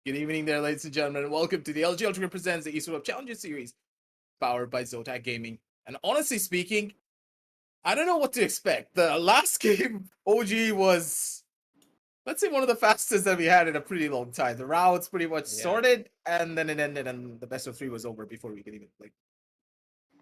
Good evening there, ladies and gentlemen. Welcome to the LG Ultragear presents the Esports Challenger Series, powered by ZOTAC Gaming. And honestly speaking, I don't know what to expect. The last game, OG was, let's say, one of the fastest that we had in a pretty long time. The routes pretty much started, and then it ended, and the best of 3 was over before we could even, like,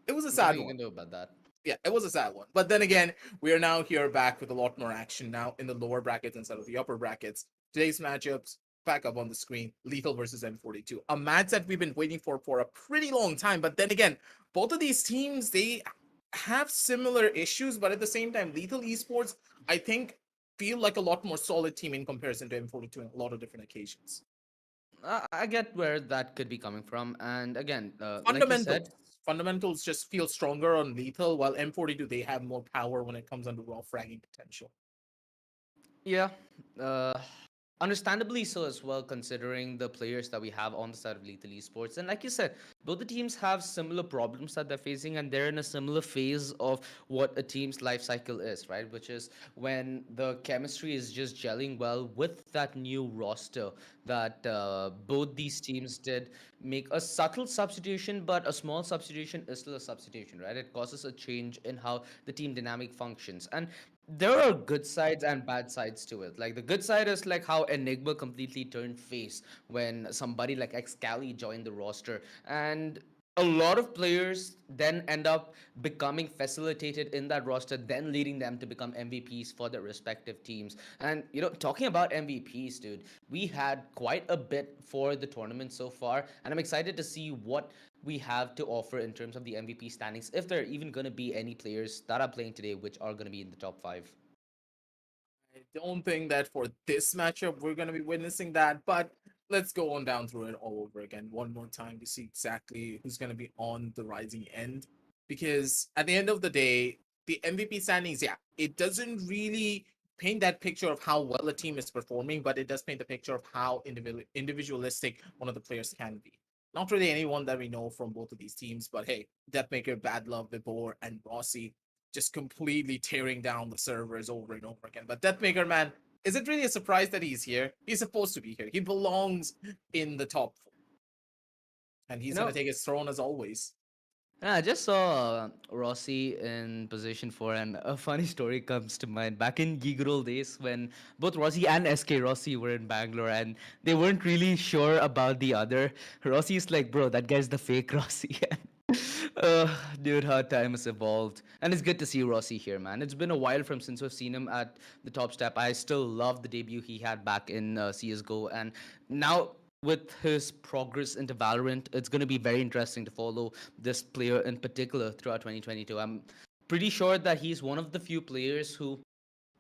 it was a sad Nothing you one. can do about that. Yeah, it was a sad one. But then again, we are now here back with a lot more action now in the lower brackets instead of the upper brackets. Today's matchups back up on the screen: Lethal versus M42, a match that we've been waiting for a pretty long time. But then again, both of these teams, they have similar issues, but at the same time, Lethal Esports, I think, feel like a lot more solid team in comparison to M42 on a lot of different occasions. I get where that could be coming from, and again, like you Fundamentals. said, Fundamentals just feel stronger on Lethal, while M42, they have more power when it comes under raw fragging potential. yeah, uh, understandably so as well, considering the players that we have on the side of Lethal Esports. And like you said, both the teams have similar problems that they're facing, and they're in a similar phase of what a team's life cycle is, right? Which is when the chemistry is just gelling well with that new roster that both these teams did make a subtle substitution, but a small substitution is still a substitution, right? It causes a change in how the team dynamic functions. And there are good sides and bad sides to it. Like the good side is like how Enigma completely turned face when somebody like Excali joined the roster, and a lot of players then end up becoming facilitated in that roster, then leading them to become MVPs for their respective teams. And talking about MVPs, dude, we had quite a bit for the tournament so far, and I'm excited to see what we have to offer in terms of the MVP standings, if there are even going to be any players that are playing today which are going to be in the top five. I don't think that for this matchup we're going to be witnessing that, but let's go on down through it all over again one more time to see exactly who's going to be on the rising end. Because at the end of the day, the MVP standings, yeah, it doesn't really paint that picture of how well a team is performing, but it does paint the picture of how individualistic one of the players can be. Not really anyone that we know from both of these teams, but hey, Deathmaker, Bad Love, Vibor, and Rossi just completely tearing down the servers over and over again. But Deathmaker, man, is it really a surprise that he's here? He's supposed to be here. He belongs in the top four, and You he's gonna know, take his throne as always. yeah, I just saw Rossi in position 4, and a funny story comes to mind. Back in ye good old days, when both Rossi and SK Rossi were in Bangalore, and they weren't really sure about the other. Rossi's like, bro, that guy's the fake Rossi. uh, Dude, how time has evolved. And it's good to see Rossi here, man. It's been a while from since we've seen him at the top step. I still love the debut he had back in CSGO, and now with his progress into Valorant, it's going to be very interesting to follow this player in particular throughout 2022. I'm pretty sure that he's one of the few players who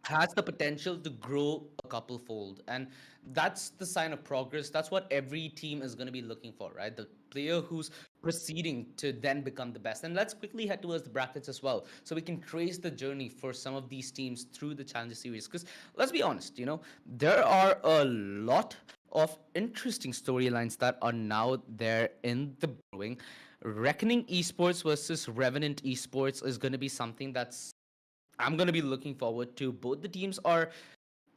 has the potential to grow a couple fold, and that's the sign of progress. That's what every team is going to be looking for, right? The player who's proceeding to then become the best. And let's quickly head towards the brackets as well, so we can trace the journey for some of these teams through the challenger series. Because let's be honest, there are a lot of interesting storylines that are now there in the brewing. Reckoning Esports versus Revenant Esports is going to be something that's I'm going to be looking forward to. Both the teams are,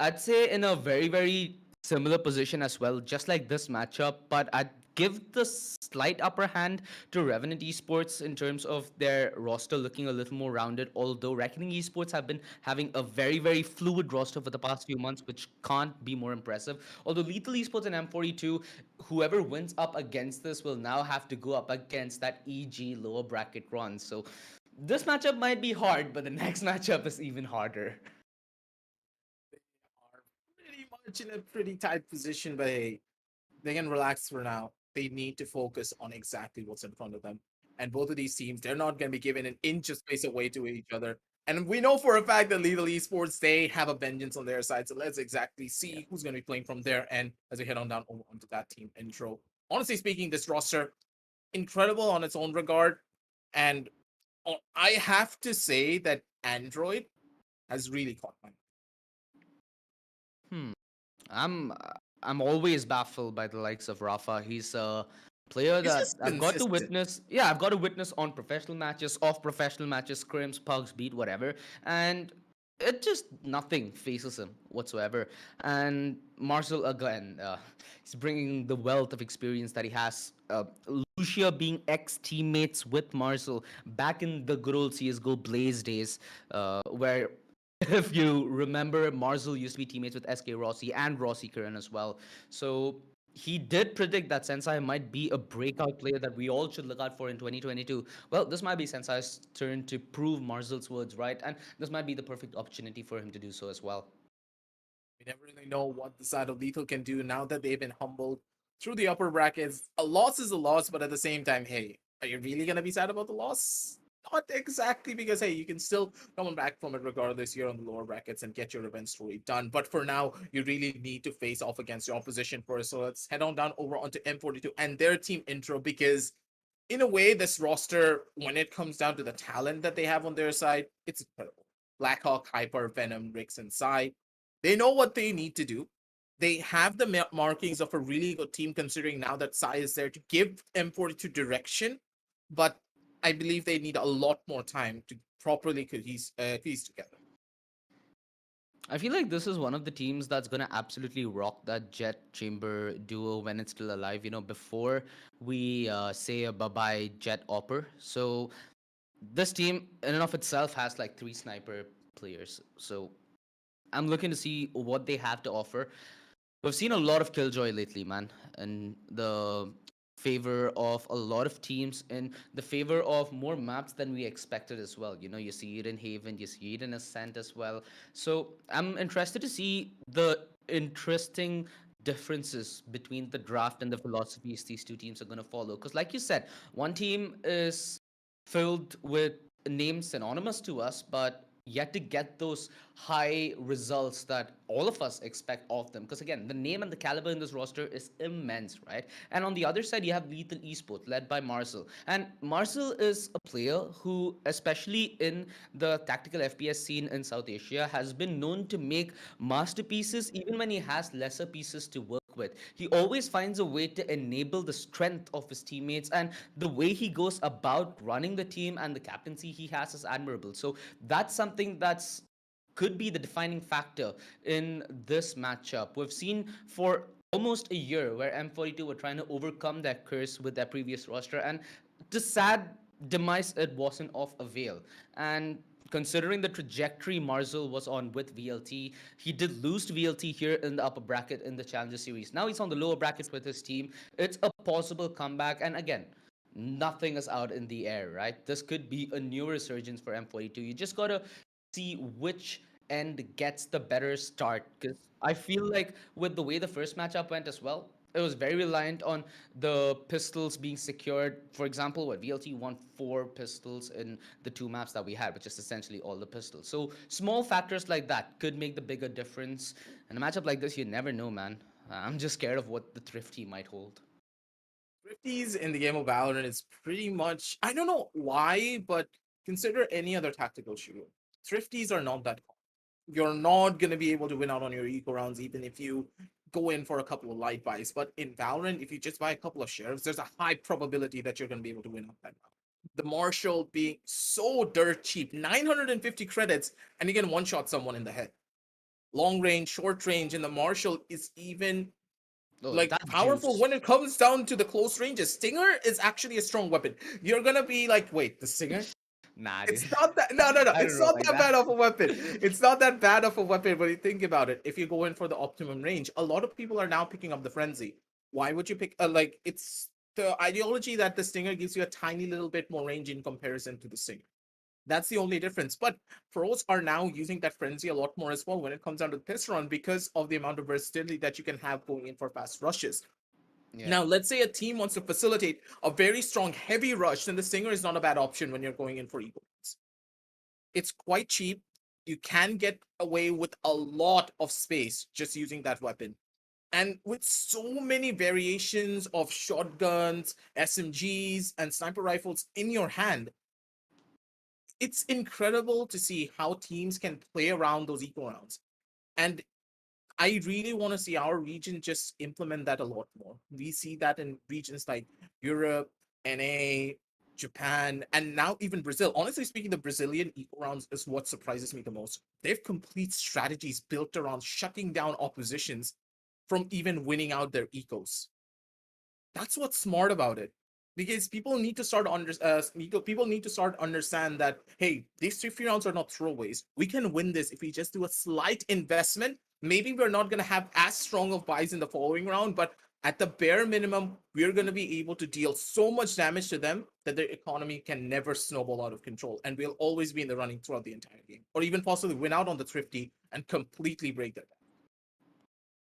I'd say, in a very, very similar position as well, just like this matchup. But I'd give the slight upper hand to Revenant Esports in terms of their roster looking a little more rounded. Although Reckoning Esports have been having a very, very fluid roster for the past few months, which can't be more impressive. Although Lethal Esports and M42, whoever wins up against this will now have to go up against that EG lower bracket run. So this matchup might be hard, but the next matchup is even harder. They are pretty much in a pretty tight position, but hey, they can relax for now. They need to focus on exactly what's in front of them. And both of these teams, they're not going to be given an inch of space away to each other. And we know for a fact that Lethal Esports, they have a vengeance on their side. So let's exactly Yeah. see who's going to be playing from their end as we head on down over onto that team intro. Honestly speaking, this roster, incredible on its own regard. And I have to say that Android has really caught my. Hmm. I'm I'm always baffled by the likes of Rafa. He's a player It's that just I've got to consistent. witness. Yeah, I've got to witness on professional matches, off professional matches, scrims, pugs, beat, whatever, and it just nothing faces him whatsoever. And Marcel again, he's bringing the wealth of experience that he has. Lucia being ex teammates with Marcel back in the good old CS:GO Blaze days, where if you remember, Marzel used to be teammates with SK Rossi and Rossi Curran as well. So he did predict that Sensei might be a breakout player that we all should look out for in 2022. Well, this might be Sensei's turn to prove Marzel's words right, and this might be the perfect opportunity for him to do so as well. We never really know what the side of Lethal can do now that they've been humbled through the upper brackets. A loss is a loss, but at the same time, hey, are you really gonna be sad about the loss? Not exactly, because hey, you can still come back from it regardless. You're on the lower brackets and get your revenge story done. But for now, you really need to face off against your opposition first. So let's head on down over onto M42 and their team intro, because in a way, this roster, when it comes down to the talent that they have on their side, it's incredible. Blackhawk, Hyper, Venom, Rix, and Psy. They know what they need to do. They have the markings of a really good team, considering now that Psy is there to give M42 direction. But I believe they need a lot more time to properly piece together. I feel like this is one of the teams that's gonna absolutely rock that Jet Chamber duo when it's still alive. Before we say a bye bye Jet Opper. So this team in and of itself has like three sniper players. So I'm looking to see what they have to offer. We've seen a lot of killjoy lately, man, in the favor of a lot of teams, in the favor of more maps than we expected as well. You know, you see it in Haven, you see it in Ascent as well. So I'm interested to see the interesting differences between the draft and the philosophies these two teams are going to follow. Because, like you said, one team is filled with names synonymous to us, but yet to get those high results that all of us expect of them. Because again, the name and the caliber in this roster is immense, right? And on the other side, you have Lethal Esports, led by Marcel. And Marcel is a player who, especially in the tactical FPS scene in South Asia, has been known to make masterpieces even when he has lesser pieces to work with. He always finds a way to enable the strength of his teammates, and the way he goes about running the team and the captaincy he has is admirable. So that's something that's could be the defining factor in this matchup. We've seen for almost a year where M42 were trying to overcome that curse with their previous roster, and to sad demise, it wasn't of avail. And considering the trajectory Marzel was on with VLT, he did lose to VLT here in the upper bracket in the Challenger Series. Now he's on the lower bracket with his team. It's a possible comeback, and again, nothing is out in the air, right? This could be a new resurgence for M42. You just gotta see which end gets the better start. Because I feel like with the way the first matchup went as well, it was very reliant on the pistols being secured. For example, what VLT won 4 pistols in the 2 maps that we had, which is essentially all the pistols. So small factors like that could make the bigger difference. In a matchup like this, you never know, man. I'm just scared of what the Thrifty might hold. Thrifties in the game of Valorant is pretty much, I don't know why, but consider any other tactical shooter. Thrifties are not that common. You're not going to be able to win out on your eco rounds even if you go in for a couple of light buys. But in Valorant, if you just buy a couple of sheriffs, there's a high probability that you're going to be able to win out that round. The Marshall being so dirt cheap, 950 credits, and you can one shot someone in the head. Long range, short range, and the Marshall is even Oh, like that's powerful juice. when it comes down to the close ranges. Stinger is actually a strong weapon. You're gonna be like, wait, the Stinger? Nah, dude. It's not that. No, no, no. I don't It's know not like that that. bad of a weapon. It's not that bad of a weapon when you think about it. If you go in for the optimum range, a lot of people are now picking up the frenzy. Why would you pick? Like it's the ideology that the Stinger gives you a tiny little bit more range in comparison to the Stinger. That's the only difference. But pros are now using that frenzy a lot more as well when it comes down to this run because of the amount of versatility that you can have going in for fast rushes. Yeah. Now, let's say a team wants to facilitate a very strong heavy rush, then the Stinger is not a bad option when you're going in for eco. It's quite cheap. You can get away with a lot of space just using that weapon. And with so many variations of shotguns, SMGs, and sniper rifles in your hand, it's incredible to see how teams can play around those eco rounds. And I really want to see our region just implement that a lot more. We see that in regions like Europe, NA, Japan, and now even Brazil. Honestly speaking, the Brazilian eco rounds is what surprises me the most. They have complete strategies built around shutting down oppositions from even winning out their ecos. That's what's smart about it. Because people need to start understand that hey, these 50 rounds are not throwaways. We can win this if we just do a slight investment. Maybe we're not gonna have as strong of buys in the following round, but at the bare minimum, we're gonna be able to deal so much damage to them that their economy can never snowball out of control, and we'll always be in the running throughout the entire game, or even possibly win out on the thrifty and completely break their.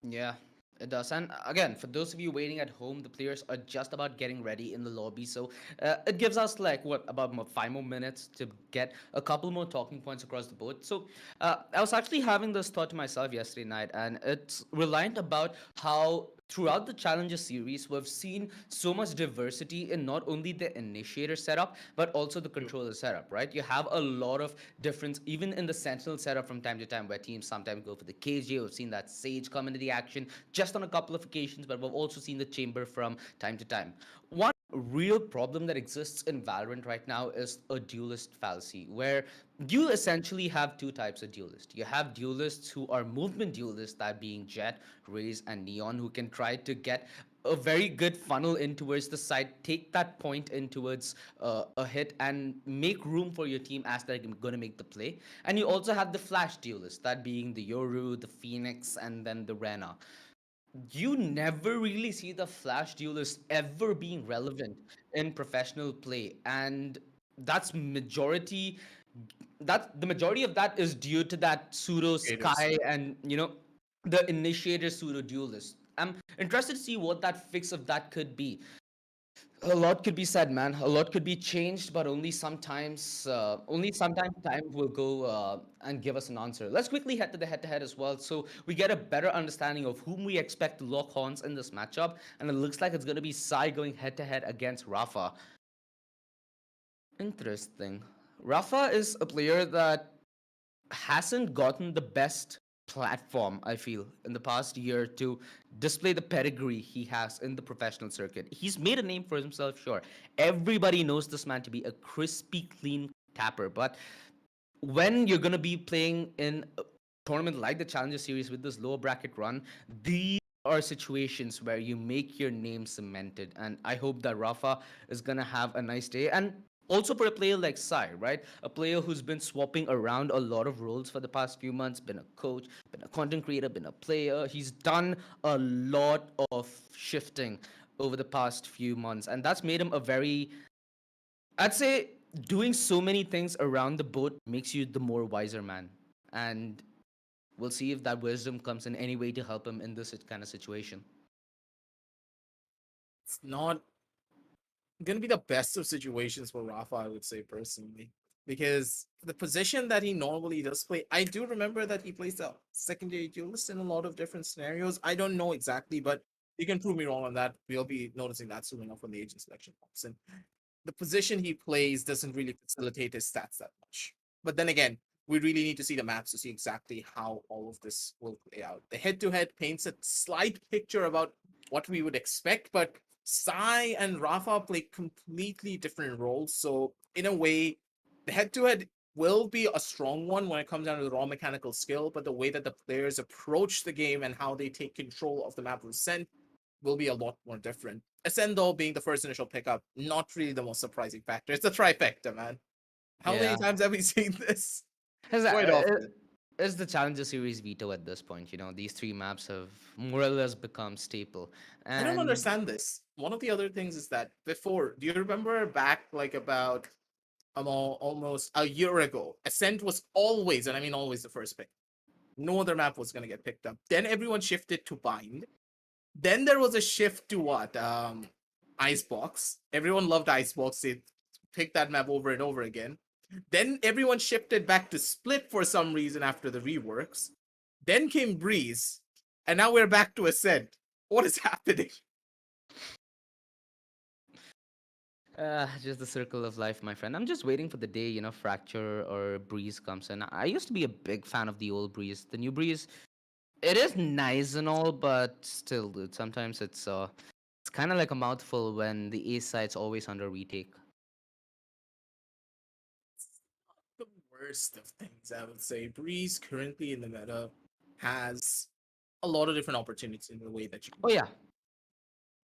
Yeah, it does. And again, for those of you waiting at home, the players are just about getting ready in the lobby. So it gives us like what about 5 more minutes to get a couple more talking points across the board. So I was actually having this thought to myself yesterday night, and it's reliant about how throughout the Challenger series, we've seen so much diversity in not only the initiator setup, but also the controller setup, right? You have a lot of difference, even in the Sentinel setup from time to time, where teams sometimes go for the KJ. We've seen that Sage come into the action just on a couple of occasions, but we've also seen the Chamber from time to time. One real problem that exists in Valorant right now is a duelist fallacy, where you essentially have two types of duelists. You have duelists who are movement duelists, that being Jet, Raze, and Neon, who can try to get a very good funnel in towards the side, take that point in towards a hit and make room for your team as they're going to make the play. And you also have the flash duelists, that being the Yoru, the Phoenix, and then the Rena. You never really see the flash duelist ever being relevant in professional play, and that's majority that the majority of that is due to that pseudo Creators. sky and the initiator pseudo duelist. I'm interested to see what that fix of that could be. A lot could be said, man. A lot could be changed, but only sometimes time will go and give us an answer. Let's quickly head to the head-to-head as well, so we get a better understanding of whom we expect to lock horns in this matchup. And it looks like it's going to be Sai going head-to-head against Rafa. Interesting. Rafa is a player that hasn't gotten the best platform, I feel, in the past year to display the pedigree he has in the professional circuit. He's made a name for himself, sure. Everybody knows this man to be a crispy, clean tapper. But when you're going to be playing in a tournament like the Challenger Series with this lower bracket run, these are situations where you make your name cemented. And I hope that Rafa is going to have a nice day. And also for a player like Sai, right? A player who's been swapping around a lot of roles for the past few months, been a coach, been a content creator, been a player. He's done a lot of shifting over the past few months. And that's made him a very, I'd say, doing so many things around the boat makes you the more wiser man. And we'll see if that wisdom comes in any way to help him in this kind of situation. It's not gonna be the best of situations for Rafa, I would say personally, because the position that he normally does play, I do remember that he plays the secondary duelist in a lot of different scenarios. I don't know exactly, but you can prove me wrong on that. We'll be noticing that soon enough when the agent selection comes in. The position he plays doesn't really facilitate his stats that much. But then again, we really need to see the maps to see exactly how all of this will play out. The head-to-head paints a slight picture about what we would expect, but Sai and Rafa play completely different roles. So in a way, the head-to-head will be a strong one when it comes down to the raw mechanical skill, but the way that the players approach the game and how they take control of the map with Ascent will be a lot more different. Ascend, though, being the first initial pickup, not really the most surprising factor. It's the trifecta, man. How many Yeah. times have we seen this? Has Quite often. It's the Challenger Series veto at this point. These three maps have more or less become staple. I don't And understand this. One of the other things is that before, do you remember back like about almost a year ago, Ascent was always, and I mean always, the first pick. No other map was going to get picked up. Then everyone shifted to Bind. Then there was a shift to what? Icebox. Everyone loved Icebox. They picked that map over and over again. Then everyone shifted back to Split for some reason after the reworks. Then came Breeze. And now we're back to Ascent. What is happening? just the circle of life, my friend. I'm just waiting for the day, Fracture or Breeze comes in. I used to be a big fan of the old Breeze. The new Breeze, it is nice and all, but still, dude, sometimes it's kind of like a mouthful when the A side's always under retake. The worst of things, I would say. Breeze currently in the meta has a lot of different opportunities in the way that you Oh yeah,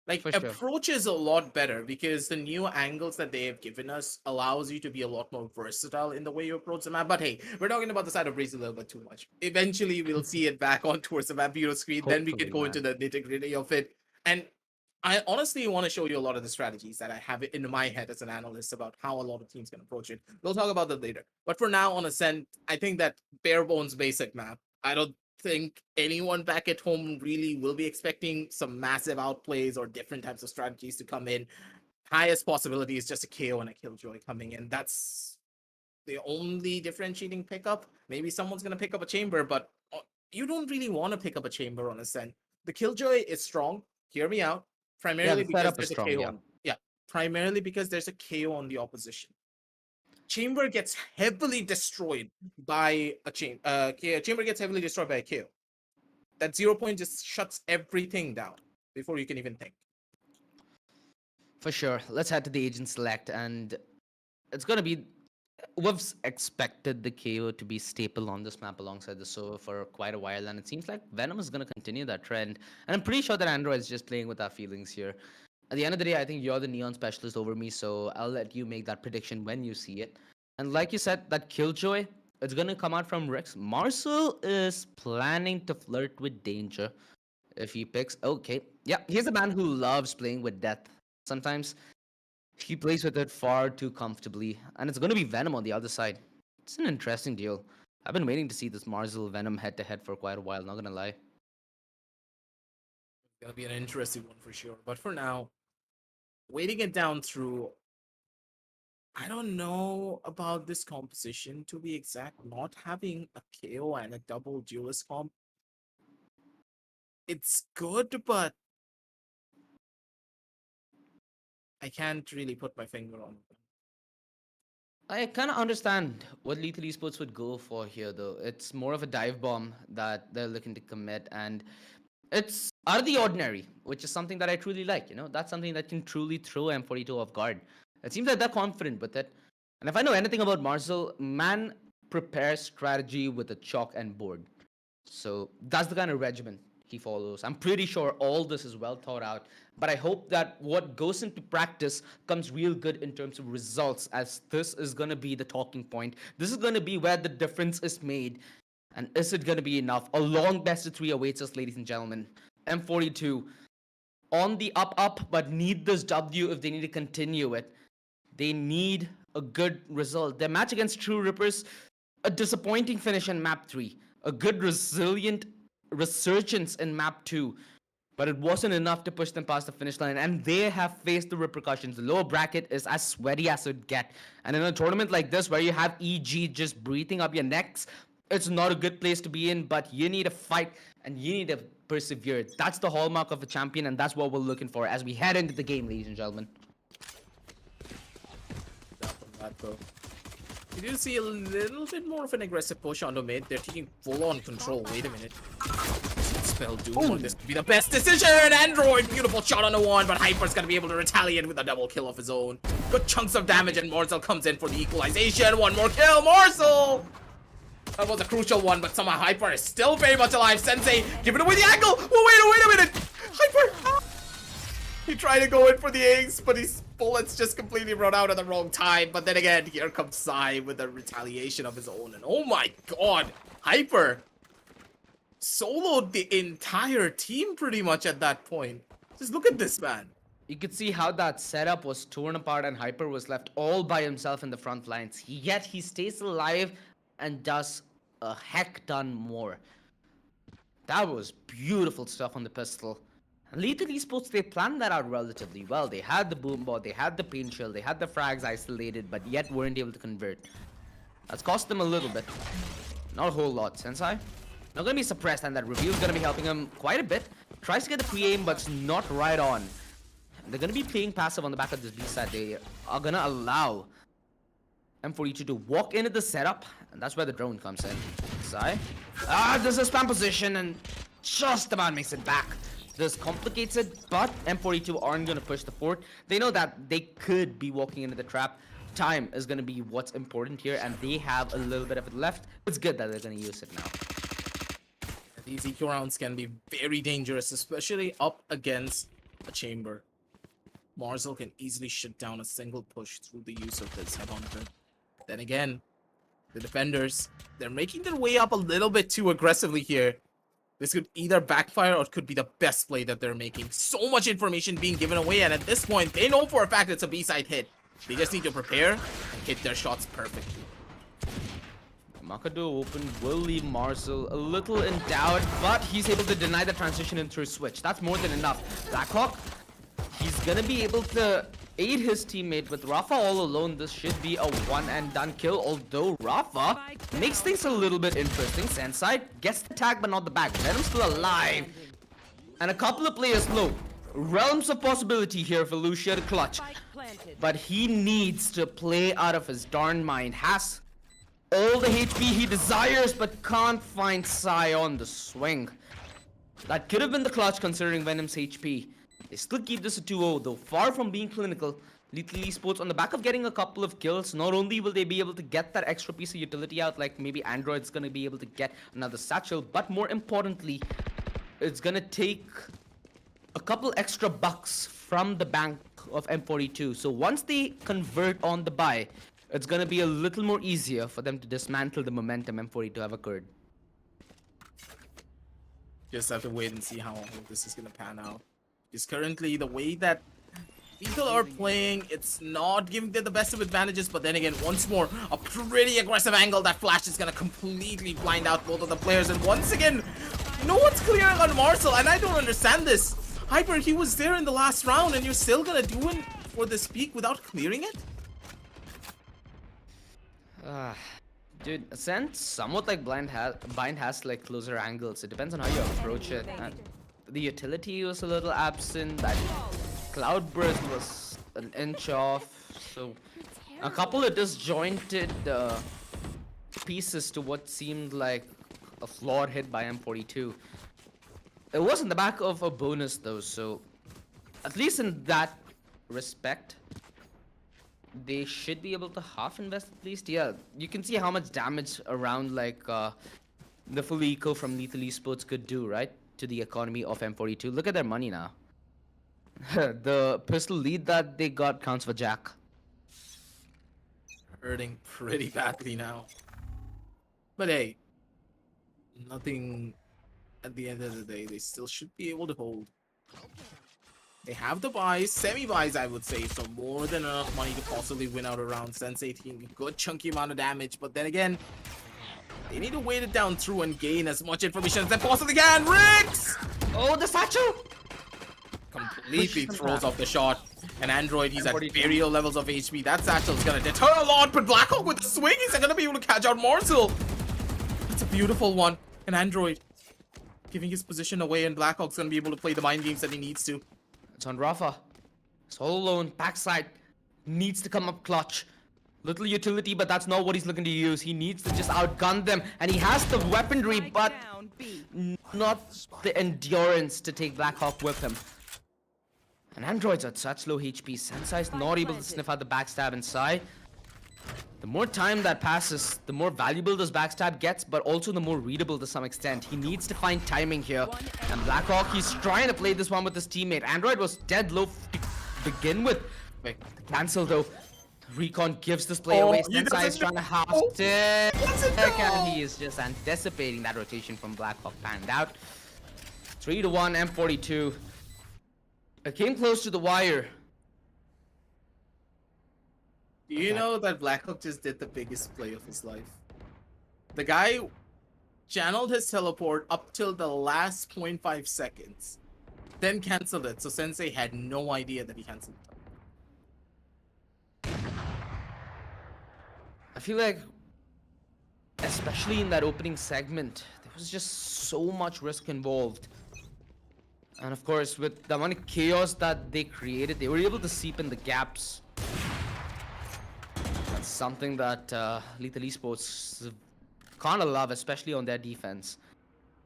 like for sure. approaches a lot better because the new angles that they have given us allows you to be a lot more versatile in the way you approach the map. But hey, we're talking about the side of Breeze a little bit too much. Eventually we'll see it back on towards the map view screen, then we can Hopefully, go into man. the nitty-gritty of it. And I honestly want to show you a lot of the strategies that I have in my head as an analyst about how a lot of teams can approach it. We'll talk about that later. But for now, on Ascent, I think that bare bones basic map, I don't think anyone back at home really will be expecting some massive outplays or different types of strategies to come in. Highest possibility is just a KO and a Killjoy coming in. That's the only differentiating pickup. Maybe someone's going to pick up a Chamber, but you don't really want to pick up a Chamber on Ascent. The Killjoy is strong. Hear me out. Yeah, Primarily the because setup is there's a strong. KO Yeah, on. Yeah, primarily because there's a KO on the opposition. Chamber gets heavily destroyed by a chamber. Chamber gets heavily destroyed by a KO. That 0 point just shuts everything down before you can even think. for sure. Let's head to the agent select, and it's gonna be we've expected the KO to be staple on this map alongside the Sova for quite a while, and it seems like Venom is going to continue that trend. And I'm pretty sure that Android is just playing with our feelings here. At the end of the day, I think you're the Neon specialist over me, so I'll let you make that prediction when you see it. And like you said, that Killjoy, it's going to come out from Rex. Marcel is planning to flirt with danger if he picks. Okay, yeah, he's a man who loves playing with death. Sometimes he plays with it far too comfortably, and it's going to be Venom on the other side. It's an interesting deal. I've been waiting to see this Marzel Venom head to head for quite a while, not gonna lie. It's gonna be an interesting one for sure. But for now, waiting it down through. I don't know about this composition to be exact. Not having a KO and a double duelist comp. It's good, but I can't really put my finger on it. I kind of understand what Lethal Esports would go for here, though. It's more of a dive bomb that they're looking to commit, and it's out of the ordinary, which is something that I truly like. You know, that's something that can truly throw M42 off guard. It seems like they're confident with it. And if I know anything about Marcel, man prepares strategy with a chalk and board. So that's the kind of regimen he follows. I'm pretty sure all this is well thought out, but I hope that what goes into practice comes real good in terms of results, as this is going to be the talking point. This is going to be where the difference is made. And is it going to be enough? A long best of 3 awaits us, ladies and gentlemen. M42 on the up, but need this W if they need to continue it. They need a good result. Their match against True Rippers, a disappointing finish in map 3. A good resilient resurgence in map 2. But it wasn't enough to push them past the finish line, and they have faced the repercussions. The lower bracket is as sweaty as it get. And in a tournament like this, where you have EG just breathing up your necks, it's not a good place to be in, but you need to fight and you need to persevere. That's the hallmark of a champion, and that's what we're looking for as we head into the game, ladies and gentlemen. You do see a little bit more of an aggressive push onto mid. They're taking full-on control. Wait a minute. Spell Doom. This could be the best decision. Android, beautiful shot on the one, but Hyper's gonna be able to retaliate with a double kill of his own. Good chunks of damage, and Marcel comes in for the equalization. One more kill, Marcel! That was a crucial one, but somehow Hyper is still very much alive. Sensei, giving away the angle. Oh, wait a minute. Hyper! He tried to go in for the ace, but his bullets just completely run out at the wrong time. But then again, here comes Sai with a retaliation of his own. And oh my god, Hyper soloed the entire team pretty much at that point. Just look at this, man. You could see how that setup was torn apart and Hyper was left all by himself in the front lines. Yet he stays alive and does a heck ton more. That was beautiful stuff on the pistol. And Lethal Esports, they planned that out relatively well. They had the boom bot, they had the pain shield, they had the frags isolated, but yet weren't able to convert. That's cost them a little bit. Not a whole lot. Sensei, not gonna be suppressed, and that reveal is gonna be helping him quite a bit. Tries to get the pre-aim, but it's not right on. They're gonna be playing passive on the back of this B side. They are gonna allow M42 to walk into the setup, and that's where the drone comes in. Sai. There's a spam position, and just about makes it back. This complicates it, but M42 aren't going to push the fort. They know that they could be walking into the trap. Time is going to be what's important here, and they have a little bit of it left. It's good that they're going to use it now. These EQ rounds can be very dangerous, especially up against a chamber. Marcel can easily shut down a single push through the use of this headhunter. Then again, the defenders, they're making their way up a little bit too aggressively here. This could either backfire or it could be the best play that they're making. So much information being given away, and at this point, they know for a fact it's a B-side hit. They just need to prepare and hit their shots perfectly. Makado open will leave Marcel a little in doubt, but he's able to deny the transition into a switch. That's more than enough. Blackhawk, he's gonna be able to aid his teammate with Rafa all alone. This should be a one and done kill, although Rafa makes things a little bit interesting. Sensei gets the tag but not the back. Venom's still alive, and a couple of players low. Realms of possibility here for Lucia to clutch, but he needs to play out of his darn mind. Has all the HP he desires, but can't find Sai on the swing. That could have been the clutch considering Venom's HP. They still keep this a 2-0, though far from being clinical. Lethal Esports, on the back of getting a couple of kills, not only will they be able to get that extra piece of utility out, like maybe Android's gonna be able to get another satchel, but more importantly, it's gonna take a couple extra bucks from the bank of M42. So once they convert on the buy, it's gonna be a little more easier for them to dismantle the momentum M42 have occurred. Just have to wait and see how this is gonna pan out. Because currently the way that people are playing, it's not giving them the best of advantages, but then again, once more, a pretty aggressive angle. That flash is gonna completely blind out both of the players, and once again, no one's clearing on Marcel, and I don't understand this. Hyper, he was there in the last round, and you're still gonna do it for this peak without clearing it? Dude, Sense somewhat like Bind has like closer angles. It depends on how you approach it. And the utility was a little absent. That Cloudburst was an inch off. So a couple of disjointed pieces to what seemed like a flawed hit by M42. It was in the back of a bonus though, so at least in that respect, they should be able to half invest at least. Yeah, you can see how much damage around like the full eco from Lethal Esports could do, right? To the economy of M42. Look at their money now. The pistol lead that they got counts for Jack. Hurting pretty badly now. But hey, nothing at the end of the day. They still should be able to hold. They have the buys, semi-buys I would say, so more than enough money to possibly win out a round. Sensei taking a good chunky amount of damage, but then again, they need to wait it down through and gain as much information as they possibly can. Rix! Oh, the satchel! Completely throws off the shot. And Android, he's at very low levels of HP. That satchel's gonna deter a lot, but Blackhawk with the swing, he's gonna be able to catch out Marcel. That's a beautiful one. And Android giving his position away, and Blackhawk's gonna be able to play the mind games that he needs to. It's on Rafa. It's all alone. Backside. Needs to come up clutch. Little utility, but that's not what he's looking to use. He needs to just outgun them. And he has the weaponry, but not the endurance to take Blackhawk with him. And Android's at such low HP. Sensei's not able to sniff out the backstab inside. The more time that passes, the more valuable this backstab gets, but also the more readable to some extent. He needs to find timing here. And Blackhawk, he's trying to play this one with his teammate. Android was dead low to begin with. Wait, cancel though. Recon gives this play away. Sensei is trying to half stick. And he is just anticipating that rotation from Blackhawk panned out. 3-1 M42. It came close to the wire. Do you know that Blackhawk just did the biggest play of his life? The guy channeled his teleport up till the last 0.5 seconds, then canceled it, so Sensei had no idea that he canceled it. I feel like, especially in that opening segment, there was just so much risk involved. And of course, with the amount of chaos that they created, they were able to seep in the gaps. That's something that Lethal Esports kind of love, especially on their defense.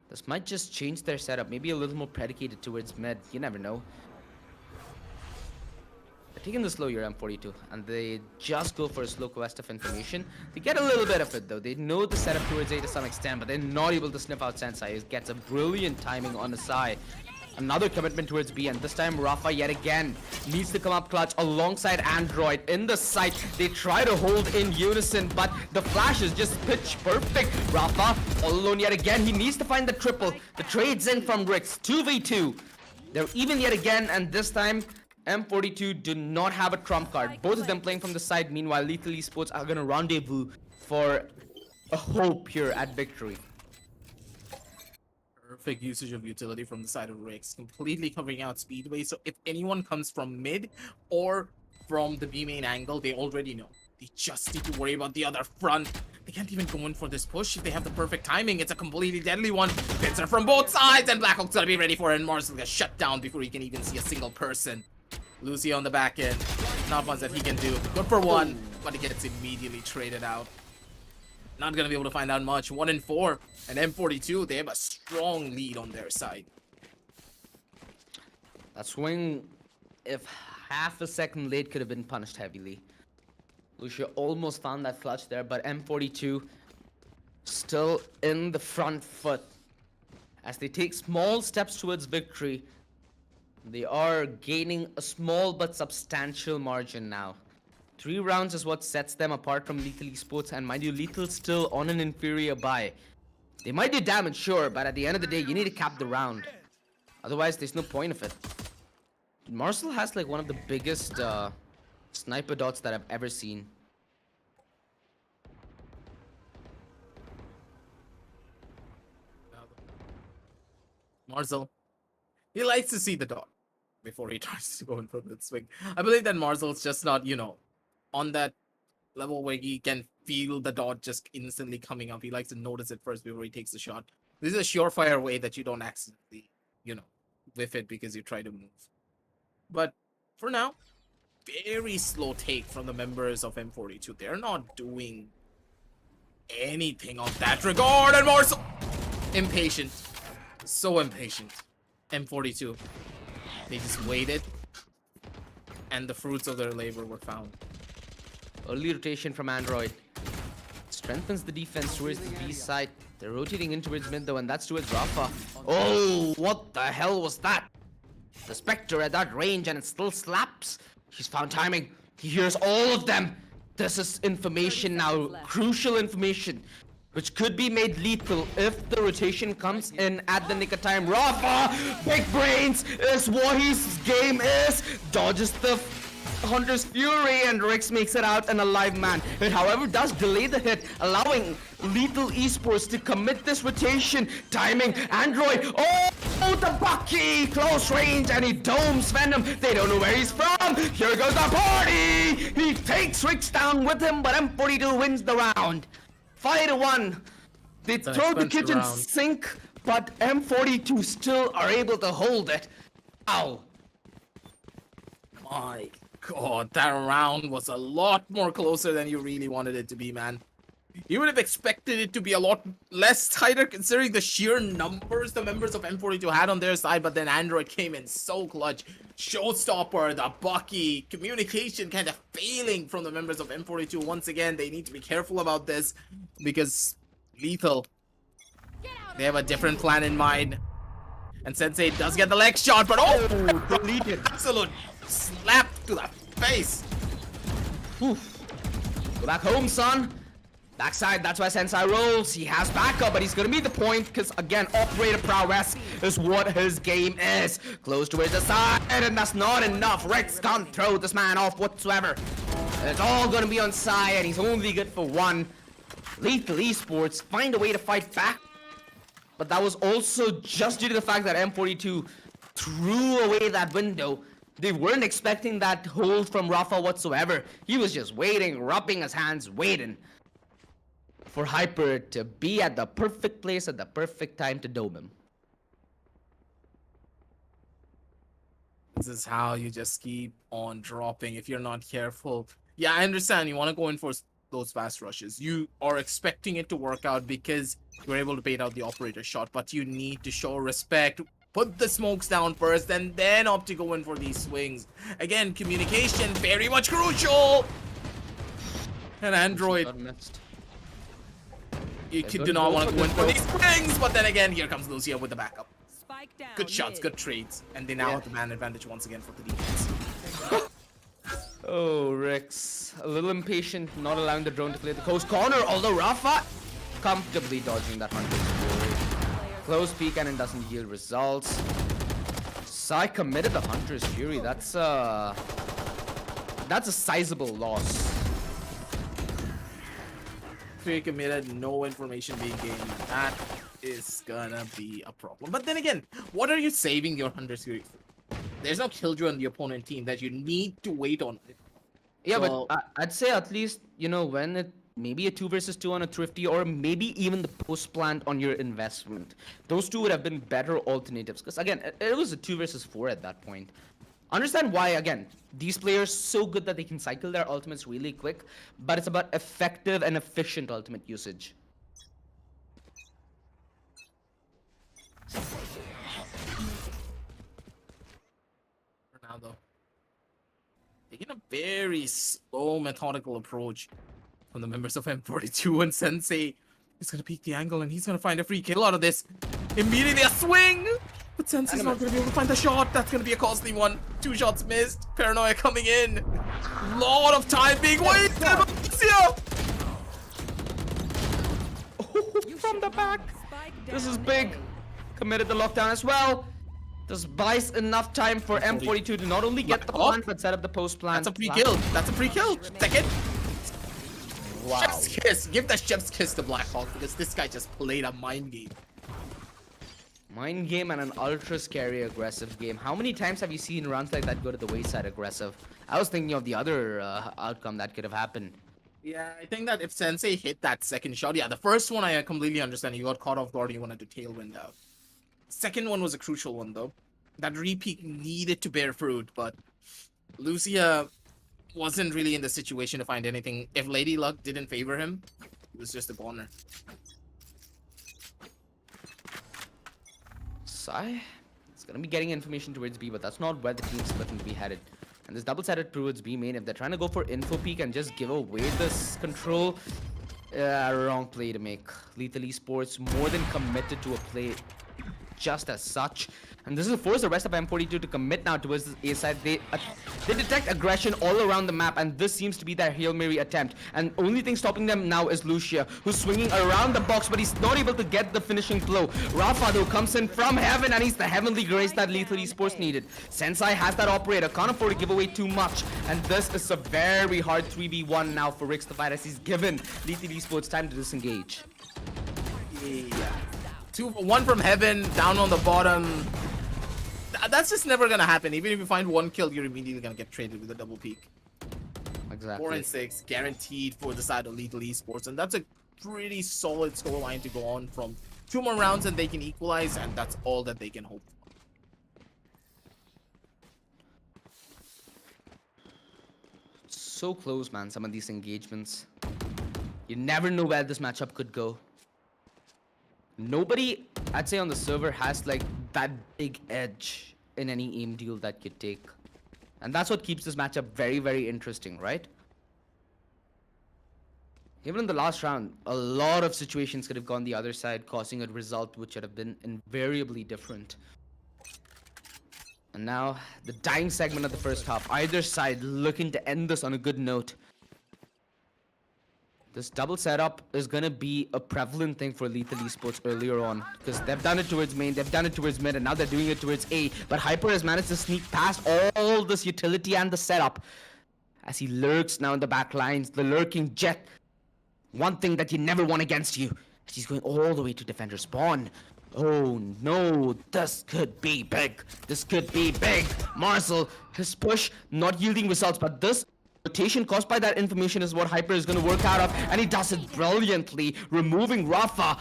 This might just change their setup, maybe a little more predicated towards mid. You never know. They're taking the slow here, M42, and they just go for a slow quest of information. They get a little bit of it though. They know the setup towards A to some extent, but they're not able to sniff out Sensei. He gets a brilliant timing on the side. Another commitment towards B, and this time Rafa yet again needs to come up clutch alongside Android in the site. They try to hold in unison, but the flash is just pitch perfect. Rafa all alone yet again. He needs to find the triple. The trades in from Rix. 2v2. They're even yet again, and this time M42 do not have a trump card. Both of them playing from the side. Meanwhile, Lethal Esports are going to rendezvous for a hope here at victory. Perfect usage of utility from the side of Rix, completely covering out Speedway. So if anyone comes from mid or from the B main angle, they already know. They just need to worry about the other front. They can't even go in for this push if they have the perfect timing. It's a completely deadly one. Pincer from both sides, and Blackhawk's gonna be ready for it, and Marcel gets shut down before he can even see a single person. Lucy on the back end. Not much that he can do. Good for one, but he gets immediately traded out. Not gonna be able to find out much. 1-4, and M42, they have a strong lead on their side. That swing, if half a second late could have been punished heavily. Lucia almost found that clutch there, but M42 still in the front foot. As they take small steps towards victory, they are gaining a small but substantial margin now. 3 rounds is what sets them apart from Lethal Esports, and mind you, Lethal still on an inferior buy. They might do damage, sure, but at the end of the day, you need to cap the round. Otherwise, there's no point of it. Marcel has like one of the biggest sniper dots that I've ever seen. Marcel, he likes to see the dot before he tries to go in for the swing. I believe that Marcel's just not, on that level where he can feel the dot just instantly coming up. He likes to notice it first before he takes the shot. This is a surefire way that you don't accidentally, whiff it because you try to move. But for now, very slow take from the members of M42. They're not doing anything on that regard, and Marcel impatient. So impatient. M42. They just waited, and the fruits of their labor were found. Early rotation from Android strengthens the defense towards the B side. They're rotating in towards mid though, and that's towards Rafa. Oh, what the hell was that? The Spectre at that range, and it still slaps. He's found timing. He hears all of them. This is information now, crucial information, which could be made lethal if the rotation comes in at the nick of time. Rafa, big brains is what his game is. Dodges the Hunter's Fury, and Rix makes it out an alive man. It, however, does delay the hit, allowing Lethal Esports to commit this rotation. Timing, Android, oh, the Bucky, close range, and he domes Venom. They don't know where he's from. Here goes the party. He takes Rix down with him, but M42 wins the round. 5-1. They throw the kitchen sink, but M42 still are able to hold it. Ow. My God, that round was a lot more closer than you really wanted it to be, man. You would have expected it to be a lot less tighter considering the sheer numbers the members of M42 had on their side, but then Android came in so clutch. Showstopper, the Bucky, communication kind of failing from the members of M42. Once again, they need to be careful about this because Lethal, they have a different plan in mind. And Sensei does get the leg shot, but deleted. Absolute slap to the face. Oof. Go back home, son. Backside, that's why Sensei rolls. He has backup, but he's gonna be the point because, again, operator prowess is what his game is. Close towards the side, and that's not enough. Rex can't throw this man off whatsoever. It's all gonna be on side, and he's only good for one. Lethal Esports find a way to fight back, but that was also just due to the fact that M42 threw away that window. They weren't expecting that hold from Rafa whatsoever. He was just waiting, rubbing his hands, waiting for Hyper to be at the perfect place at the perfect time to dome him. This is how you just keep on dropping if you're not careful. Yeah, I understand you want to go in for those fast rushes. You are expecting it to work out because you're able to bait out the operator shot, but you need to show respect. Put the smokes down first and then opt to go in for these swings. Again, communication very much crucial. And Android, you do not want to go in for these swings, but then again, here comes Lucia with the backup. Good shots, good trades, and they now have the man advantage once again for the defense. Oh, Rex, a little impatient, not allowing the drone to clear the coast corner, although Rafa comfortably dodging that Hunter's Fury. Close peek and it doesn't yield results. Sai committed the Hunter's Fury. That's a sizable loss. Fury committed, no information being gained. That is gonna be a problem. But then again, what are you saving your Hunter's Fury for? There's no killjoy on the opponent team that you need to wait on. Yeah, so, but I'd say at least, when it maybe a 2 versus 2 on a Thrifty, or maybe even the post plant on your investment. Those two would have been better alternatives. Because again, it was a 2 versus 4 at that point. Understand why, again, these players so good that they can cycle their ultimates really quick, but it's about effective and efficient ultimate usage. For now, though. very slow, methodical approach from the members of M42, and Sensei is gonna peek the angle and he's gonna find a free kill out of this. Immediately a swing! But Sensei's not gonna be able to find the shot. That's gonna be a costly one. 2 shots missed. Paranoia coming in. Lot of time being wasted. Valencia! From the back. This is big. Committed the lockdown as well. This buys enough time for M42 to not only get the plant but set up the post plant. That's a free kill. That's a free kill. Take it. Wow. Chef's kiss. Give the chef's kiss to Blackhawk because this guy just played a mind game. Mind game and an ultra scary aggressive game. How many times have you seen runs like that go to the wayside aggressive? I was thinking of the other outcome that could have happened. Yeah, I think that if Sensei hit that second shot, yeah, the first one I completely understand. You got caught off guard, you wanted to tailwind out. Second one was a crucial one though. That repeat needed to bear fruit, but Lucia wasn't really in the situation to find anything. If Lady Luck didn't favor him, it was just a goner. Sai is gonna be getting information towards B, but that's not where the team's looking to be headed. And this double-sided towards B main, if they're trying to go for info peek and just give away this control, wrong play to make. Lethal Esports more than committed to a play just as such. And this will force the rest of M42 to commit now towards the A side. They detect aggression all around the map, and this seems to be their Hail Mary attempt. And only thing stopping them now is Lucia, who's swinging around the box, but he's not able to get the finishing blow. Rafa, though, comes in from heaven, and he's the heavenly grace that Lethal Esports needed. Sensei has that operator, can't afford to give away too much. And this is a very hard 3v1 now for Rix to fight, as he's given Lethal Esports time to disengage. Yeah. 1 from heaven, down on the bottom. That's just never gonna happen. Even if you find 1 kill, you're immediately gonna get traded with a double peak. Exactly. 4 and 6 guaranteed for the side of Lethal Esports, and that's a pretty solid scoreline to go on from. 2 more rounds and they can equalize, and that's all that they can hope for. So close, man, some of these engagements. You never know where this matchup could go. Nobody, I'd say on the server, has like that big edge in any aim duel that could take. And that's what keeps this matchup very interesting, right? Even in the last round, a lot of situations could have gone the other side, causing a result which would have been invariably different. And now, the dying segment of the first half, either side looking to end this on a good note. This double setup is going to be a prevalent thing for Lethal Esports earlier on, because they've done it towards main, they've done it towards mid, and now they're doing it towards A. But Hyper has managed to sneak past all this utility and the setup as he lurks now in the back lines. The lurking Jet, one thing that you never want against you. He's going all the way to defender spawn. Oh no, this could be big. This could be big. Marcel, his push not yielding results, but this rotation caused by that information is what Hyper is going to work out of, and he does it brilliantly, removing Rafa.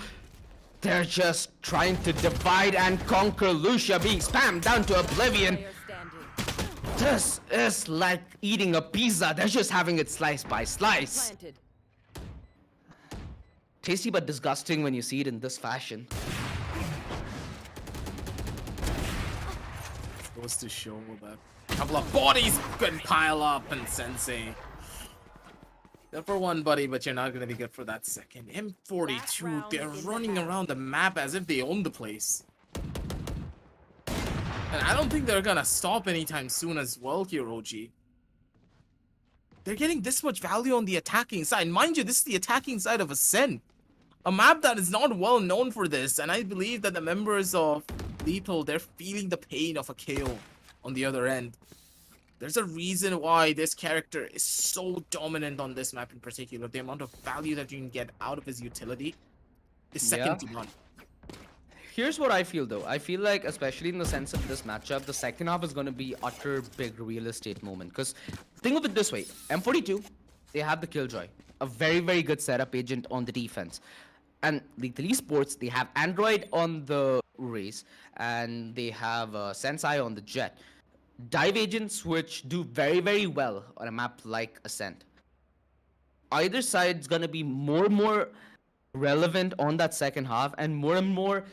They're just trying to divide and conquer. Lucia being spammed down to oblivion. This is like eating a pizza. They're just having it slice by slice. Tasty but disgusting when you see it in this fashion. Goes to show that a couple of bodies can pile up, and Sensei. Good for 1, buddy, but you're not gonna be good for that second. M42, they're running around the map as if they own the place. And I don't think they're gonna stop anytime soon as well here, OG. They're getting this much value on the attacking side. Mind you, this is the attacking side of Ascent. A map that is not well known for this, and I believe that the members of Lethal, they're feeling the pain of a KO on the other end. There's a reason why this character is so dominant on this map in particular. The amount of value that you can get out of his utility is second to none. Here's what I feel though. I feel like, especially in the sense of this matchup, the second half is going to be utter big real estate moment. Because think of it this way. M42, they have the Killjoy. A very good setup agent on the defense. And Lethal Esports, they have Android on the Race. And they have Sensei on the Jet. Dive agents which do very well on a map like Ascent. Either side's going to be more and more relevant on that second half, and more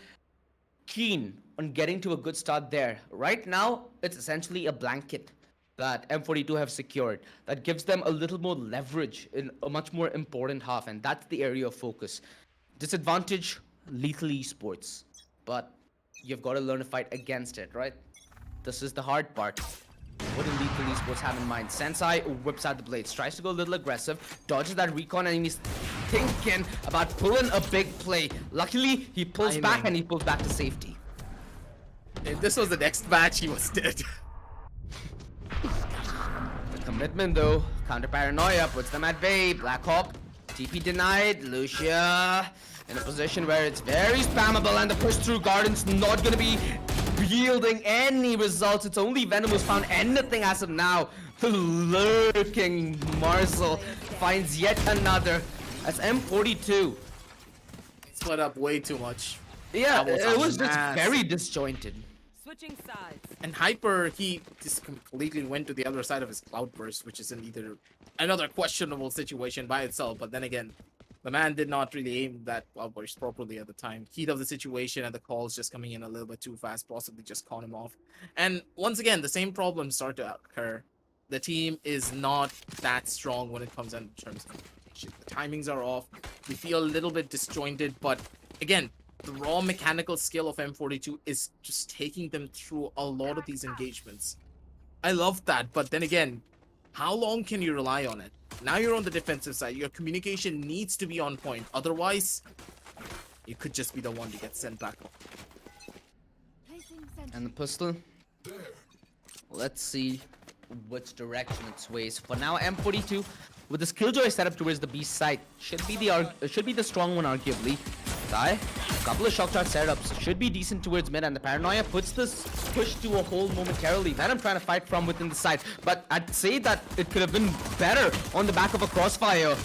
keen on getting to a good start there. Right now, it's essentially a blanket. that M42 have secured that gives them a little more leverage in a much more important half, and that's the area of focus. Disadvantage, lethal esports, but you've got to learn to fight against it, right? This is the hard part. What do lethal esports have in mind? Sensei whips out the blades, tries to go a little aggressive, dodges that recon, and he's thinking about pulling a big play. Luckily, he pulls back and he pulls back to safety. If this was the next match, he was dead. The commitment though, counter paranoia puts them at bay. Black Hawk, TP denied. Lucia in a position where it's very spammable, and the push through Garden's not gonna be yielding any results. It's only Venom who's found anything as of now. The lurking Marcel finds yet another. That's M42. Split up way too much. Yeah, it was just massive. very disjointed. Switching sides. And Hyper, he just completely went to the other side of his cloudburst, which is another questionable situation by itself. But then again, the man did not really aim that cloudburst properly at the time. Heat of the situation and the calls just coming in a little bit too fast, possibly just caught him off. And once again, the same problems start to occur. The team is not that strong when it comes in terms of communication. The timings are off. We feel a little bit disjointed, but again, the raw mechanical skill of M42 is just taking them through a lot of these engagements. I love that, but then again, how long can you rely on it? Now you're on the defensive side. Your communication needs to be on point. Otherwise, you could just be the one to get sent back home. And the pistol. Let's see which direction it sways. For now, M42 with the Skilljoy set up towards the B side should be the strong one, arguably. A couple of shock charge setups should be decent towards mid, and the paranoia puts this push to a hole momentarily. Venom trying to fight from within the side, but I'd say that it could have been better on the back of a crossfire.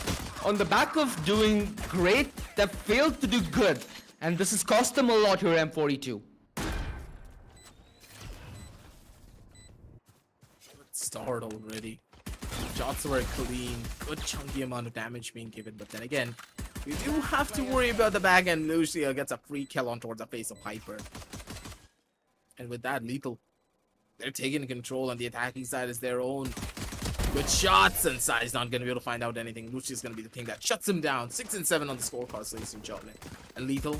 On the back of doing great, they failed to do good, and this has cost them a lot here, M42. Start already. Shots were clean. Good chunky amount of damage being given, but then again, we do have to worry about the back end. Lucia gets a free kill on towards the face of Hyper. And with that, Lethal, they're taking control, and the attacking side is their own. Good shots, and Sai's not going to be able to find out anything. Lucia's going to be the thing that shuts him down. 6 and 7 on the scorecard, ladies and gentlemen. And Lethal,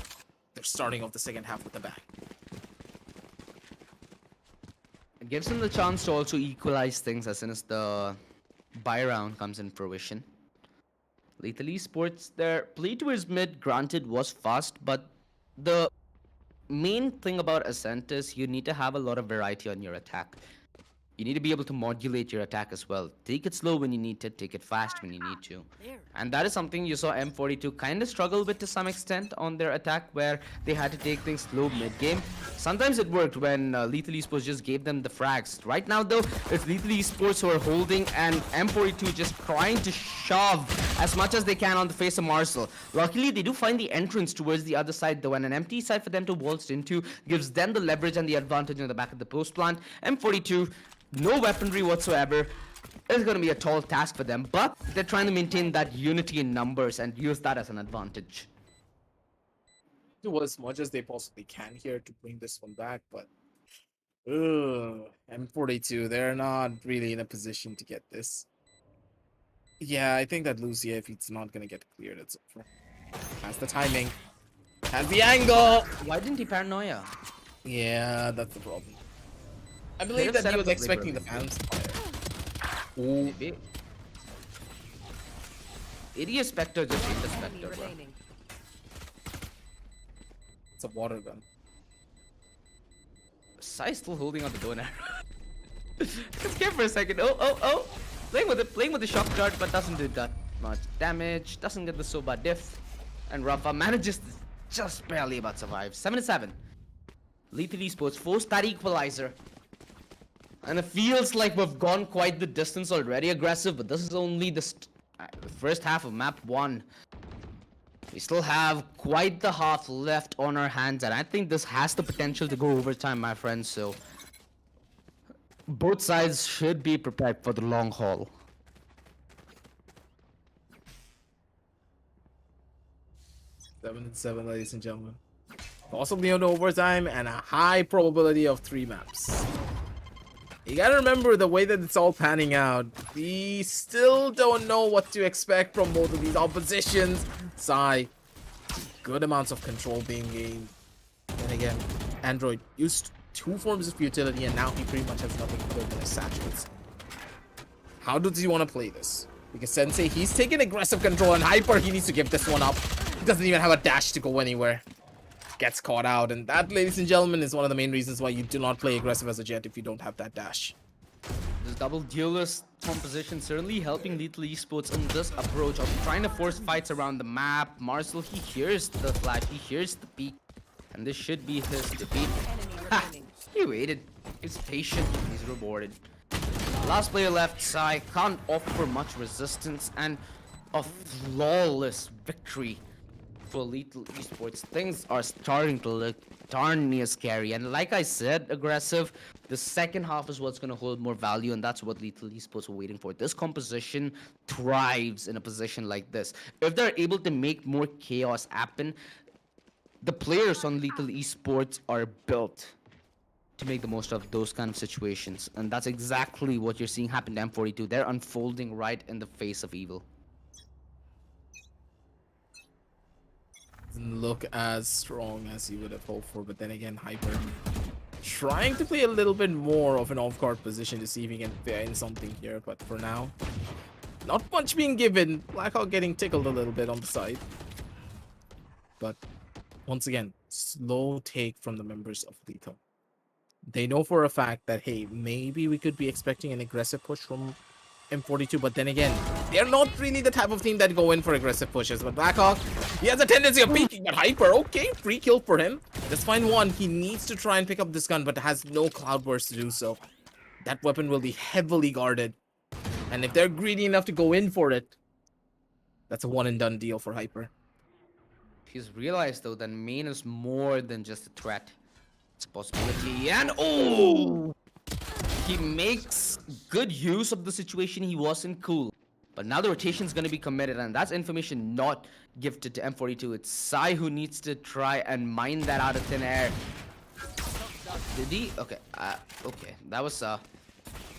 they're starting off the second half with the back. It gives him the chance to also equalize things as soon as the buy round comes in fruition. Lethal Esports, their play towards mid, granted, was fast, but the main thing about Ascent is you need to have a lot of variety on your attack. You need to be able to modulate your attack as well. Take it slow when you need to, take it fast when you need to. And that is something you saw M42 kind of struggle with to some extent on their attack, where they had to take things slow mid-game. Sometimes it worked when Lethal Esports just gave them the frags. Right now though, it's Lethal Esports who are holding, and M42 just trying to shove as much as they can on the face of Marcel. Luckily, they do find the entrance towards the other side though, and an empty side for them to waltz into gives them the leverage and the advantage in the back of the post plant. M42, no weaponry whatsoever. It's going to be a tall task for them, but they're trying to maintain that unity in numbers and use that as an advantage. Do as much as they possibly can here to bring this one back, but M42, they're not really in a position to get this. Yeah, I think that Lucia, if it's not going to get cleared, it's over. Has the timing. Has the angle. Why didn't he paranoia? Yeah, that's the problem. I believe that he was expecting the fans to fire. Ooh. Maybe. Idiot Spectre just hit the Spectre, bro. It's a water gun. Sai's still holding on the bow and arrow. Just scared for a second. Oh. Playing with the shock dart, but doesn't do that much damage. Doesn't get the Soba diff. And Rafa manages to just barely about survive. 7 to 7. Lethal Esports forced that equalizer. And it feels like we've gone quite the distance already aggressive, but this is only the first half of map 1. We still have quite the half left on our hands, and I think this has the potential to go overtime, my friends, so both sides should be prepared for the long haul. Seven and 7, ladies and gentlemen. Possibly on overtime and a high probability of 3 maps. You gotta remember the way that it's all panning out. We still don't know what to expect from both of these oppositions. Sai, good amounts of control being gained. And again, Android used 2 forms of utility and now he pretty much has nothing other than his satchels. How does he want to play this? Because Sensei, he's taking aggressive control, and Hyper, he needs to give this one up. He doesn't even have a dash to go anywhere. Gets caught out, and that, ladies and gentlemen, is one of the main reasons why you do not play aggressive as a Jet if you don't have that dash. This double duelist composition certainly helping Lethal Esports in this approach of trying to force fights around the map. Marcel, he hears the flash, he hears the peak, and this should be his defeat. Ha! He waited. He's patient, he's rewarded. Last player left, Sai can't offer much resistance, and a flawless victory for Lethal Esports. Things are starting to look darn near scary, and like I said, aggressive, the second half is what's going to hold more value, and that's what Lethal Esports are waiting for. This composition thrives in a position like this. If they're able to make more chaos happen, the players on Lethal Esports are built to make the most of those kind of situations, and that's exactly what you're seeing happen to M42. They're unfolding right in the face of evil. Doesn't look as strong as you would have hoped for, but then again, Hyper trying to play a little bit more of an off-guard position to see if he can fit in something here, but for now, not much being given. Blackhawk getting tickled a little bit on the side, but once again, slow take from the members of Lethal. They know for a fact that, hey, maybe we could be expecting an aggressive push from M42, but then again, they're not really the type of team that go in for aggressive pushes. But Blackhawk, he has a tendency of peeking, but Hyper, okay, free kill for him. Let's find one. He needs to try and pick up this gun, but has no Cloudburst to do so. That weapon will be heavily guarded. And if they're greedy enough to go in for it, that's a one and done deal for Hyper. He's realized, though, that main is more than just a threat. It's a possibility, and oh! He makes good use of the situation. He wasn't cool. But now the rotation is going to be committed, and that's information not gifted to M42. It's Sai who needs to try and mine that out of thin air. Did he? Okay, okay. That was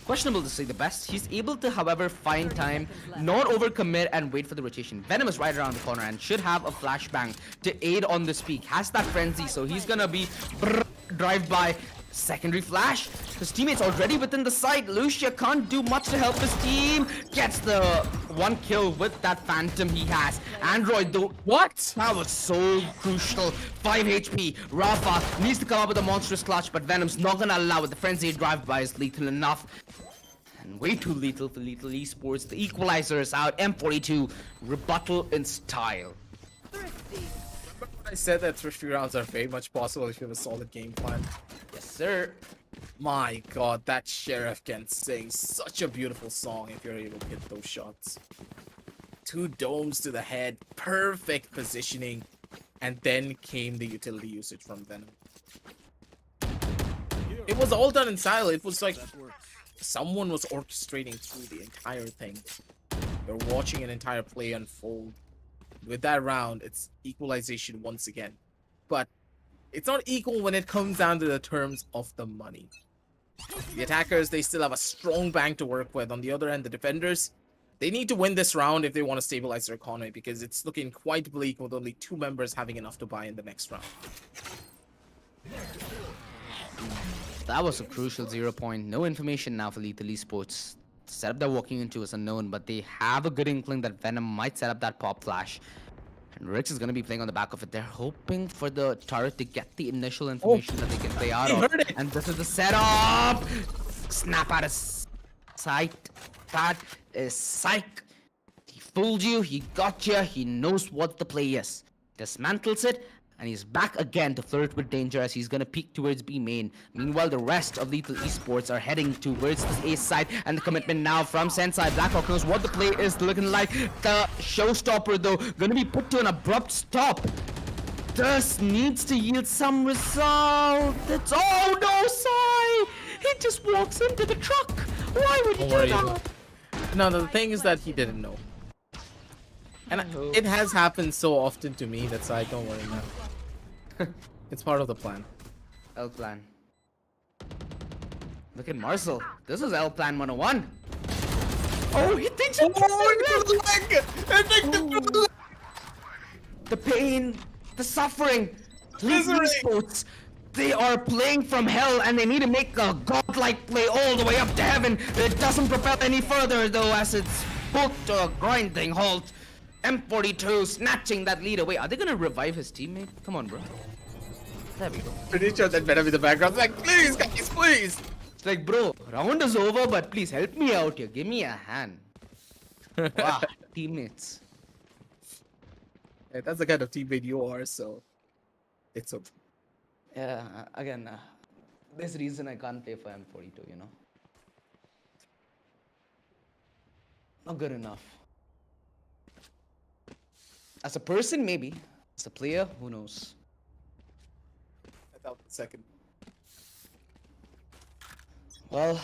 questionable to say the best. He's able to, however, find time, not overcommit, and wait for the rotation. Venom is right around the corner and should have a flashbang to aid on this peak. Has that frenzy, so he's gonna be drive-by. Secondary flash. His teammates already within the site. Lucia can't do much to help his team. Gets the 1 kill with that phantom he has. Android, though, what? That was so crucial. 5 HP. Rafa needs to come up with a monstrous clutch, but Venom's not gonna allow it. The frenzy drive-by is lethal enough. And way too lethal for Lethal Esports. The equalizer is out. M42 rebuttal in style. I said that thrifty rounds are very much possible if you have a solid game plan. Yes, sir. My god, that Sheriff can sing such a beautiful song if you're able to hit those shots. 2 domes to the head, perfect positioning, and then came the utility usage from Venom. It was all done in style. It was like someone was orchestrating through the entire thing. You're watching an entire play unfold. With that round, it's equalization once again. But it's not equal when it comes down to the terms of the money. The attackers, they still have a strong bank to work with. On the other end, the defenders, they need to win this round if they want to stabilize their economy, because it's looking quite bleak with only 2 members having enough to buy in the next round. That was a crucial 0 point. No information now for Lethal Esports. The setup they're walking into is unknown, but they have a good inkling that Venom might set up that pop flash. And Rich is going to be playing on the back of it. They're hoping for the turret to get the initial information that they can play out of. And this is the setup! Snap out of sight. That is psych. He fooled you, he got you, he knows what the play is. Dismantles it, and he's back again to flirt with danger as he's gonna peek towards B main. Meanwhile, the rest of Lethal Esports are heading towards the A side, and the commitment now from Sensei. Blackhawk knows what the play is looking like. The showstopper, though, gonna be put to an abrupt stop. This needs to yield some result. It's oh no, Sai! He just walks into the truck. Why would he do that? No, the thing is that he didn't know. And it has happened so often to me that I don't worry now. It's part of the plan. L plan. Look at Marcel. This is L Plan 101. Oh, he thinks Oh, the leg! And take the leg! the pain, the suffering. These Misery. Esports, they are playing from hell and they need to make a godlike play all the way up to heaven. It doesn't propel any further though as it's put to a grinding halt. M42 snatching that lead away. Are they gonna revive his teammate? Come on, bro. There we go. Pretty sure that better be the background. Like, please, guys, please. It's like, bro, round is over, but please help me out here. Give me a hand. Wow, teammates. Yeah, that's the kind of teammate you are, so it's okay. Yeah, again, this reason I can't play for M42, you know? Not good enough. As a person, maybe. As a player, who knows? Without the second. Well,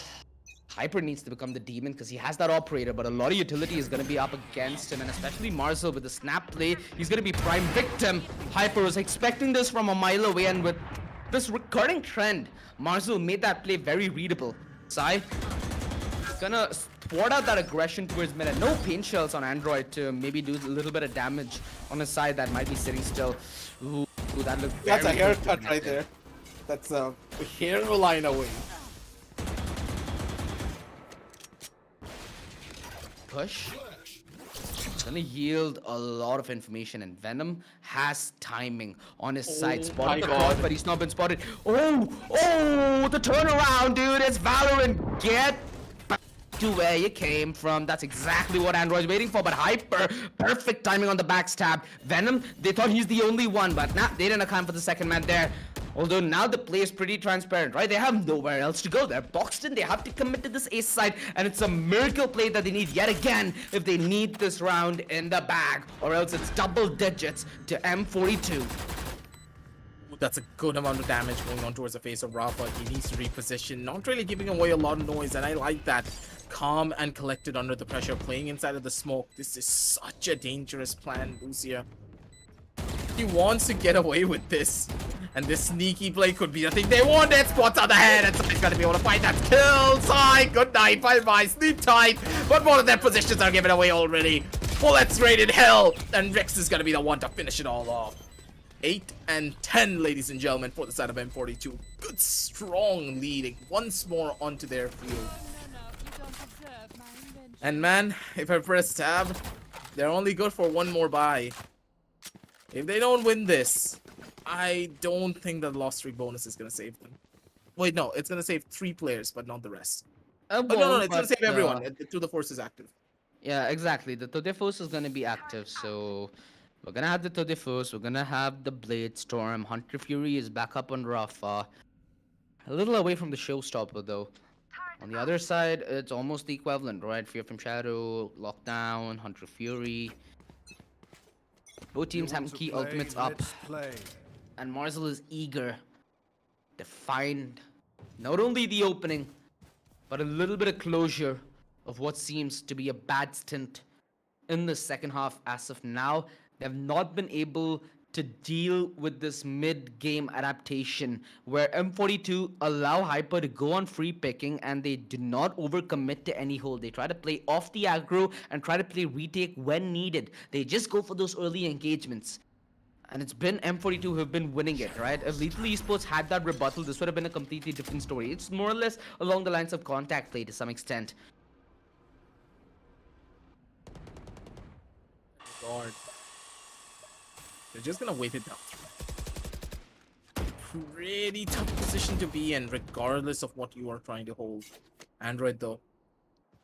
Hyper needs to become the demon because he has that operator, but a lot of utility is going to be up against him, and especially Marcel with the snap play, he's going to be prime victim. Hyper was expecting this from a mile away, and with this recurring trend, Marcel made that play very readable. Sai gonna thwart out that aggression towards mid, and no pain shells on Android to maybe do a little bit of damage on his side that might be sitting still. Ooh, that looked That's a very haircut good right there. That's a hairline away. Push. It's gonna yield a lot of information, and Venom has timing on his side. my Spotted the God. cross, but he's not been spotted. Oh, the turnaround, dude. It's Valorant. Get back to where you came from. That's exactly what Android's waiting for, but Hyper, perfect timing on the backstab. Venom, they thought he's the only one, but nah, they didn't account for the second man there. Although now the play is pretty transparent, right? They have nowhere else to go. They're boxed in. They have to commit to this ace side, and it's a miracle play that they need yet again if they need this round in the bag, or else it's double digits to M42. That's a good amount of damage going on towards the face of Rafa. He needs to reposition, not really giving away a lot of noise, and I like that. Calm and collected under the pressure, playing inside of the smoke. This is such a dangerous plan, Lucia. He wants to get away with this, and this sneaky play could be the thing they wanted. Spots on the head, and Sai's gonna be able to find that kill. Sai, good night, bye-bye, sleep tight. But both of their positions are given away already. Bullets rated hell, and Rex is gonna be the one to finish it all off. 8 and 10, ladies and gentlemen, for the side of M42. Good, strong leading once more onto their field. And man, if I press tab, they're only good for one more buy. If they don't win this, I don't think the loss streak bonus is gonna save them. Wait, no, it's gonna save 3 players, but not the rest. Oh, no, it's gonna save everyone. To the force is active. Yeah, exactly. The Tode Force is gonna be active, so we're gonna have the Tode Force, we're gonna have the Blade Storm, Hunter Fury is back up on Rafa. A little away from the showstopper though. On the other side, it's almost the equivalent, right? Fear from Shadow, Lockdown, Hunter Fury. Both teams have key ultimates up. And Marcel is eager to find not only the opening, but a little bit of closure of what seems to be a bad stint in the second half as of now. They have not been able to deal with this mid-game adaptation where M42 allow Hyper to go on free picking and they do not overcommit to any hold. They try to play off the aggro and try to play retake when needed. They just go for those early engagements. And it's been M42 who have been winning it, right? If Lethal Esports had that rebuttal, this would have been a completely different story. It's more or less along the lines of contact play to some extent. God. They're just gonna wait it down. Pretty tough position to be in, regardless of what you are trying to hold. Android, though.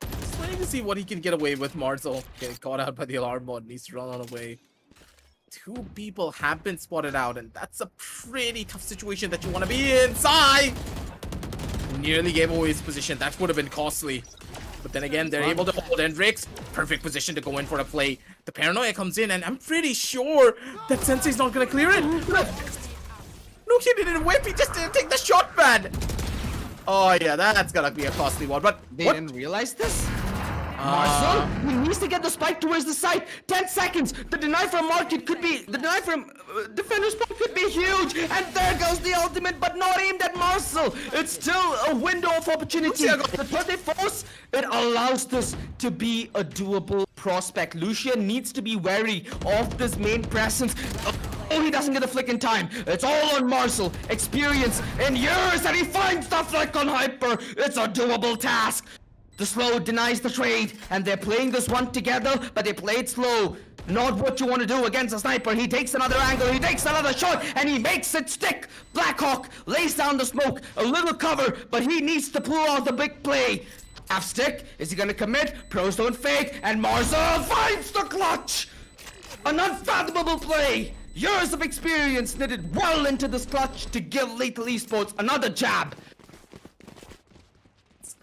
Just waiting to see what he can get away with. Marcel getting caught out by the alarm bot, needs to run on away. 2 people have been spotted out, and that's a pretty tough situation that you want to be in. Sai nearly gave away his position. That would have been costly. But then again, they're able to hold Hendrix. Perfect position to go in for a play. The paranoia comes in, and I'm pretty sure that Sensei's not gonna clear it. No, he didn't whip. He just didn't take the shot, man. Oh yeah, that's gonna be a costly one. But They didn't realize this? Marcel, he needs to get the spike towards the side. 10 seconds. The deny from market could be, the deny from defender's spot could be huge. And there goes the ultimate, but not aimed at Marcel. It's still a window of opportunity. But they force, it allows this to be a doable prospect. Lucia needs to be wary of this main presence. Oh, he doesn't get a flick in time. It's all on Marcel. Experience in years that he finds stuff like on Hyper. It's a doable task. The slow denies the trade, and they're playing this one together, but they play it slow. Not what you want to do against a sniper. He takes another angle, he takes another shot, and he makes it stick. Blackhawk lays down the smoke, a little cover, but he needs to pull out the big play. Half stick, is he gonna commit? Pros don't fake, and Marcel finds the clutch. An unfathomable play. Years of experience knitted well into this clutch to give Lethal Esports another jab.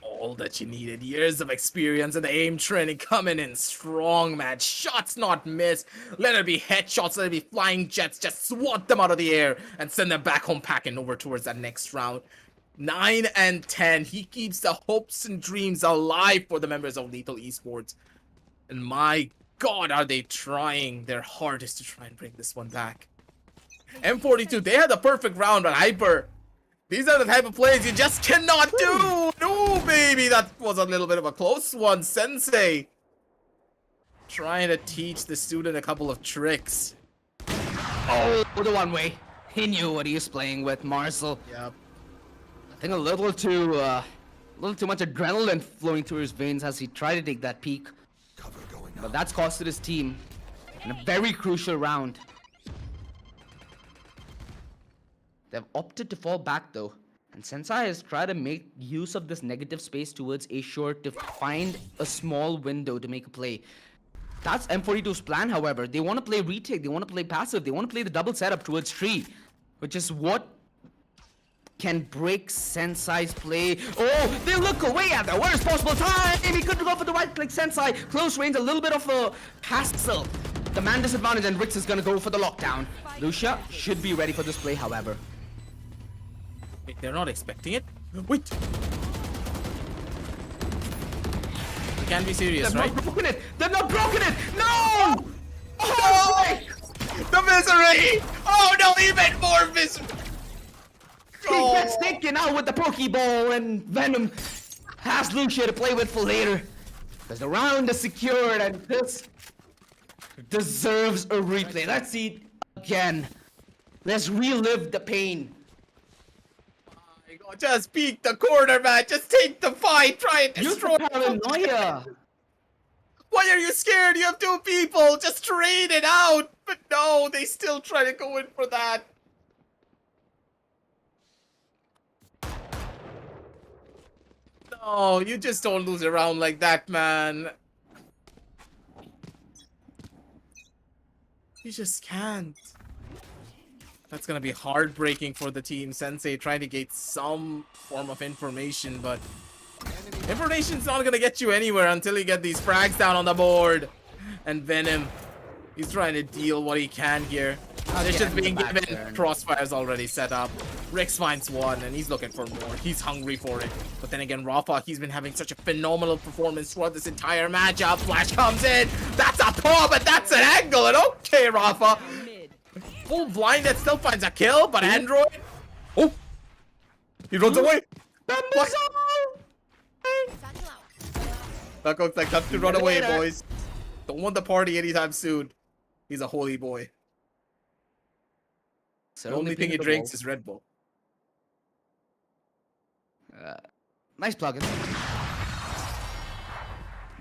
All that you needed. Years of experience and the aim training coming in strong, man. Shots not missed. Let it be headshots, let it be flying jets. Just swat them out of the air and send them back home packing over towards that next round. 9 and 10. He keeps the hopes and dreams alive for the members of Lethal Esports. And my God, are they trying their hardest to try and bring this one back. M42, they had the perfect round on Hyper. These are the type of plays you just cannot do! No, baby! That was a little bit of a close one, Sensei. Trying to teach the student a couple of tricks. Oh, the one way. He knew what he was playing with, Marcel. Yep. I think a little too much adrenaline flowing through his veins as he tried to take that peak. But that's costed his team in a very crucial round. They've opted to fall back though, and Sensei has tried to make use of this negative space towards A short to find a small window to make a play. That's M42's plan, however. They want to play retake, they want to play passive, they want to play the double setup towards tree, which is what can break Sensei's play. Oh, they look away at the worst possible time. He couldn't go for the right click. Sensei, close range, a little bit of a hassle. The man disadvantage, and Rix is gonna go for the lockdown. Lucia should be ready for this play, however. Wait, they're not expecting it? Wait! You can't be serious, They've right? not broken it! They've not broken it! No! Oh! The misery! Oh no, even more misery! He gets taken out with the Pokeball, and Venom has Lucia to play with for later. Because the round is secured, and this deserves a replay. Let's see it again. Let's relive the pain. Just peek the corner, man. Just take the fight. Try and destroy. Paranoia. Why are you scared? You have 2 people. Just trade it out. But no, they still try to go in for that. No, you just don't lose a round like that, man. You just can't. That's gonna be heartbreaking for the team. Sensei trying to get some form of information, but information's not gonna get you anywhere until you get these frags down on the board. And Venom, he's trying to deal what he can here. They're just being given. Crossfire's already set up. Rex finds one, and he's looking for more. He's hungry for it. But then again, Rafa, he's been having such a phenomenal performance throughout this entire matchup. Flash comes in. That's a paw, but that's an angle. And okay, Rafa. Full blind that still finds a kill, but Android. Oh, he runs away. That looks like time to run away, boys. Don't want the party anytime soon. He's a holy boy. The only thing he drinks is Red Bull. Nice plugin.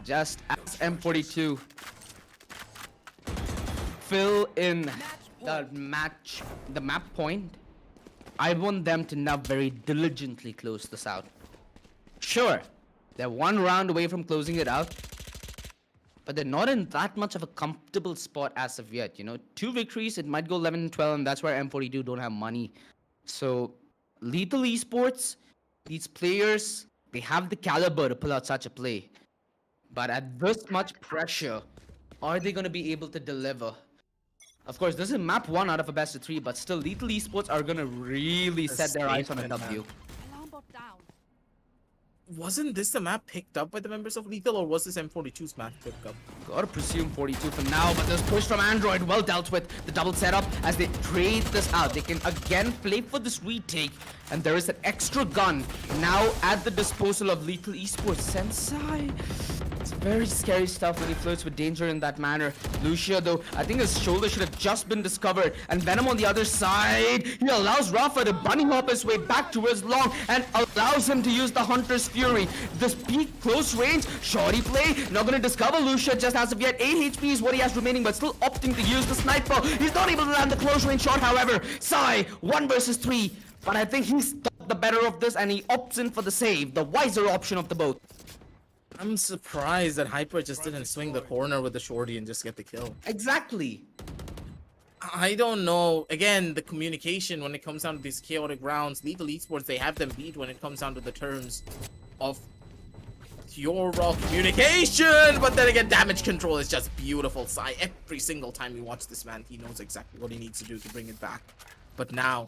Just as M42 fill in the map point, I want them to now very diligently close this out. Sure, they're 1 round away from closing it out, but they're not in that much of a comfortable spot as of yet. You know, 2 victories, it might go 11 and 12, and that's where M42 don't have money. So, Lethal Esports, these players, they have the caliber to pull out such a play. But at this much pressure, are they going to be able to deliver? Of course, this is map 1 out of a best of 3, but still, Lethal Esports are going to really set their eyes on a W. Alarm bot down. wasn't this the map picked up by the members of Lethal, or was this M42's map picked up? Gotta presume 42 for now, but this push from Android well dealt with. The double setup as they trade this out. They can again play for this retake, and there is an extra gun now at the disposal of Lethal Esports. Sensei. It's very scary stuff when he flirts with danger in that manner. Lucia, though, I think his shoulder should have just been discovered. And Venom on the other side, he allows Rafa to bunny hop his way back towards Long and allows him to use the Hunter's Fury. This peak close range, shorty play, not gonna discover Lucia just as of yet. 8 HP is what he has remaining, but still opting to use the sniper. He's not able to land the close range shot, however. Sai, 1 versus 3. But I think he's got the better of this and he opts in for the save, the wiser option of the both. I'm surprised that Hyper just didn't swing the corner with the shorty and just get the kill. Exactly. I don't know. Again, the communication when it comes down to these chaotic rounds, Lethal Esports, they have them beat when it comes down to the terms of pure raw communication. But then again, damage control is just beautiful. Sai, every single time you watch this man, he knows exactly what he needs to do to bring it back. But now,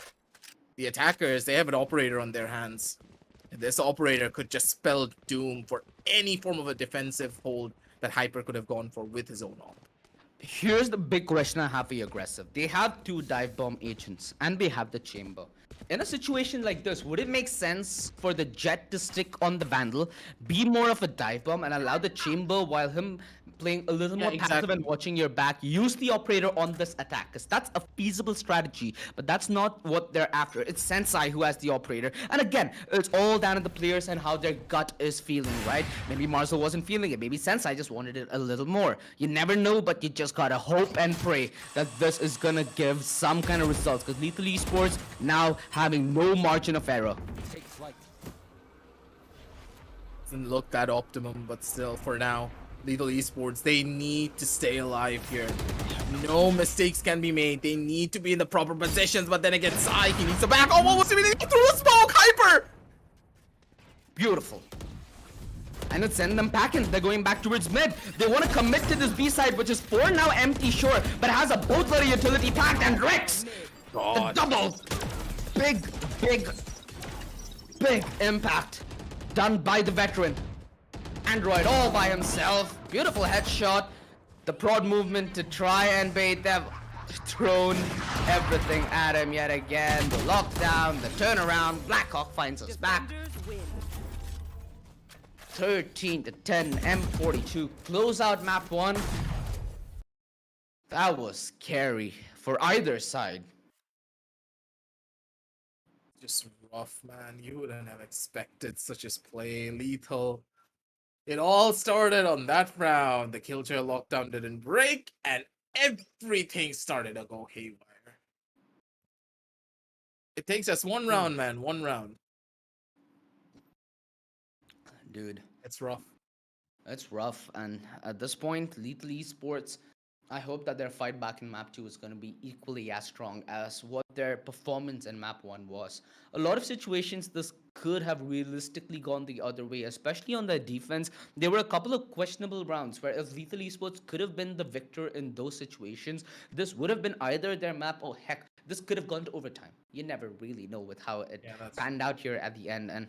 the attackers, they have an operator on their hands. This operator could just spell doom for any form of a defensive hold that Hyper could have gone for with his own op. Here's the big question I have for you, Aggressive. They have 2 dive bomb agents and they have the chamber. In a situation like this, would it make sense for the Jet to stick on the Vandal, be more of a dive bomb, and allow the chamber while him playing a little more passive and watching your back, use the operator on this attack? Because that's a feasible strategy, but that's not what they're after. It's Sensei who has the operator. And again, it's all down to the players and how their gut is feeling, right? Maybe Marcel wasn't feeling it. Maybe Sensei just wanted it a little more. You never know, but you just gotta hope and pray that this is gonna give some kind of results. Because Lethal Esports now having no margin of error. Doesn't look that optimum, but still, for now, Lethal Esports, they need to stay alive here. No mistakes can be made. They need to be in the proper positions, but then again, Sai, he needs to back. Oh, what was he through the smoke? Hyper! Beautiful. And it's sending them packing. They're going back towards mid. They want to commit to this B side, which is for now empty, sure, but has a boatload utility packed, and Rex, the double. Big impact done by the veteran. Android all by himself. Beautiful headshot. The prod movement to try and bait them. Thrown everything at him yet again. The lockdown, the turnaround. Blackhawk finds us back. 13-10, M42. Close out map 1. That was scary for either side. Just rough, man. You wouldn't have expected such a play. Lethal. It all started on that round. The Killjoy lockdown didn't break, and everything started to go haywire. It takes us 1 round, man. 1 round. Dude. It's rough. It's rough, and at this point, Lethal Esports, I hope that their fight back in map 2 is going to be equally as strong as what their performance in map 1 was. A lot of situations, this could have realistically gone the other way, especially on their defense. There were a couple of questionable rounds where if Lethal Esports could have been the victor in those situations, this would have been either their map or heck, this could have gone to overtime. You never really know with how it panned out here at the end. And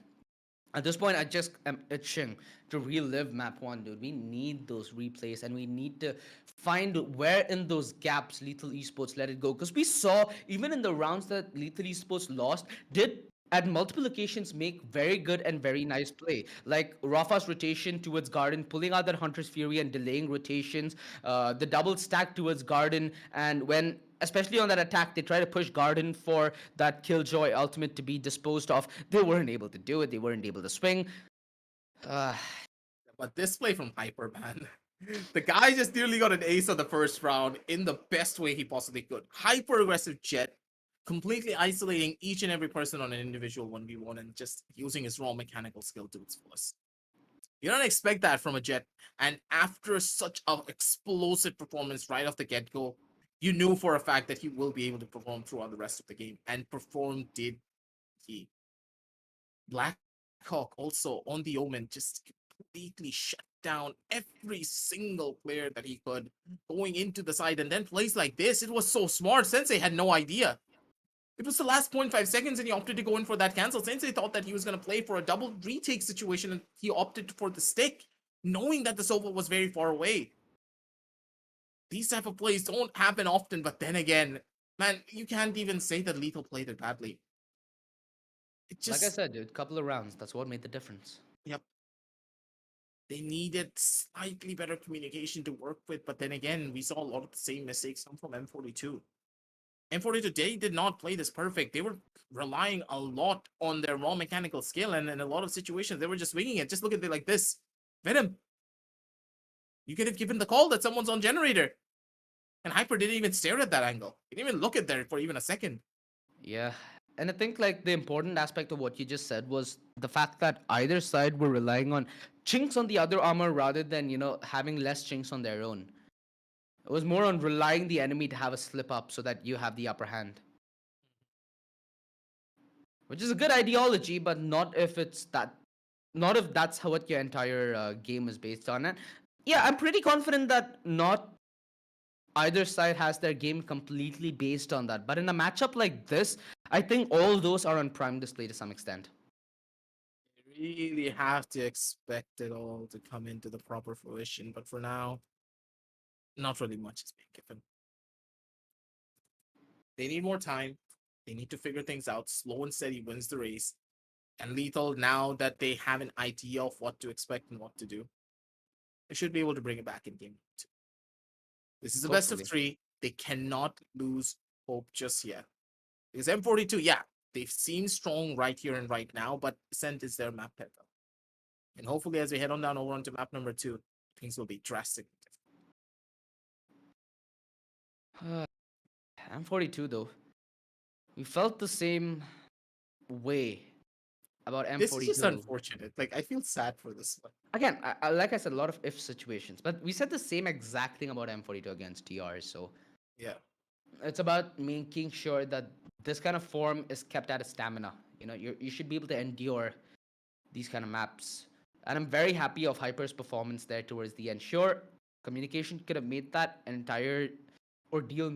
at this point, I just am itching to relive map 1, dude. We need those replays, and we need to find where in those gaps Lethal Esports let it go. Because we saw, even in the rounds that Lethal Esports lost, did at multiple occasions make very good and very nice play. Like Rafa's rotation towards Garden, pulling out that Hunter's Fury and delaying rotations, the double stack towards Garden, and when especially on that attack, they try to push Garden for that Killjoy ultimate to be disposed of. They weren't able to do it. They weren't able to swing. But this play from Hyper, man. The guy just nearly got an ace on the first round in the best way he possibly could. Hyper aggressive Jet, completely isolating each and every person on an individual 1v1 and just using his raw mechanical skill to its fullest. You don't expect that from a Jet. And after such an explosive performance right off the get-go, you knew for a fact that he will be able to perform throughout the rest of the game. And perform did he. Blackhawk also on the Omen just completely shut down every single player that he could going into the side. And then plays like this, it was so smart. Sensei had no idea. It was the last 0.5 seconds and he opted to go in for that cancel. Sensei thought that he was going to play for a double retake situation and he opted for the stick, knowing that the Sova was very far away. These type of plays don't happen often, but then again, man, you can't even say that Lethal played it badly. It just, Like I said, dude, couple of rounds. That's what made the difference. yep. They needed slightly better communication to work with, but then again, we saw a lot of the same mistakes come from M42. M42, they did not play this perfect. They were relying a lot on their raw mechanical skill, and in a lot of situations, they were just winging it. Just look at it like this. Venom. You could have given the call that someone's on generator. And Hyper didn't even stare at that angle. He didn't even look at there for even a second. Yeah. And I think like the important aspect of what you just said was the fact that either side were relying on chinks on the other armor rather than, having less chinks on their own. It was more on relying the enemy to have a slip up so that you have the upper hand. Which is a good ideology, but not if that's how what your entire game is based on. And yeah, I'm pretty confident that not either side has their game completely based on that. But in a matchup like this, I think all those are on prime display to some extent. You really have to expect it all to come into the proper fruition. But for now, not really much is being given. They need more time. They need to figure things out. Slow and steady wins the race. And Lethal, now that they have an idea of what to expect and what to do, they should be able to bring it back in game 2. This is a best of 3. They cannot lose hope just yet. Because M42, yeah, they seem strong right here and right now, but Ascent is their map pick. And hopefully as we head on down over onto map number 2, things will be drastically different. M42 though. We felt the same way about M42. This is just unfortunate. Like, I feel sad for this one. Again, like I said, a lot of if situations. But we said the same exact thing about M42 against TR, so... Yeah. It's about making sure that this kind of form is kept at a stamina. You should be able to endure these kind of maps. And I'm very happy of Hyper's performance there towards the end. Sure, communication could have made that entire ordeal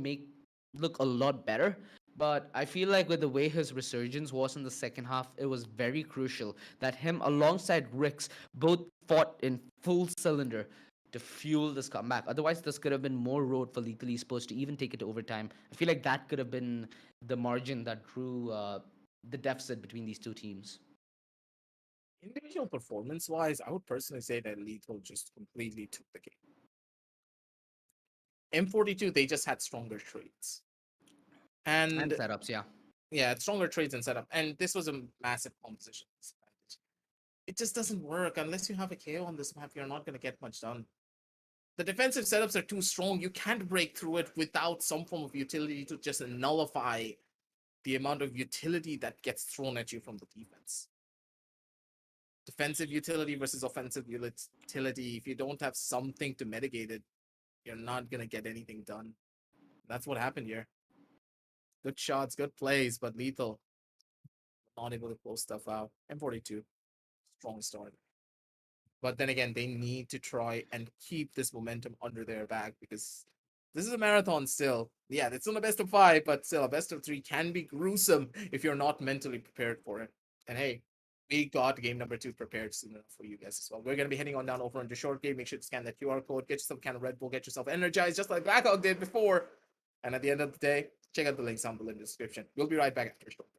look a lot better. But I feel like with the way his resurgence was in the second half, it was very crucial that him alongside Rix both fought in full cylinder to fuel this comeback. Otherwise, this could have been more road for Lethal Esports to even take it to overtime. I feel like that could have been the margin that drew the deficit between these two teams. Individual performance-wise, I would personally say that Lethal just completely took the game. M42, they just had stronger trades. And setups, yeah. Yeah, stronger trades and setup. And this was a massive composition disadvantage. It just doesn't work. Unless you have a KO on this map, you're not going to get much done. The defensive setups are too strong. You can't break through it without some form of utility to just nullify the amount of utility that gets thrown at you from the defense. Defensive utility versus offensive utility. If you don't have something to mitigate it, you're not going to get anything done. That's what happened here. Good shots, good plays, but Lethal not able to close stuff out. M42, strong start. But then again, they need to try and keep this momentum under their back because this is a marathon still. Yeah, it's still a best of 5, but still a best of 3 can be gruesome if you're not mentally prepared for it. And hey, we got game number 2 prepared soon enough for you guys as well. We're going to be heading on down over into short game. Make sure to scan that QR code, get yourself a can of Red Bull, get yourself energized just like Blackhawk did before. And at the end of the day, check out the links down below in the description. We'll be right back after a short break.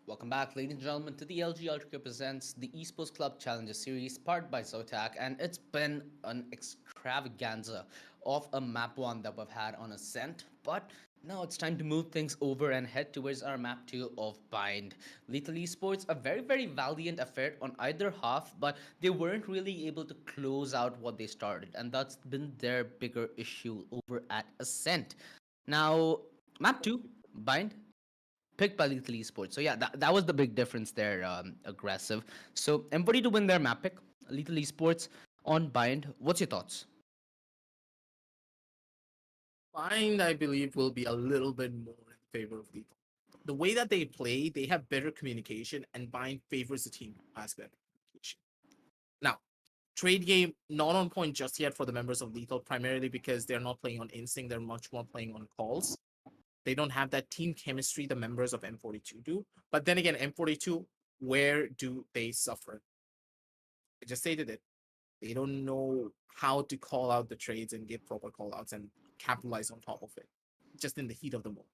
Welcome back, ladies and gentlemen, to the LG Ultragear presents the Esports Club Challenger Series, powered by ZOTAC, and it's been an extravaganza of a map one that we've had on Ascent, but now it's time to move things over and head towards our map 2 of Bind. Lethal Esports, a very, very valiant effort on either half, but they weren't really able to close out what they started, and that's been their bigger issue over at Ascent. Now, map 2, Bind, picked by Lethal Esports. So yeah, that was the big difference there, aggressive. So M42 win their map pick, Lethal Esports on Bind. What's your thoughts? Bind, I believe, will be a little bit more in favor of Lethal. The way that they play, they have better communication, and Bind favors the team who has better communication. Now, trade game not on point just yet for the members of Lethal, primarily because they're not playing on instinct, they're much more playing on calls. They don't have that team chemistry the members of M42 do. But then again, M42, where do they suffer? I just stated it. They don't know how to call out the trades and give proper call outs and capitalize on top of it, just in the heat of the moment.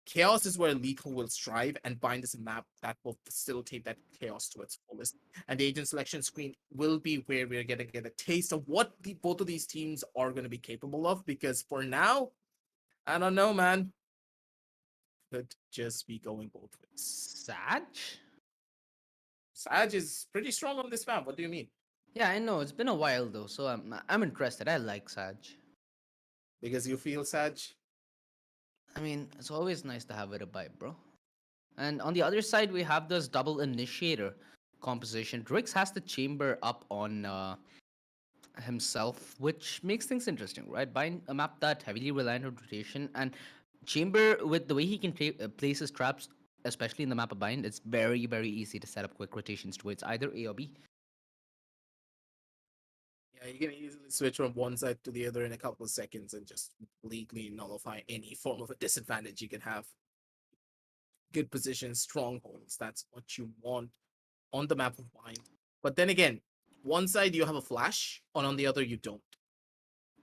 Chaos is where Lethal will strive, and Bind is a map that will facilitate that chaos to its fullest. And the agent selection screen will be where we're going to get a taste of what both of these teams are going to be capable of, because for now, I don't know, man. Could just be going both ways. Sag? Sag is pretty strong on this map. What do you mean? Yeah, I know. It's been a while though, so I'm interested. I like Sag. Because you feel Sag? I mean, it's always nice to have it a bite, bro. And on the other side, we have this double initiator composition. Drix has the chamber up on himself, which makes things interesting, right? Buying a map that heavily reliant on rotation, and Chamber, with the way he can place his traps, especially in the map of Bind, it's very, very easy to set up quick rotations towards either A or B. Yeah, you can easily switch from one side to the other in a couple of seconds and just completely nullify any form of a disadvantage you can have. Good position, strongholds, that's what you want on the map of Bind. But then again, one side you have a flash, and on the other you don't.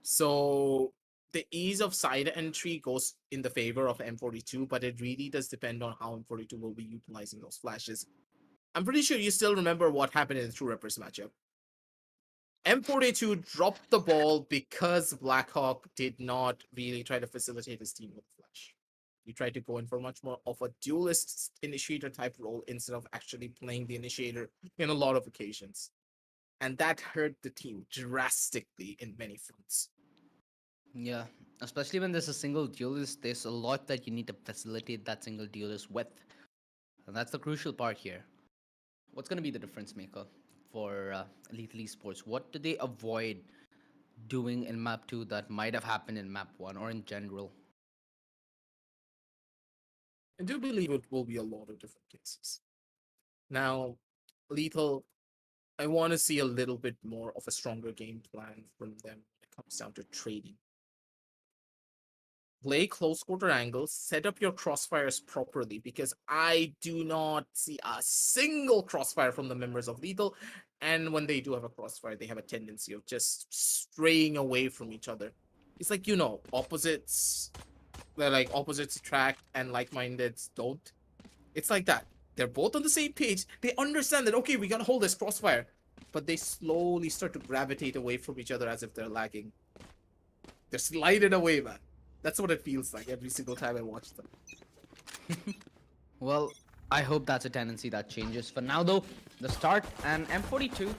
So the ease of side entry goes in the favor of M42, but it really does depend on how M42 will be utilizing those flashes. I'm pretty sure you still remember what happened in the True Reppers matchup. M42 dropped the ball because Blackhawk did not really try to facilitate his team with flash. He tried to go in for much more of a duelist initiator type role instead of actually playing the initiator in a lot of occasions. And that hurt the team drastically in many fronts. Yeah, especially when there's a single duelist, there's a lot that you need to facilitate that single duelist with. And that's the crucial part here. What's going to be the difference maker for Lethal Esports? What do they avoid doing in map 2 that might have happened in map 1 or in general? I do believe it will be a lot of different cases. Now, Lethal, I want to see a little bit more of a stronger game plan from them when it comes down to trading. Play close quarter angles, set up your crossfires properly, because I do not see a single crossfire from the members of Lethal. And when they do have a crossfire, they have a tendency of just straying away from each other. It's like, opposites, they're like opposites attract and like-mindeds don't. It's like that. They're both on the same page. They understand that, okay, we gotta hold this crossfire. But they slowly start to gravitate away from each other as if they're lagging. They're slided away, man. That's what it feels like every single time I watch them. Well, I hope that's a tendency that changes. For now, though, the start and M42,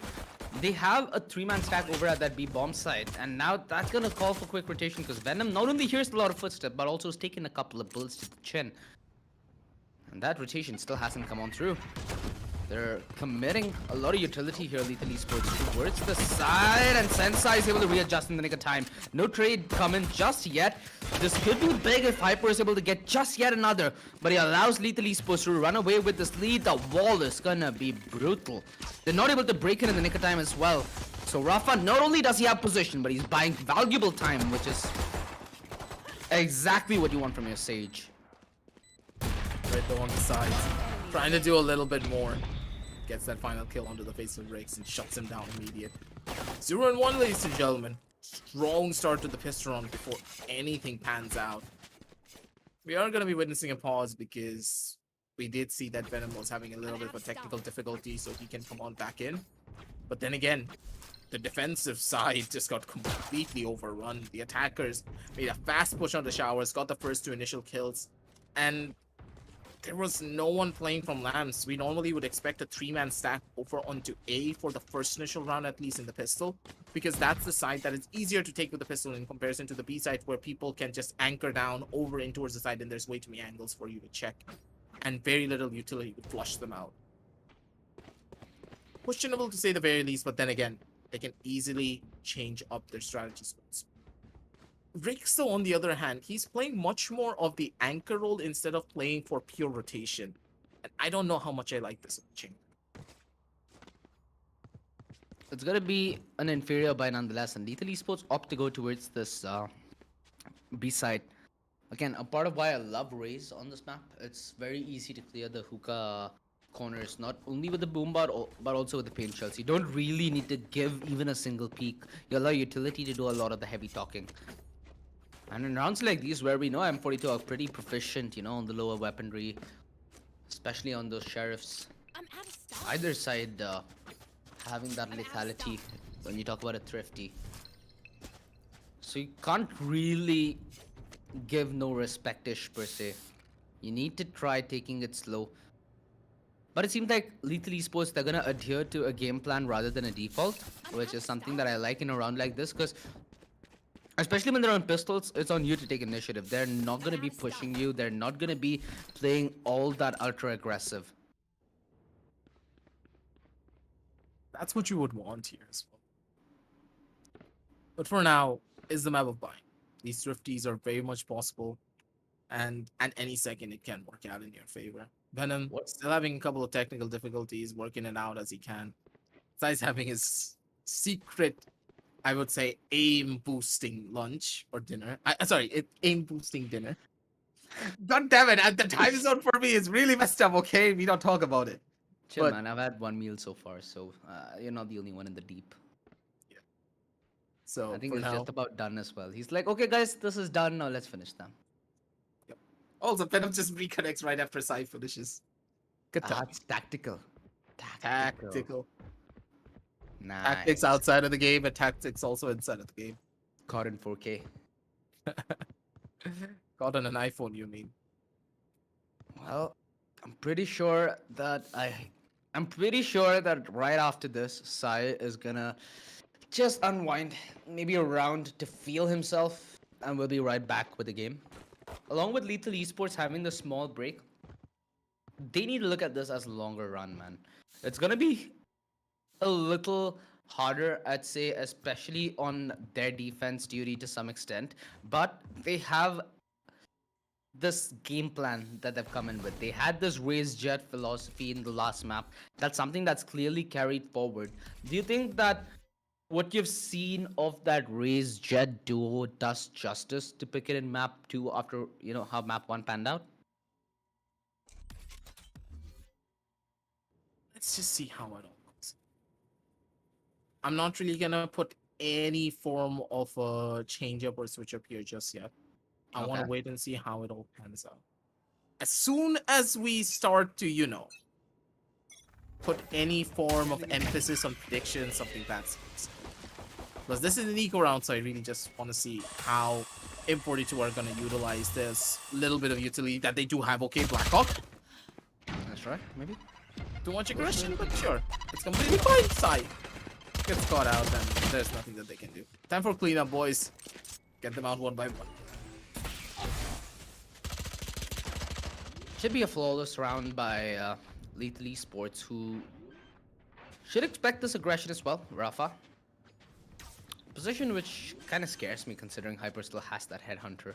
they have a 3-man stack over at that B bomb side, and now that's gonna call for quick rotation because Venom not only hears a lot of footsteps, but also has taken a couple of bullets to the chin. And that rotation still hasn't come on through. They're committing a lot of utility here, Lethal Esports, towards the side, and Sensei is able to readjust in the nick of time. No trade coming just yet. This could be big if Hyper is able to get just yet another, but he allows Lethal Esports to run away with this lead. The wall is gonna be brutal. They're not able to break it in the nick of time as well. So Rafa, not only does he have position, but he's buying valuable time, which is exactly what you want from your Sage. Right though on the sides. Trying to do a little bit more. Gets that final kill onto the face of Riggs and shuts him down immediately. 0-1, ladies and gentlemen. Strong start to the pistol round before anything pans out. We are going to be witnessing a pause because we did see that Venom was having a little bit of a technical difficulty, so he can come on back in. But then again, the defensive side just got completely overrun. The attackers made a fast push on the showers, got the first 2 initial kills, and there was no one playing from lamps. We normally would expect a 3-man stack over onto A for the first initial round, at least in the pistol, because that's the side that is easier to take with the pistol in comparison to the B side, where people can just anchor down over in towards the side and there's way too many angles for you to check, and very little utility to flush them out. Questionable to say the very least, but then again, they can easily change up their strategies. Riggs, though, on the other hand, he's playing much more of the anchor role instead of playing for pure rotation. And I don't know how much I like this change. It's gonna be an inferior buy nonetheless, and Lethal Esports opt to go towards this B side. Again, a part of why I love Raze on this map. It's very easy to clear the hookah corners, not only with the boom but also with the paint shells. You don't really need to give even a single peek. You allow utility to do a lot of the heavy talking. And in rounds like these, where we know M42 are pretty proficient, you know, on the lower weaponry, especially on those sheriffs, either side having that lethality when you talk about a thrifty. So you can't really give no respect-ish per se. You need to try taking it slow. But it seems like Lethal Esports, they're gonna adhere to a game plan rather than a default, which is something that I like in a round like this, because especially when they're on pistols, it's on you to take initiative. They're not going to be pushing you. They're not going to be playing all that ultra aggressive. That's what you would want here as well. But for now, is the map of buying. These thrifties are very much possible, and at any second it can work out in your favor. Venom still having a couple of technical difficulties, working it out as he can. Besides having his secret, I would say, aim boosting lunch or dinner. Aim boosting dinner. God damn it! The time zone for me is really messed up. Okay, we don't talk about it. Chill, man. I've had 1 meal so far, so you're not the only one in the deep. Yeah. So I think for it's now, just about done as well. He's like, okay, guys, this is done. Now let's finish them. Yep. Also, Venom just reconnects right after Sai finishes. Good time. It's tactical. Tactical. Nice. Tactics outside of the game, and tactics also inside of the game. Caught in 4K. Caught on an iPhone, you mean? Well, I'm pretty sure that right after this, Sai is gonna just unwind, maybe a round to feel himself, and we'll be right back with the game. Along with Lethal Esports having the small break, they need to look at this as a longer run, man. It's gonna be a little harder, I'd say, especially on their defense duty to some extent, but they have this game plan that they've come in with. They had this raised jet philosophy in the last map. That's something that's clearly carried forward. Do you think that what you've seen of that raised jet duo does justice to pick it in map 2 after, you know, how map 1 panned out? Let's just see how it all goes. I'm not really gonna put any form of a change up or switch up here just yet. I want to wait and see how it all pans out. As soon as we start to, you know, put any form of emphasis on predictions, something that's because this is an eco round, so I really just want to see how M42 are gonna utilize this little bit of utility that they do have. Okay, Blackhawk. That's right, maybe. Too much aggression, but sure. It's completely fine. Side gets caught out, and there's nothing that they can do. Time for cleanup, boys. Get them out one by one. Should be a flawless round by Lethal Esports, who should expect this aggression as well. Rafa. Position which kind of scares me considering Hyper still has that headhunter.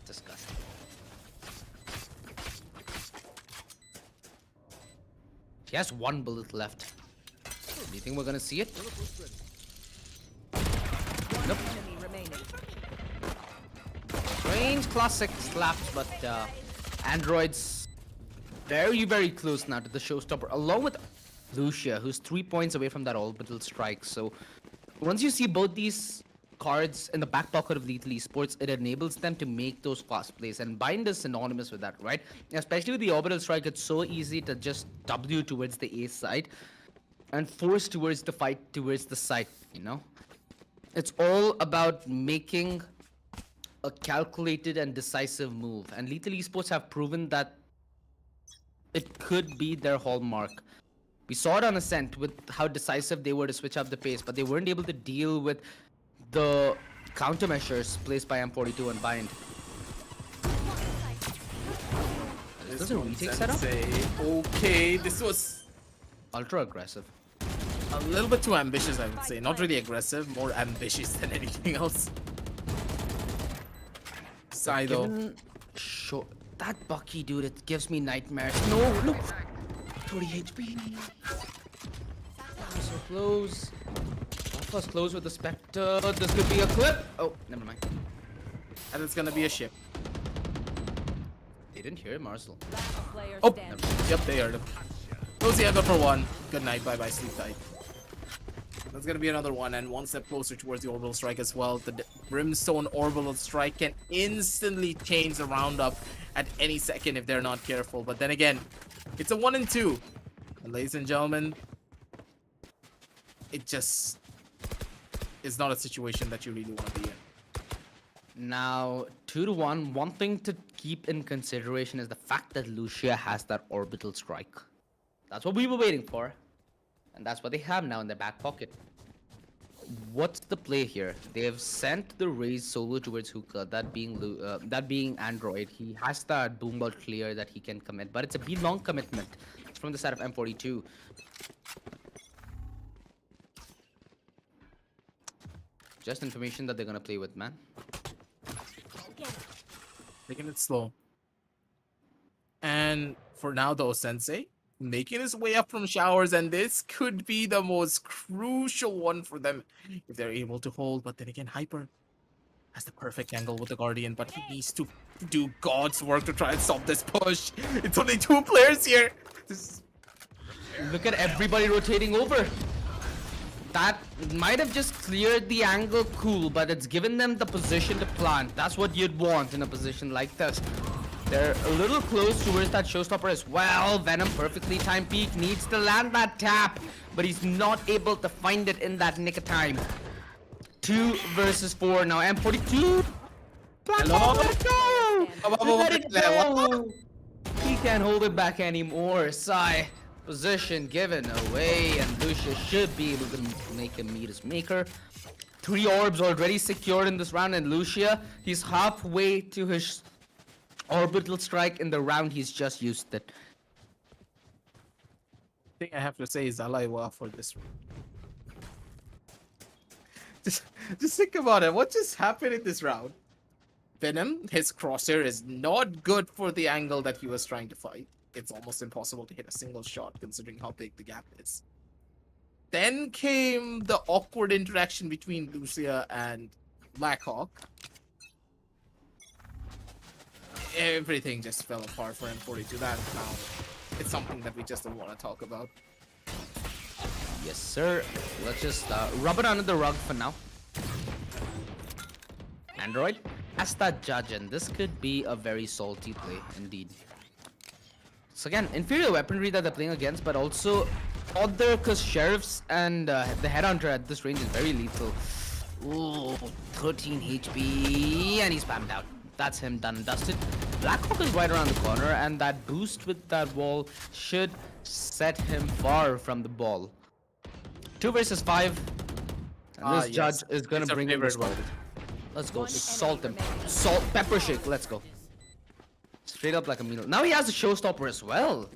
Disgusting. He has 1 bullet left. Do you think we're gonna see it? Nope. Strange classic slaps, but Android's very, very close now to the showstopper, along with Lucia, who's 3 points away from that orbital strike. So once you see both these cards in the back pocket of Lethal Esports, it enables them to make those fast plays, and Bind is synonymous with that, right? Especially with the orbital strike, it's so easy to just W towards the A side and force towards the fight towards the side, you know? It's all about making a calculated and decisive move, and Lethal Esports have proven that it could be their hallmark. We saw it on Ascent with how decisive they were to switch up the pace, but they weren't able to deal with the countermeasures placed by M42 and Bind. Is this a retake setup? Okay, this was Ultra aggressive. a little bit too ambitious, I would say. Not really aggressive, more ambitious than anything else. Sai though. Sure, that Bucky dude, it gives me nightmares. No, no. 30 HP. So close. Alpha's close with the Spectre. This could be a clip. Oh, never mind. And it's gonna be a ship. They didn't hear Marcel. Oh, yep, they heard him. Goes the other for 1. Good night, bye bye, sleep tight. That's gonna be another one, and 1 step closer towards the orbital strike as well. The Brimstone orbital strike can instantly change the roundup at any second if they're not careful. But then again, it's a 1 and 2. And ladies and gentlemen, it just is not a situation that you really want to be in. Now, 2-1. One thing to keep in consideration is the fact that Lucia has that orbital strike. That's what we were waiting for, and that's what they have now in their back pocket. What's the play here? They have sent the Raze solo towards Hookah, that being Android. He has that boombot clear that he can commit, but it's a B-long commitment. It's from the side of M42. Just information that they're gonna play with, man. Taking it slow. And for now though, Sensei making his way up from showers, and this could be the most crucial one for them if they're able to hold. But then again, Hyper has the perfect angle with the Guardian, but he needs to do God's work to try and stop this push. It's only 2 players here. Look at everybody rotating over. That might have just cleared the angle cool, but it's given them the position to plant. That's what you'd want in a position like this. They're a little close towards that showstopper as well. Venom, perfectly timed peek, needs to land that tap, but he's not able to find it in that nick of time. 2 versus 4 now. M42. Hello? Let it go! Let it go! He can't hold it back anymore. Sai. Position given away, and Lucia should be able to make him meet his maker. 3 orbs already secured in this round, and Lucia, he's halfway to his orbital strike in the round. He's just used it. Thing I have to say is Alaiwa for this one. Just think about it. What just happened in this round? Venom, his crosshair is not good for the angle that he was trying to fight. It's almost impossible to hit a single shot considering how big the gap is. Then came the awkward interaction between Lucia and Blackhawk. Everything just fell apart for M42. That now it's something that we just don't want to talk about. Yes, sir. Let's just rub it under the rug for now. Android as that judge, and this could be a very salty play indeed. So again, inferior weaponry that they're playing against, but also other, because Sheriffs and the Headhunter at this range is very lethal. Ooh, 13 HP, and he's spammed out. That's him done and dusted. Blackhawk is right around the corner, and that boost with that wall should set him far from the ball. 2 versus 5. And this judge is gonna bring him the salt. Let's go. Salt him. Salt, pepper shake. Let's go. Straight up like a meal. Now he has a showstopper as well.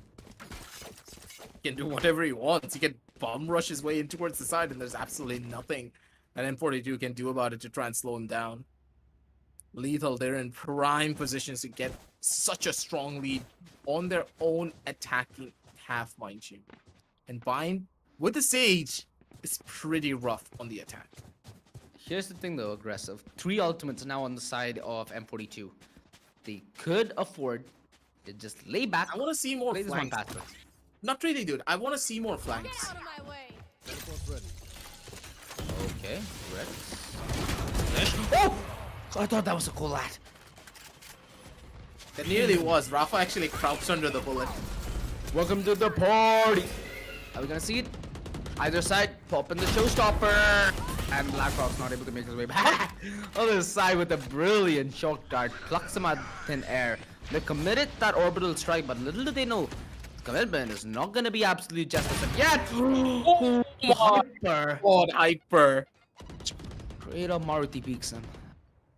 He can do whatever he wants. He can bum rush his way in towards the side, and there's absolutely nothing that M42 can do about it to try and slow him down. Lethal, they're in prime positions to get such a strong lead on their own attacking half, mind you. And Bind, with the Sage, is pretty rough on the attack. Here's the thing though, aggressive. 3 ultimates now on the side of M42. They could afford to just lay back. I want to see more play this one flanks. faster. Not really, dude. I want to see more flanks. Get out of my way. Okay, red. Oh! I thought that was a cool lad. That nearly was. Rafa actually crouched under the bullet. Welcome to the party. Are we gonna see it? Either side, pop in the showstopper. And Blackhawk's not able to make his way back. Other side with a brilliant shock dart. Plucks him out thin air. They committed that orbital strike, but little do they know, commitment is not gonna be absolute justice yet. Oh my Hyper. god, hyper. Straight up Maruti peaks him.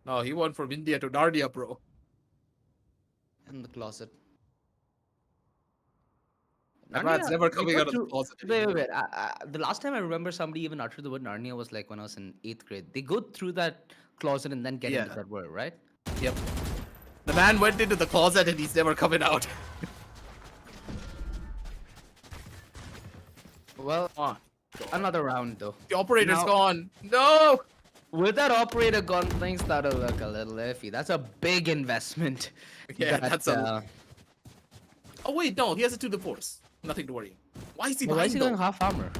No, he went from India to Narnia, bro. In the closet. That man's never coming out of the through- closet Wait, anymore. wait, wait. The last time I remember somebody even uttered the word Narnia was like when I was in 8th grade. They go through that closet and then get into Yeah. that word, right? Yep. The man went into the closet and he's never coming out. Well, Come on. another round though. The operator's Now- gone. No! With that operator gone, things started to look a little iffy. That's a big investment. Yeah, that, that's a... Oh, wait, no. He has a 2 to force. Nothing to worry. Why is he Why is behind, he though? going half armor?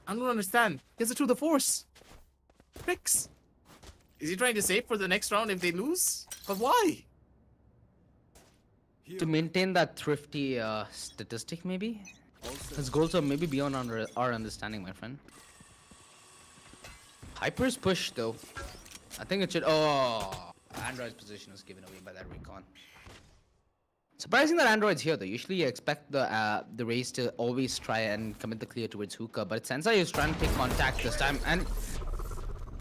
I don't understand. He has a 2 to force. Fix. Is he trying to save for the next round if they lose? But why? To maintain that thrifty statistic, maybe? His goals are maybe beyond our understanding, my friend. Hyper's push, though. I think it should... Oh! Android's position was given away by that recon. Surprising that Android's here, though. Usually you expect the race to always try and commit the clear towards Hookah, but Sensei is trying to take contact this time, and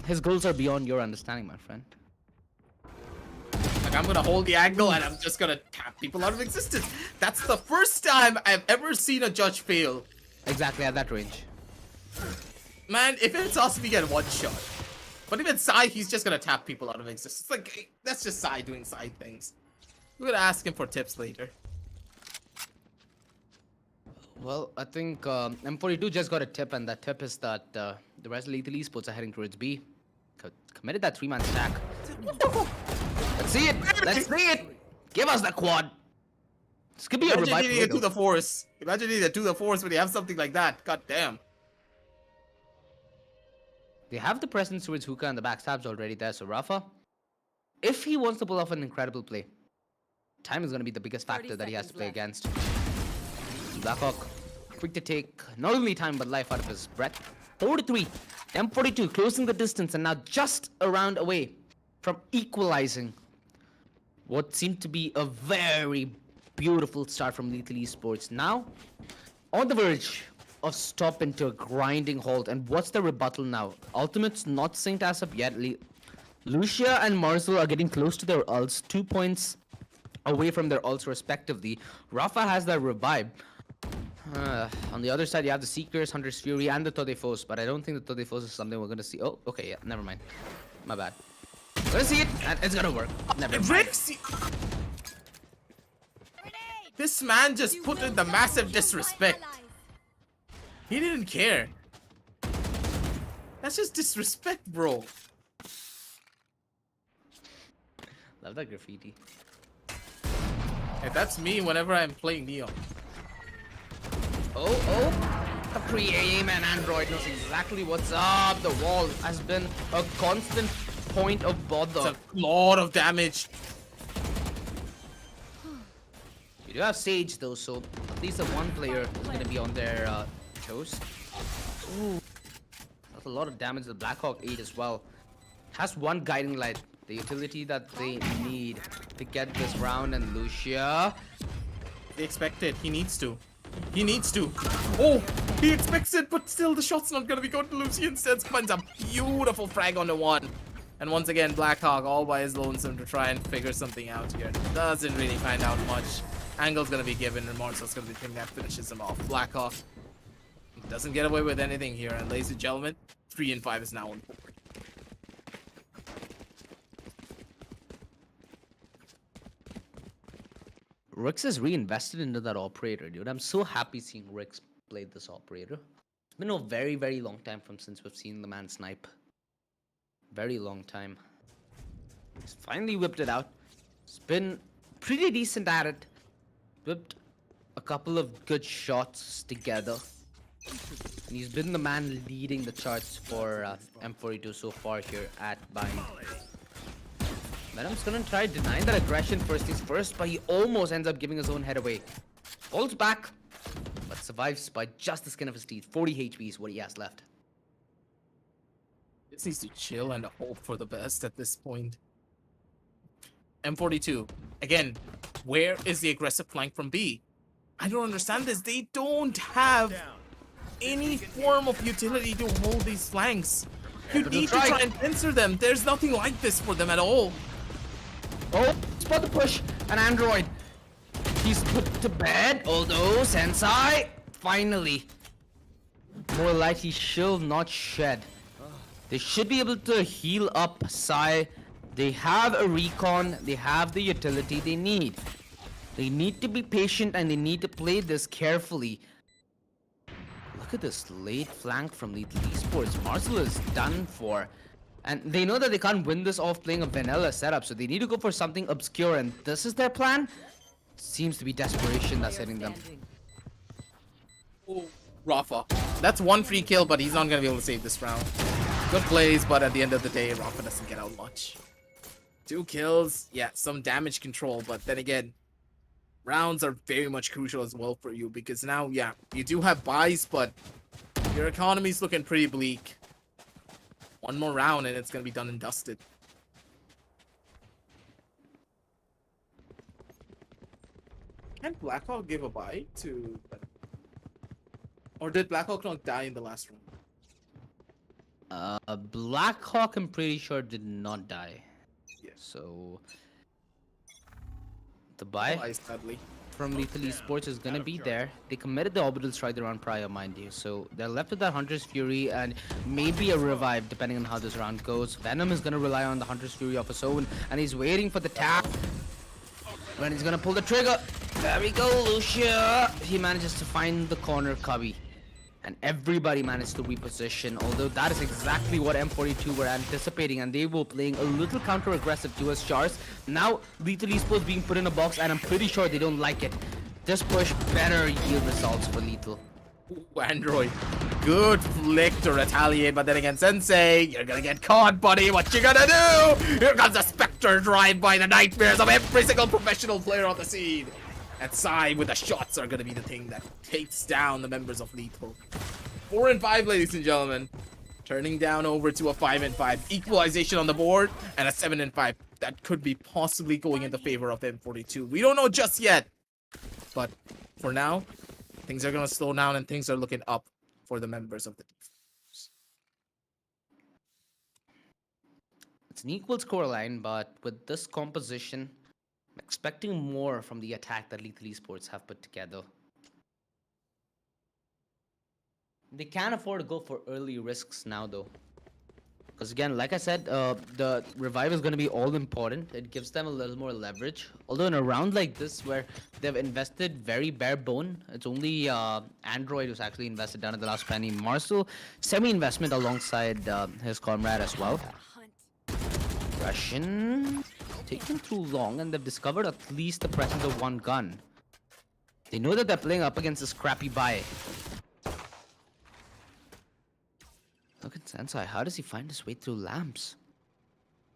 his goals are beyond your understanding, my friend. Like, I'm gonna hold the angle and I'm just gonna tap people out of existence. That's the first time I've ever seen a judge fail. Exactly at that range. Man, if it's us, we get 1 shot. But if it's Sai, he's just gonna tap people out of existence. Like, that's just Sai doing Sai things. We're gonna ask him for tips later. Well, I think M42 just got a tip, and that tip is that the rest of Lethal Esports are heading towards B. Committed that 3-man stack. Let's see it! Let's see it! Give us the quad! This could be a Imagine revive needing play, a 2 though. to force. Imagine needing a 2 to force when you have something like that. God damn. They have the presence towards Hookah and the backstabs already there, so Rafa, if he wants to pull off an incredible play, time is going to be the biggest factor that he has to play against. Blackhawk, quick to take not only time but life out of his breath. 4-3, M42 closing the distance and now just a round away from equalizing what seemed to be a very beautiful start from Lethal Esports. Now, on the verge of stop into a grinding halt. And what's the rebuttal now? Ultimate's not synced as of yet. Lucia and Marcel are getting close to their ults, 2 points away from their ults respectively. Rafa has that revive. On the other side, you have the Seekers, Hunter's Fury, and the Todefos, but I don't think the Todefos is something we're gonna see. Oh, okay, yeah, never mind. My bad. We're gonna see it, and it's gonna work. Never mind. This man just put in the massive disrespect. He didn't care. That's just disrespect, bro. Love that graffiti. Hey, that's me whenever I'm playing Neon. Oh, the pre-aim and Android knows exactly what's up. The wall has been a constant point of bother. It's a lot of damage. You do have Sage though, so at least the one player is gonna be on their toes. Ooh, that's a lot of damage. The Blackhawk 8 as well has one guiding light, the utility that they need to get this round. And Lucia, They expect it. He needs to. He needs to. Oh, he expects it, but still the shot's not gonna be going to Lucy. Instead, finds a beautiful frag on the one. And once again, Blackhawk all by his lonesome to try and figure something out here. Doesn't really find out much. Angle's gonna be given, and Marcel's gonna be the thing that finishes him off. Blackhawk doesn't get away with anything here, and ladies and gentlemen, 3 and 5 is now on board. Rix is reinvested into that operator, dude. I'm so happy seeing Rix play this operator. It's been a very, very long time since we've seen the man snipe. Very long time. He's finally whipped it out. He's been pretty decent at it. Whipped a couple of good shots together. And he's been the man leading the charts for M42 so far here at Bind. Venom's gonna try denying that aggression first things first, but he almost ends up giving his own head away. Falls back, but survives by just the skin of his teeth. 40 HP is what he has left. Just needs to chill and hope for the best at this point. M42, again, where is the aggressive flank from B? I don't understand this. They don't have any form of utility to hold these flanks. You need to try and pincer them. There's nothing like this for them at all. Oh, spot the push. An android. He's put to bed. Although, Sensei, finally. More likely she'll not shed. They should be able to heal up Sai. They have a recon. They have the utility they need. They need to be patient and they need to play this carefully. Look at this late flank from Lethal Esports. Marcel is done for. And they know that they can't win this off playing a vanilla setup, so they need to go for something obscure, and this is their plan? Seems to be desperation that's hitting them. Oh, Rafa. That's one free kill, but he's not going to be able to save this round. Good plays, but at the end of the day, Rafa doesn't get out much. 2 kills, yeah, some damage control, but then again, rounds are very much crucial as well for you, because now, yeah, you do have buys, but your economy's looking pretty bleak. One more round and it's going to be done and dusted. Can Blackhawk give a buy to... Or did Blackhawk not die in the last round? Blackhawk, I'm pretty sure, did not die. Yeah. So... the buy Sadly. from Lethal Esports is gonna be there. They committed the orbital strike the round prior, mind you. So they're left with that Hunter's Fury and maybe a revive depending on how this round goes. Venom is gonna rely on the Hunter's Fury of his own and he's waiting for the tap. When he's gonna pull the trigger. There we go, Lucia. He manages to find the corner cubby. And everybody managed to reposition, although that is exactly what M42 were anticipating, and they were playing a little counter-aggressive to us Chars. Now, Lethal Esports being put in a box, and I'm pretty sure they don't like it. This push better yield results for Lethal. Ooh, Android. Good flick to retaliate, but then again, Sensei, you're gonna get caught, buddy. What you gonna do? Here comes the Spectre drive by the nightmares of every single professional player on the scene. And Sai with the shots are gonna be the thing that takes down the members of Lethal. 4 and 5, ladies and gentlemen. Turning down over to a 5 and 5. Equalization on the board and a 7 and 5. That could be possibly going in the favor of M42. We don't know just yet. But for now, things are gonna slow down and things are looking up for the members of the team. It's an equal score line, but with this composition, I'm expecting more from the attack that Lethal Esports have put together. They can't afford to go for early risks now, though. Because again, like I said, the revive is going to be all important. It gives them a little more leverage. Although in a round like this, where they've invested very bare bone, it's only Android who's actually invested down at the last penny. Marcel, semi-investment alongside his comrade as well. Russian... taken too long, and they've discovered at least the presence of one gun. They know that they're playing up against a scrappy buy. Look at Sensei. How does he find his way through lamps?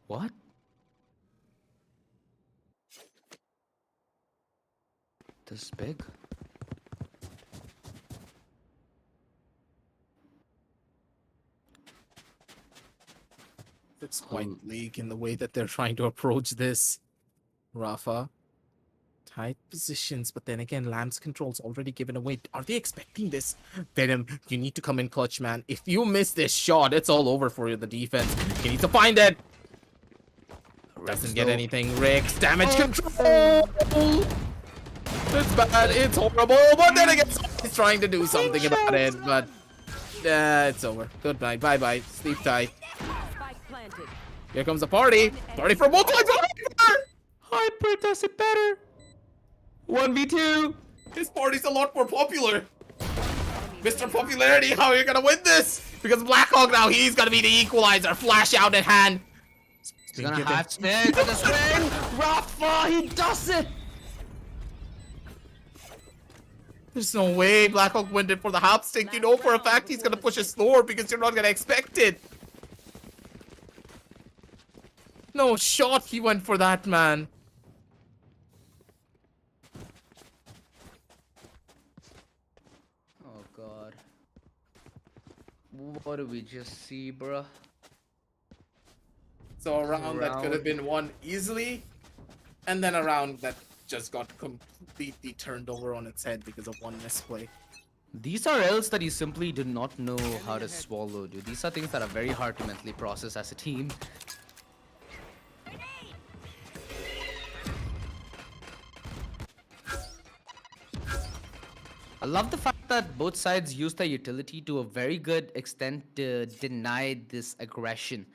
What? This big? It's quite bleak in the way that they're trying to approach this. Rafa. Tight positions, but then again, Lamb's control's already given away. Are they expecting this? Venom, you need to come in clutch, man. If you miss this shot, it's all over for you, the defense. You need to find it. Doesn't get anything. Rick's damage control. It's bad. It's horrible. But then again, he's trying to do something about it. But it's over. Good night. Bye bye. Sleep tight. Here comes the party. Party for both sides. Hyper does it better. 1v2. His party's a lot more popular. Mr. Popularity, how are you gonna win this? Because Blackhawk now, he's gonna be the equalizer. Flash out at hand. He's gonna have to the swing. Rafa, he does it. There's no way Blackhawk went in for the hop stick. You know for a fact he's gonna push his sword because you're not gonna expect it. No shot he went for that, man. Oh god. What did we just see, bruh? So a round that could have been won easily, and then a round that just got completely turned over on its head because of one misplay. These are L's that you simply do not know how to swallow, dude. These are things that are very hard to mentally process as a team. I love the fact that both sides use their utility to a very good extent to deny this aggression.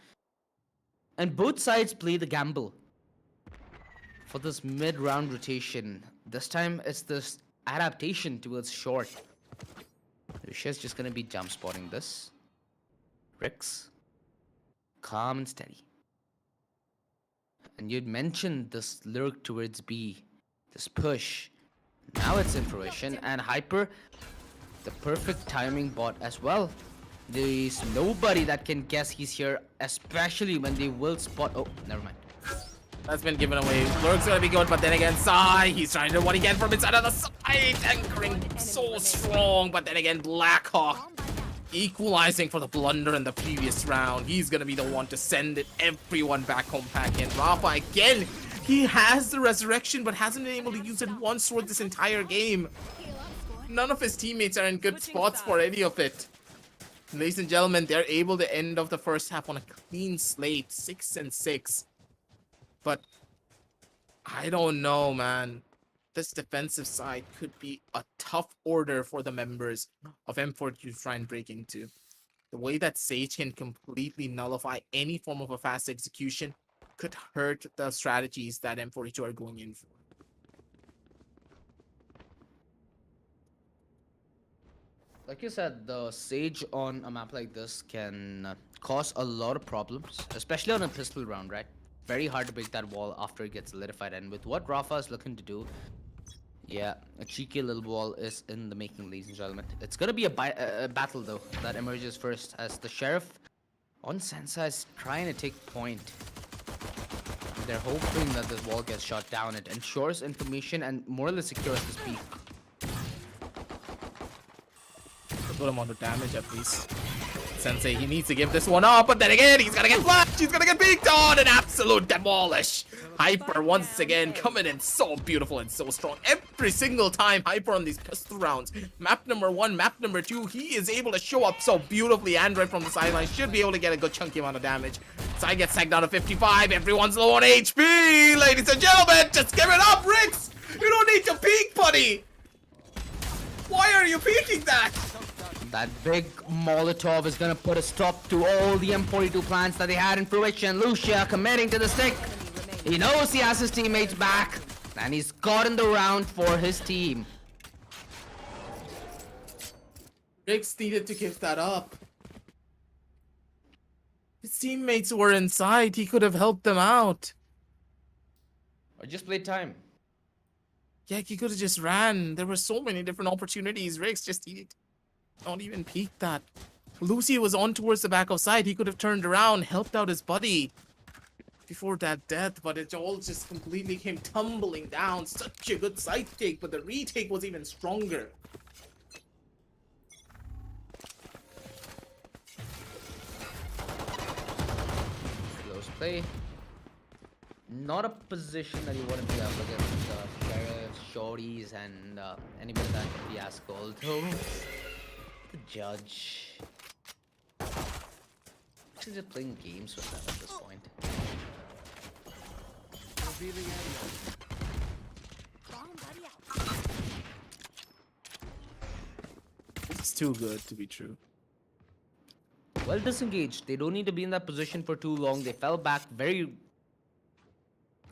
And both sides play the gamble. For this mid-round rotation, this time it's this adaptation towards short. Lucia's just gonna be jump spotting this. Rix, calm and steady. And you'd mentioned this lurk towards B, this push. Now it's in fruition, and Hyper, the perfect timing bot as well. There's nobody that can guess he's here, especially when they will spot. Oh, never mind. That's been given away. Lurk's gonna be good, but then again, Sai, he's trying to do what he can from inside of the side. Anchoring so strong, but then again, Blackhawk equalizing for the blunder in the previous round. He's gonna be the one to send it everyone back home pack in. Rafa again, he has the resurrection, but hasn't been able to use it once throughout this entire game. None of his teammates are in good spots for any of it. Ladies and gentlemen, they're able to end off the first half on a clean slate, 6-6. But I don't know, man. This defensive side could be a tough order for the members of M42 to try and break into. The way that Sage can completely nullify any form of a fast execution could hurt the strategies that M42 are going in for. Like you said, the Sage on a map like this can cause a lot of problems, especially on a pistol round, right? Very hard to break that wall after it gets solidified, and with what Rafa is looking to do, yeah, a cheeky little wall is in the making, ladies and gentlemen. It's gonna be a battle though that emerges first, as the Sheriff on Sansa is trying to take point. They're hoping that this wall gets shot down. It ensures information and more or less secures this peak. Put him on the damage at least. Sensei, he needs to give this one up, but then again, he's gonna get flashed, he's gonna get peeked on, an absolute demolish. Hyper once again coming in so beautiful and so strong. Every single time Hyper on these pistol rounds, map number 1, map number 2, he is able to show up so beautifully, and right from the sideline should be able to get a good chunky amount of damage. Side gets sagged down to 55, everyone's low on HP, ladies and gentlemen, just give it up, Rix! You don't need to peek, buddy! Why are you peeking that? That big Molotov is gonna put a stop to all the M42 plans that they had in fruition. Lucia committing to the stick. He knows he has his teammates back, and he's gotten the round for his team. Rix needed to give that up. His teammates were inside, he could have helped them out. Or just play time. Yeah, he could have just ran. There were so many different opportunities. Rix just needed not even peek that. Lucy was on towards the back of side. He could have turned around, helped out his buddy before that death, but it all just completely came tumbling down. Such a good side take, but the retake was even stronger. Close play. Not a position that you want to be up against sheriffs, shorties, and anybody that can be as called. The judge. Actually, just playing games with them at this point. It's too good to be true. Well disengaged. They don't need to be in that position for too long. They fell back. Very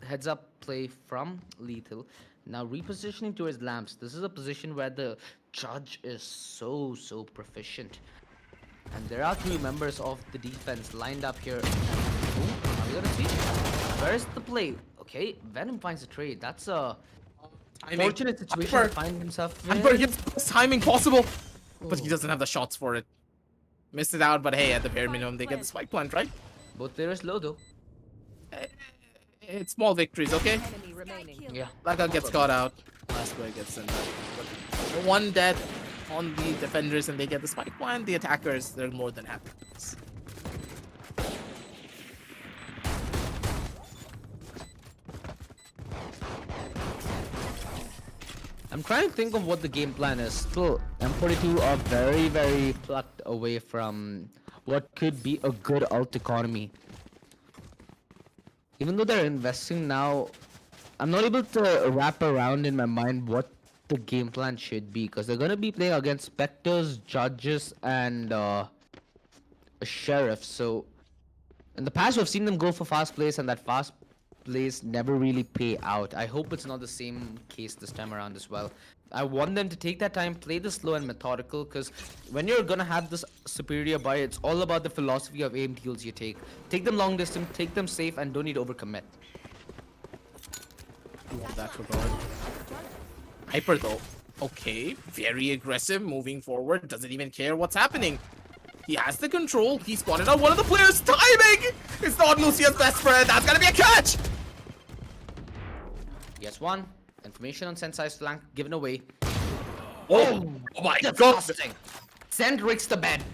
heads up play from Lethal. Now repositioning towards lamps. This is a position where the judge is so proficient. And there are three members of the defense lined up here. Ooh, are we gonna see? Where's the play? Okay, Venom finds a trade. That's a fortunate situation to find himself in. Ampere gets the best timing possible, but he doesn't have the shots for it. Missed it out, but hey, at the bare minimum, they get the spike plant, right? Both players low though. It's small victories, okay? Yeah. Blackout gets caught out. Last player gets sent out. But one death on the defenders and they get the spike plant. The attackers, they're more than happy with this. I'm trying to think of what the game plan is. Still, M42 are very plucked away from what could be a good ult economy. Even though they're investing now, I'm not able to wrap around in my mind what the game plan should be, because they're going to be playing against Spectres, Judges, and a Sheriff. So, in the past, we've seen them go for fast plays, and that fast plays never really pay out. I hope it's not the same case this time around as well. I want them to take that time, play this slow and methodical, because when you're gonna have this superior buy, it's all about the philosophy of aim deals you take. Take them long distance, take them safe, and don't need to overcommit. Love that regard. Hyper though, okay, very aggressive, moving forward, doesn't even care what's happening. He has the control, he spotted out one of the players, timing! It's not Lucia's best friend, that's gonna be a catch! Yes, one. Information on Sensei's flank given away. Oh my god! Disgusting. Send Rix to bed.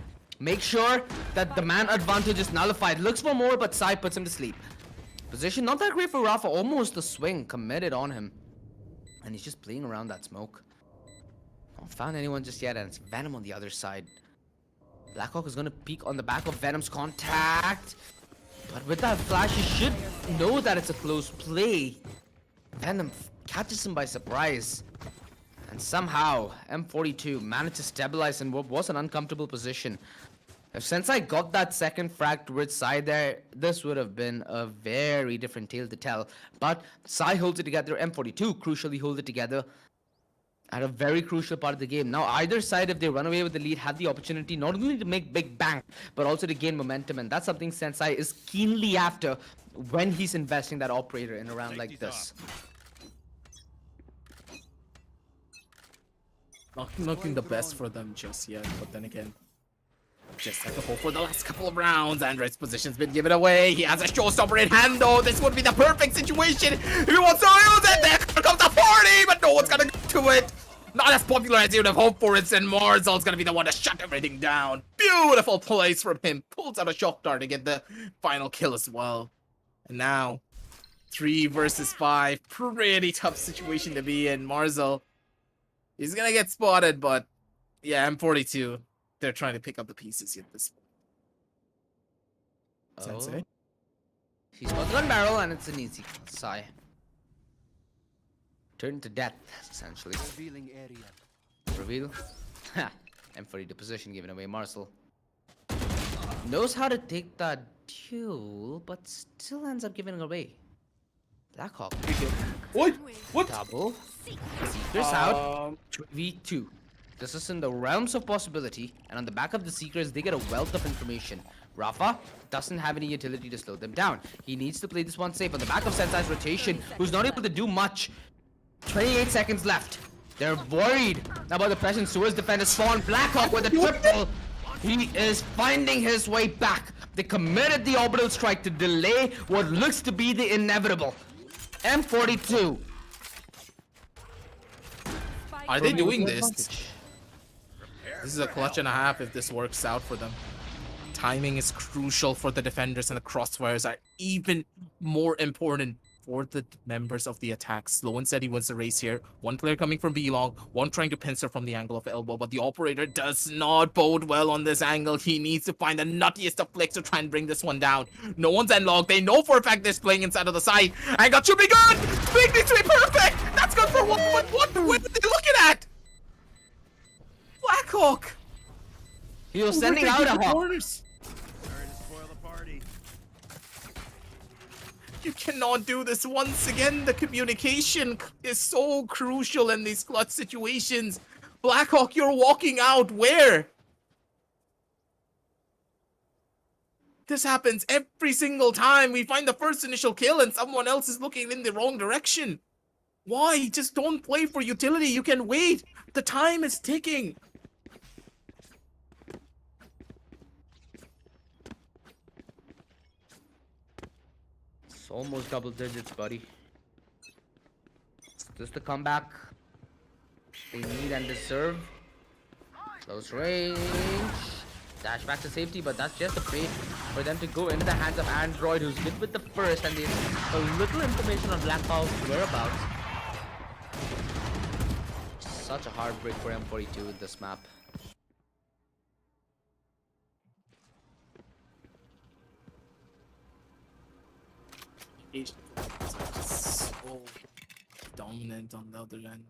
Make sure that the man advantage is nullified. Looks for more, but Sai puts him to sleep. Position not that great for Rafa. Almost a swing committed on him. And he's just playing around that smoke. Not found anyone just yet, and it's Venom on the other side. Blackhawk is going to peek on the back of Venom's contact. But with that flash, he should know that it's a close play. Venom catches him by surprise. And somehow, M42 managed to stabilize in what was an uncomfortable position. If Sensei got that second frag towards Sai there, this would have been a very different tale to tell. But Sai holds it together, M42 crucially hold it together at a very crucial part of the game. Now, either side, if they run away with the lead, have the opportunity not only to make big bank, but also to gain momentum. And that's something Sensei is keenly after when he's investing that operator in a round like this. Not looking the best for them just yet, but then again, just have to hope for the last couple of rounds. Android's position's been given away. He has a showstopper in hand though. This would be the perfect situation. He wants to use it. There comes the 40, but no one's gonna get to it. Not as popular as you would have hoped for it, and Marzel's gonna be the one to shut everything down. Beautiful plays from him. Pulls out a shock dart to get the final kill as well. And now, 3 versus 5. Pretty tough situation to be in. Marzel, he's gonna get spotted, but yeah, M42. They're trying to pick up the pieces at this point. Sensei? He's got gun barrel, and it's an easy kill. Sigh. Turn to death, essentially. Revealing area. Reveal. Ha! M42 position given away. Marcel knows how to take that duel, but still ends up giving it away. Blackhawk. What? Double. Seekers out. 2v2. This is in the realms of possibility, and on the back of the Seekers, they get a wealth of information. Rafa doesn't have any utility to slow them down. He needs to play this one safe on the back of Sensei's rotation, who's not able to do much. 28 seconds left. They're worried about the presence towards defender Spawn. Blackhawk with a triple. He is finding his way back. They committed the orbital strike to delay what looks to be the inevitable. M42. Are they doing this? This is a clutch and a half if this works out for them. Timing is crucial for the defenders, and the crossfires are even more important for the members of the attack. Sloan said he wins the race here. One player coming from B-long, one trying to pincer from the angle of elbow, but the operator does not bode well on this angle. He needs to find the nuttiest of flicks to try and bring this one down. No one's unlocked. They know for a fact they're playing inside of the side. Angle should be good! big needs to be perfect! That's good for one, but what are they looking at? Blackhawk! He was sending out a hawk. corners. You cannot do this once again. The communication is so crucial in these clutch situations. Blackhawk, you're walking out. Where? This happens every single time. We find the first initial kill and someone else is looking in the wrong direction. Why? Just don't play for utility. You can wait. The time is ticking. It's almost double digits, buddy. Just the comeback they need and deserve. Close range. Dash back to safety, but that's just a bait for them to go into the hands of Android, who's good with the first, and there's a little information on Black Powell's whereabouts. Such a heartbreak for M42 with this map. So dominant on the other end.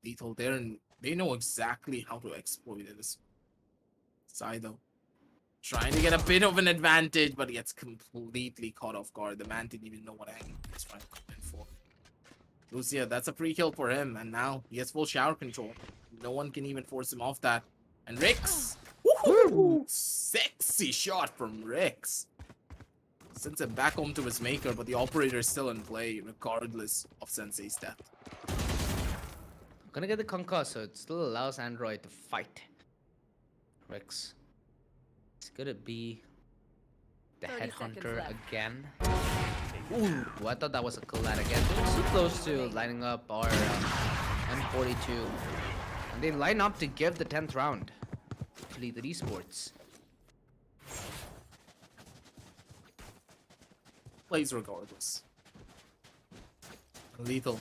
Lethal there, and they know exactly how to exploit this side though. Trying to get a bit of an advantage, but gets completely caught off guard. The man didn't even know what angle he was trying to come in for. Lucia, that's a free kill for him, and now he has full shower control. No one can even force him off that. And Rix! Woohoo! Sexy shot from Rix. Sends it back home to his maker, but the operator is still in play, regardless of Sensei's death. Gonna get the conquer, so it still allows Android to fight. Rex. It's gonna be the headhunter again. Ooh, I thought that was a collide again. So close to lining up our M42. And they line up to give the 10th round to lead the Esports. Plays regardless. Lethal.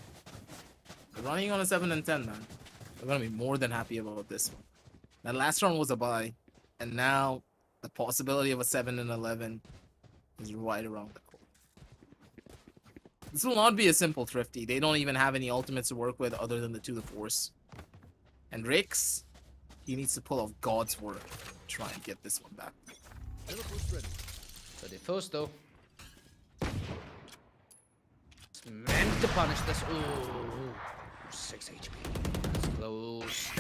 They're running on a 7 and 10, man. They're gonna be more than happy about this one. That last round was a bye, and now the possibility of a 7 and 11 is right around the corner. This will not be a simple thrifty. They don't even have any ultimates to work with other than the 2 to force. And Rix, he needs to pull off God's work to try and get this one back. So they force though. It's meant to punish this. Ooh, 6 HP. That's close.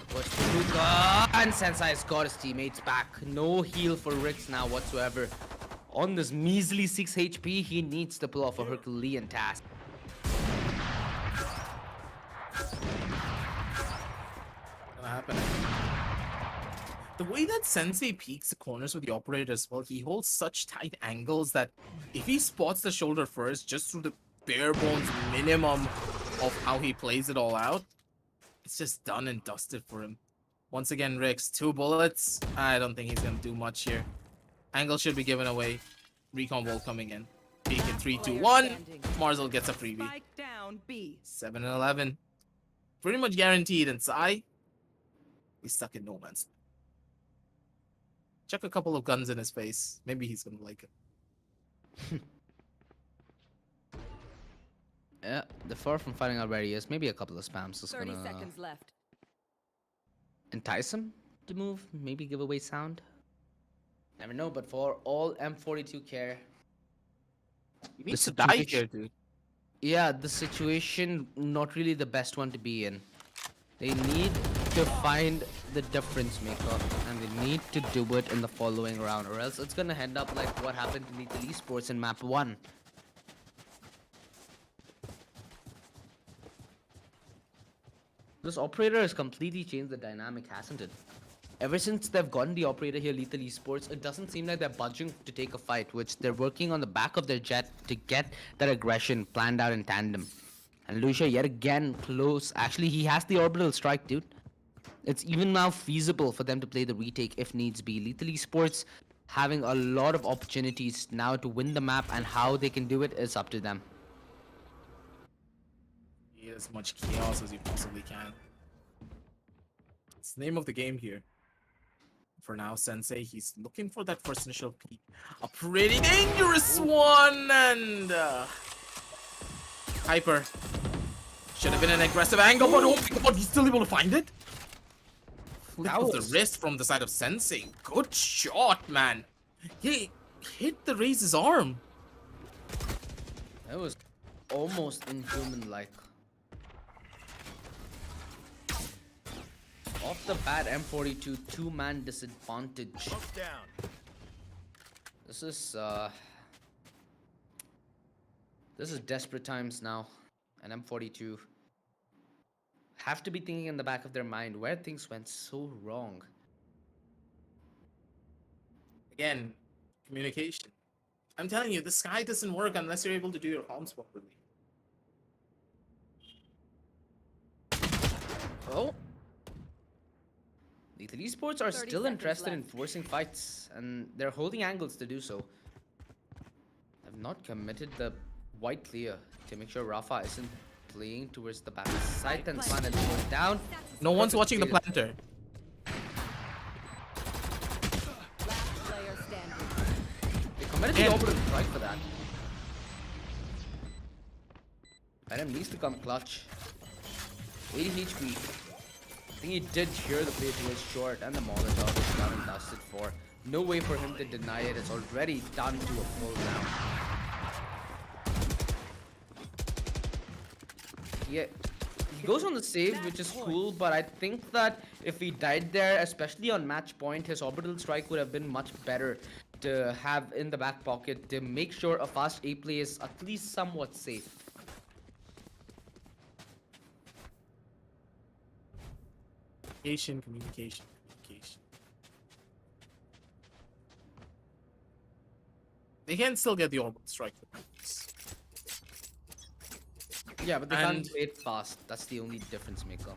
Push to Luca, and Sensei's got his teammates back. No heal for Rix now whatsoever. On this measly 6 HP, he needs to pull off a Herculean task. Gonna happen. The way that Sensei peeks the corners with the operator as well, he holds such tight angles that if he spots the shoulder first, just through the bare bones minimum of how he plays it all out, it's just done and dusted for him. Once again, Rix, 2 bullets. I don't think he's gonna do much here. Angle should be given away. Recon Bolt coming in. Peek in 3, 2, 1. Marzel gets a freebie. 7 and 11. Pretty much guaranteed. And Sai, he's stuck in no man's land. Chuck a couple of guns in his face. Maybe he's gonna like it. Yeah, the far from finding out where he is. Maybe a couple of spams is 30 gonna seconds left. entice him to move. Maybe give away sound. Never know, but for all M42 care, He needs to die here, dude. yeah, the situation not really the best one to be in. They need to find the difference maker, and they need to do it in the following round, or else it's gonna end up like what happened to Lethal Esports in map 1. This operator has completely changed the dynamic, hasn't it? Ever since they've gotten the operator here, Lethal Esports, it doesn't seem like they're budging to take a fight, which they're working on the back of their jet to get that aggression planned out in tandem. And Lucia yet again close. Actually, he has the orbital strike, dude. It's even now feasible for them to play the retake if needs be. Lethal Esports having a lot of opportunities now to win the map, and how they can do it is up to them. As much chaos as you possibly can. It's the name of the game here. For now, Sensei, he's looking for that first initial peek. A pretty dangerous one, and Hyper. Should have been an aggressive angle, but oh my god, he's still able to find it? Flip That of the was- wrist from the side of Sensei. Good shot, man. He hit the Raze's arm. That was almost inhuman-like. Off the bat, M42 two-man disadvantage. This is desperate times now, and M42 have to be thinking in the back of their mind where things went so wrong. Again, communication. I'm telling you, the sky doesn't work unless you're able to do your comms properly. Oh. Lethal Esports are 30 still seconds interested in left. forcing fights, and they're holding angles to do so. Have not committed the white clear to make sure Rafa isn't playing towards the back side and finally going down. No one's Perfect watching the clear. planter. Last player standing. They committed the And- orbital strike for that. Venom needs to come clutch. 80 HP. I think he did hear the play to his short, and the Molotov is done and dusted for. No way for him to deny it. It's already done to a full round. Yeah, he goes on the save, which is cool, but I think that if he died there, especially on match point, his orbital strike would have been much better to have in the back pocket to make sure a fast A play is at least somewhat safe. Communication. They can still get the orbital strike. Yeah, but they And- can't play it fast. That's the only difference maker.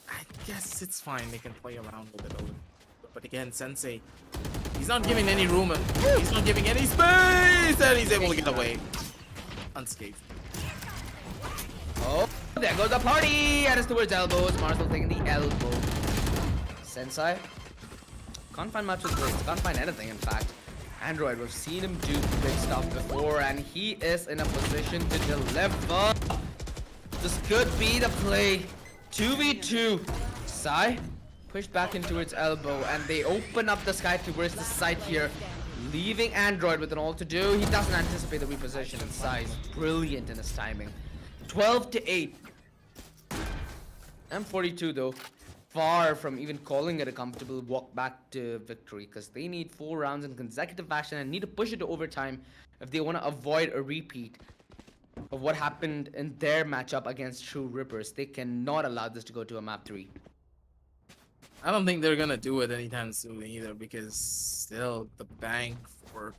I guess it's fine. They can play around with it a little. But again, Sensei, he's not giving any room. He's not giving any space, and he's able to get away unscathed. Oh, there goes the party! And it's towards elbows. Marcel taking the elbow. Sensei can't find much of this. Can't find anything, in fact. Android, we've seen him do big stuff before, and he is in a position to deliver. This could be the play. 2v2. Sai pushed back into its elbow, and they open up the sky towards the side here, leaving Android with an all to do. He doesn't anticipate the reposition, and Sai is brilliant in his timing. 12-8. M42 though, far from even calling it a comfortable walk back to victory, because they need 4 rounds in consecutive fashion and need to push it to overtime if they want to avoid a repeat of what happened in their matchup against True Rippers. They cannot allow this to go to a map 3. I don't think they're gonna do it anytime soon either, because still the bank for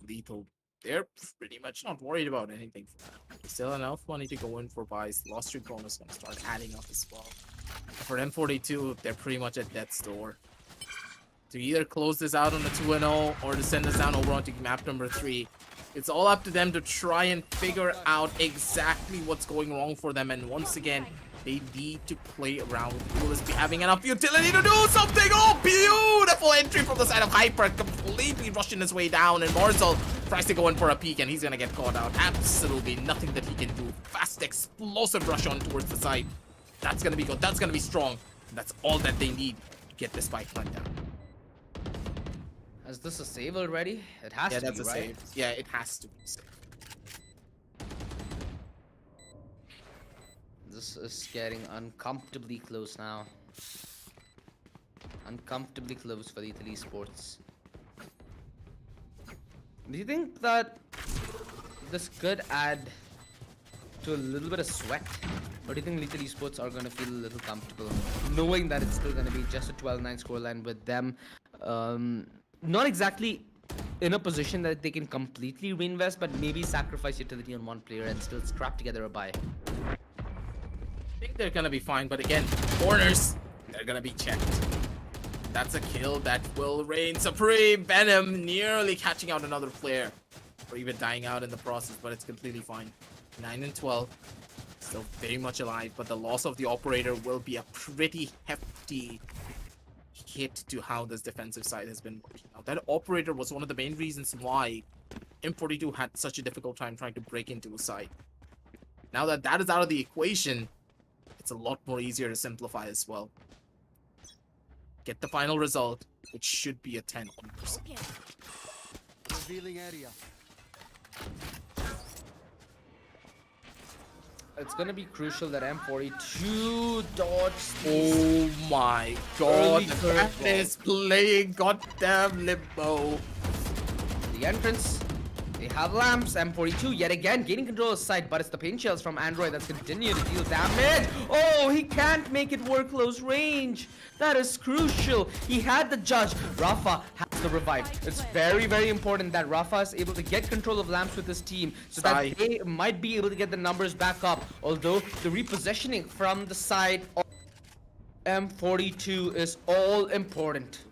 Lethal, they're pretty much not worried about anything for now. Still enough money to go in for buys. Lost streak bonus gonna start adding up as well. For M42, they're pretty much at death's door. To either close this out on a 2-0 or to send us down over onto map number 3. It's all up to them to try and figure out exactly what's going wrong for them. And once again, they need to play around with the USP having enough utility to do something. Oh, beautiful entry from the side of Hyper, completely rushing his way down. And Marcel tries to go in for a peek, and he's gonna get caught out. Absolutely nothing that he can do. Fast, explosive rush on towards the side. That's gonna be good. That's gonna be strong. That's all that they need to get this spike plant down. Is this a save already? It has Yeah, to that's be, a right? save. Yeah, it has to be a save. This is getting uncomfortably close now. Uncomfortably close for Lethal Esports. Do you think that this could add to a little bit of sweat? Or do you think Lethal Esports are going to feel a little comfortable knowing that it's still going to be just a 12-9 scoreline with them not exactly in a position that they can completely reinvest, but maybe sacrifice utility on one player and still scrap together a buy? I think they're gonna be fine, but again, corners, they're gonna be checked. That's a kill that will reign supreme. Venom nearly catching out another player, or even dying out in the process, but it's completely fine. 9 and 12, still very much alive, but the loss of the operator will be a pretty hefty hit to how this defensive side has been working out. That operator was one of the main reasons why M42 had such a difficult time trying to break into a side. Now that that is out of the equation, it's a lot more easier to simplify as well. Get the final result, which should be a 10 1%. Revealing area. It's gonna be crucial that M42 dodge. Oh my god, Early the curve fact is playing goddamn limbo. The entrance. They have lamps. M42 yet again gaining control of the site, but it's the paint shells from Android that's continued to deal damage. Oh, he can't make it work close range. That is crucial. He had the judge. Rafa has the revive. It's very, very important that Rafa is able to get control of lamps with his team so that they might be able to get the numbers back up. Although the repositioning from the side of M42 is all important.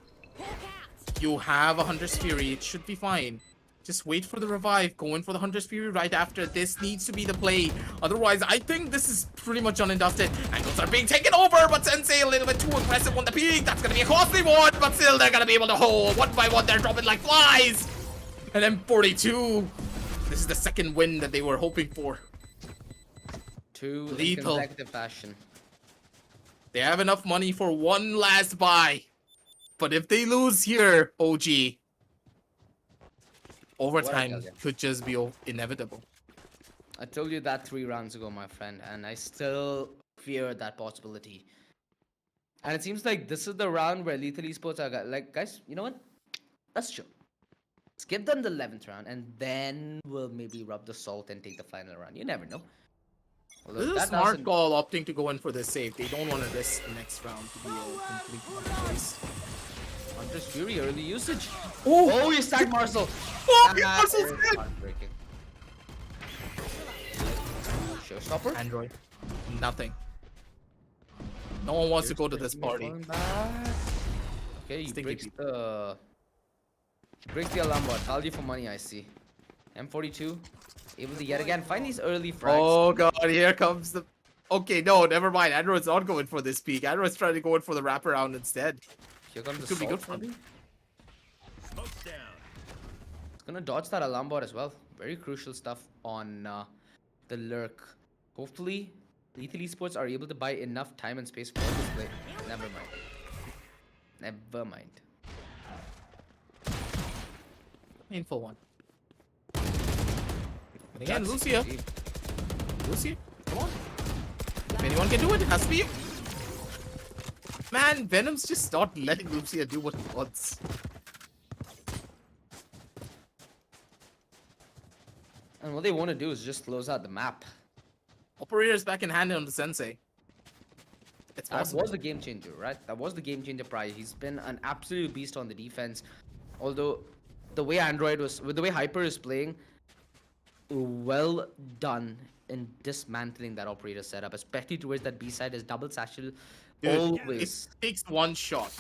You have a Hunter's Fury, it should be fine. Just wait for the revive, go in for the Hunter's Fury right after. This needs to be the play. Otherwise, I think this is pretty much done and dusted. Angles are being taken over, but Sensei a little bit too aggressive on the peak. That's gonna be a costly one, but still they're gonna be able to hold. One by one, they're dropping like flies. And M42, this is the second win that they were hoping for. Two in Lethal. consecutive fashion. They have enough money for one last buy. But if they lose here, OG, overtime could just be inevitable. I told you that 3 rounds ago, my friend, and I still fear that possibility. And it seems like this is the round where Lethal Esports are like, guys, you know what? Let's chill. Let's give them the 11th round, and then we'll maybe rub the salt and take the final round. You never know. Although This is a that smart doesn't- call opting to go in for this save. They don't want to risk the next round to be a complete waste. Hunter's Fury early usage. Oh, Oh, you stacked Marcel. Oh, That Marcel's is dead. heartbreaking. Showstopper. Android. Nothing. No one wants to go to this party. Okay, you Stinky breaks people. the alarm bot. Value for money, I see. M42 able to yet again find these early frags. Oh god, here comes the... Okay, no, never mind. Android's not going for this peak. Android's trying to go in for the wraparound instead. Here comes the Could be salt, good for maybe? him. It's gonna dodge that alarm bot as well. Very crucial stuff on the lurk. Hopefully, Lethal Esports are able to buy enough time and space for this play. Never mind. Never mind. Painful one. And again, That's Lucia. easy. Lucia, come on. If anyone can do it, it has to be you. Man, Venom's just not letting Lucia do what he wants. And what they want to do is just close out the map. Operator's back in hand on the Sensei. It's That possible. was the game changer, right? That was the game changer prior. He's been an absolute beast on the defense. Although the way with the way Hyper is playing, well done in dismantling that operator setup, especially towards that B side. His double satchel Dude, always. it takes one shot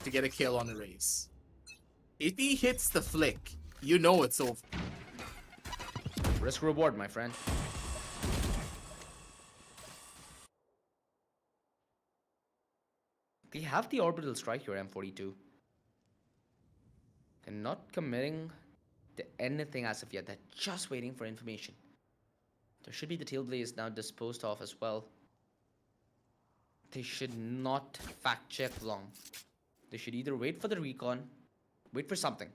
to get a kill on a race. If he hits the flick, you know it's over. Risk reward, my friend. They have the orbital strike here, M42. They're not committing to anything as of yet. They're just waiting for information. There should be the tailblaze now disposed of as well. They should not fact check long. They should either wait for the recon, wait for something.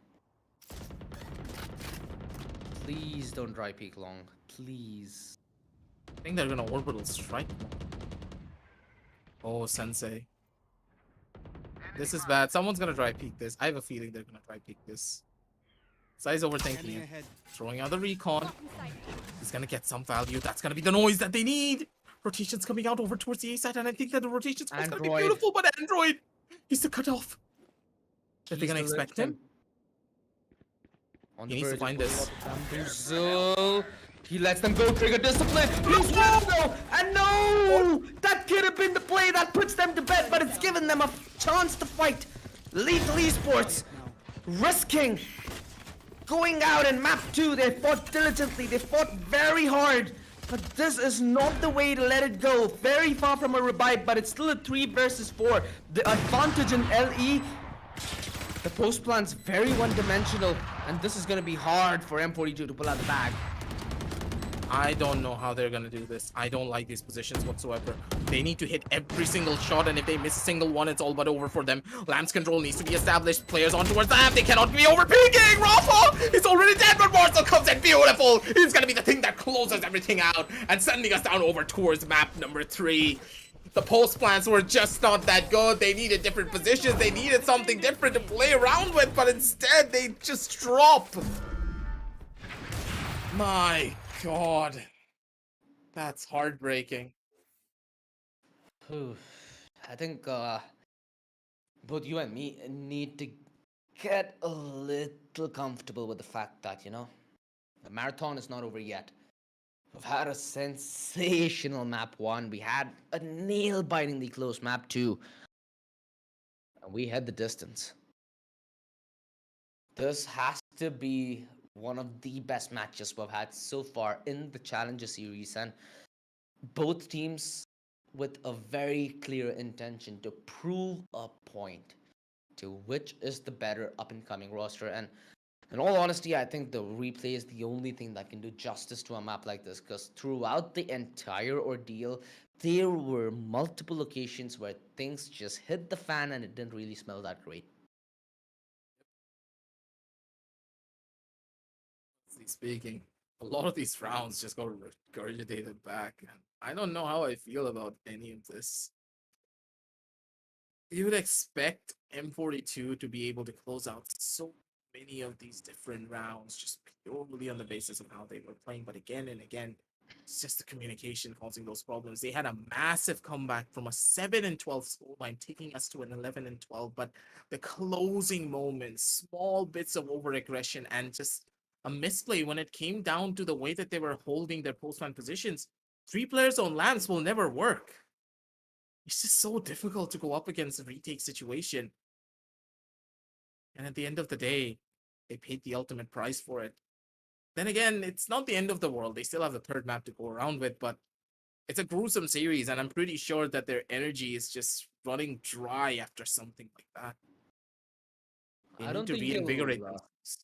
Please don't dry peek long. Please. I think they're gonna orbital strike. Oh, Sensei. This is bad. Someone's gonna try peek this. I have a feeling they're gonna try peek this. Sai's overthinking Scanning it. ahead. Throwing out the recon. He's gonna get some value. That's gonna be the noise that they need. Rotation's coming out over towards the A side, and I think that the rotation's gonna be Android. beautiful, but Android, he's the cutoff. Are they gonna expect him? On He the needs to verge find of this. Brazil. He lets them go. Trigger discipline. He's though, and no, that could have been the play that puts them to bed, but it's given them a chance to fight. Lethal Esports risking going out in map 2. They fought diligently. They fought very hard. But this is not the way to let it go. Very far from a revive, but it's still a 3 versus 4. The advantage in LE. The post plan's very one-dimensional, and this is gonna be hard for M42 to pull out the bag. I don't know how they're gonna do this. I don't like these positions whatsoever. They need to hit every single shot, and if they miss a single one, it's all but over for them. Lamb's control needs to be established. Players on towards Lamb. They cannot be overpeaking. Rafa is already dead, but Marcel comes in beautiful. He's gonna be the thing that closes everything out and sending us down over towards map number 3. The post plans were just not that good. They needed different positions. They needed something different to play around with, but instead they just drop. My God. That's heartbreaking. I think both you and me need to get a little comfortable with the fact that, the marathon is not over yet. We've had a sensational map 1. We had a nail-bitingly close map 2. And we had the distance. This has to be one of the best matches we've had so far in the Challenger Series. And both teams with a very clear intention to prove a point to which is the better up-and-coming roster. And in all honesty, I think the replay is the only thing that can do justice to a map like this, because throughout the entire ordeal, there were multiple occasions where things just hit the fan and it didn't really smell that great. Speaking, a lot of these rounds just got regurgitated back, and I don't know how I feel about any of this. You would expect M42 to be able to close out so many of these different rounds just purely on the basis of how they were playing, but again and again, it's just the communication causing those problems. They had a massive comeback from a 7-12 scoreline, taking us to an 11-12, but the closing moments, small bits of over-aggression, and just a misplay when it came down to the way that they were holding their postman positions. 3 players on lamps will never work. It's just so difficult to go up against a retake situation. And at the end of the day, they paid the ultimate price for it. Then again, it's not the end of the world. They still have the 3rd map to go around with, but it's a gruesome series, and I'm pretty sure that their energy is just running dry after something like that. They I need don't to think reinvigorate you'll, themselves.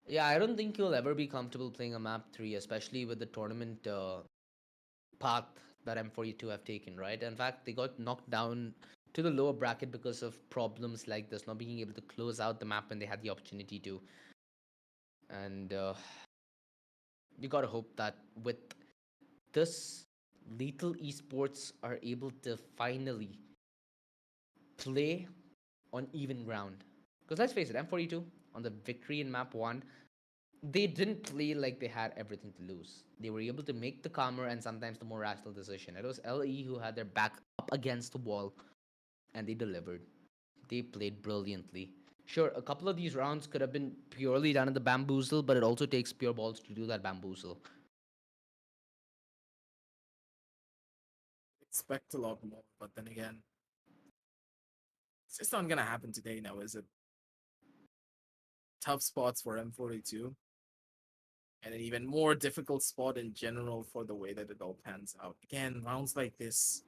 Yeah, I don't think you'll ever be comfortable playing a map 3, especially with the tournament path that M42 have taken, right? In fact, they got knocked down to the lower bracket because of problems like this, not being able to close out the map when they had the opportunity to. And you gotta hope that with this, Lethal Esports are able to finally play on even ground. Because let's face it, M42 on the victory in map 1, they didn't play like they had everything to lose. They were able to make the calmer and sometimes the more rational decision. It was LE who had their back up against the wall, and they delivered. They played brilliantly. Sure, a couple of these rounds could have been purely done in the bamboozle, but it also takes pure balls to do that bamboozle. Expect a lot more, but then again, it's just not gonna happen today now, is it? Tough spots for M42, and an even more difficult spot in general for the way that it all pans out. Again, rounds like this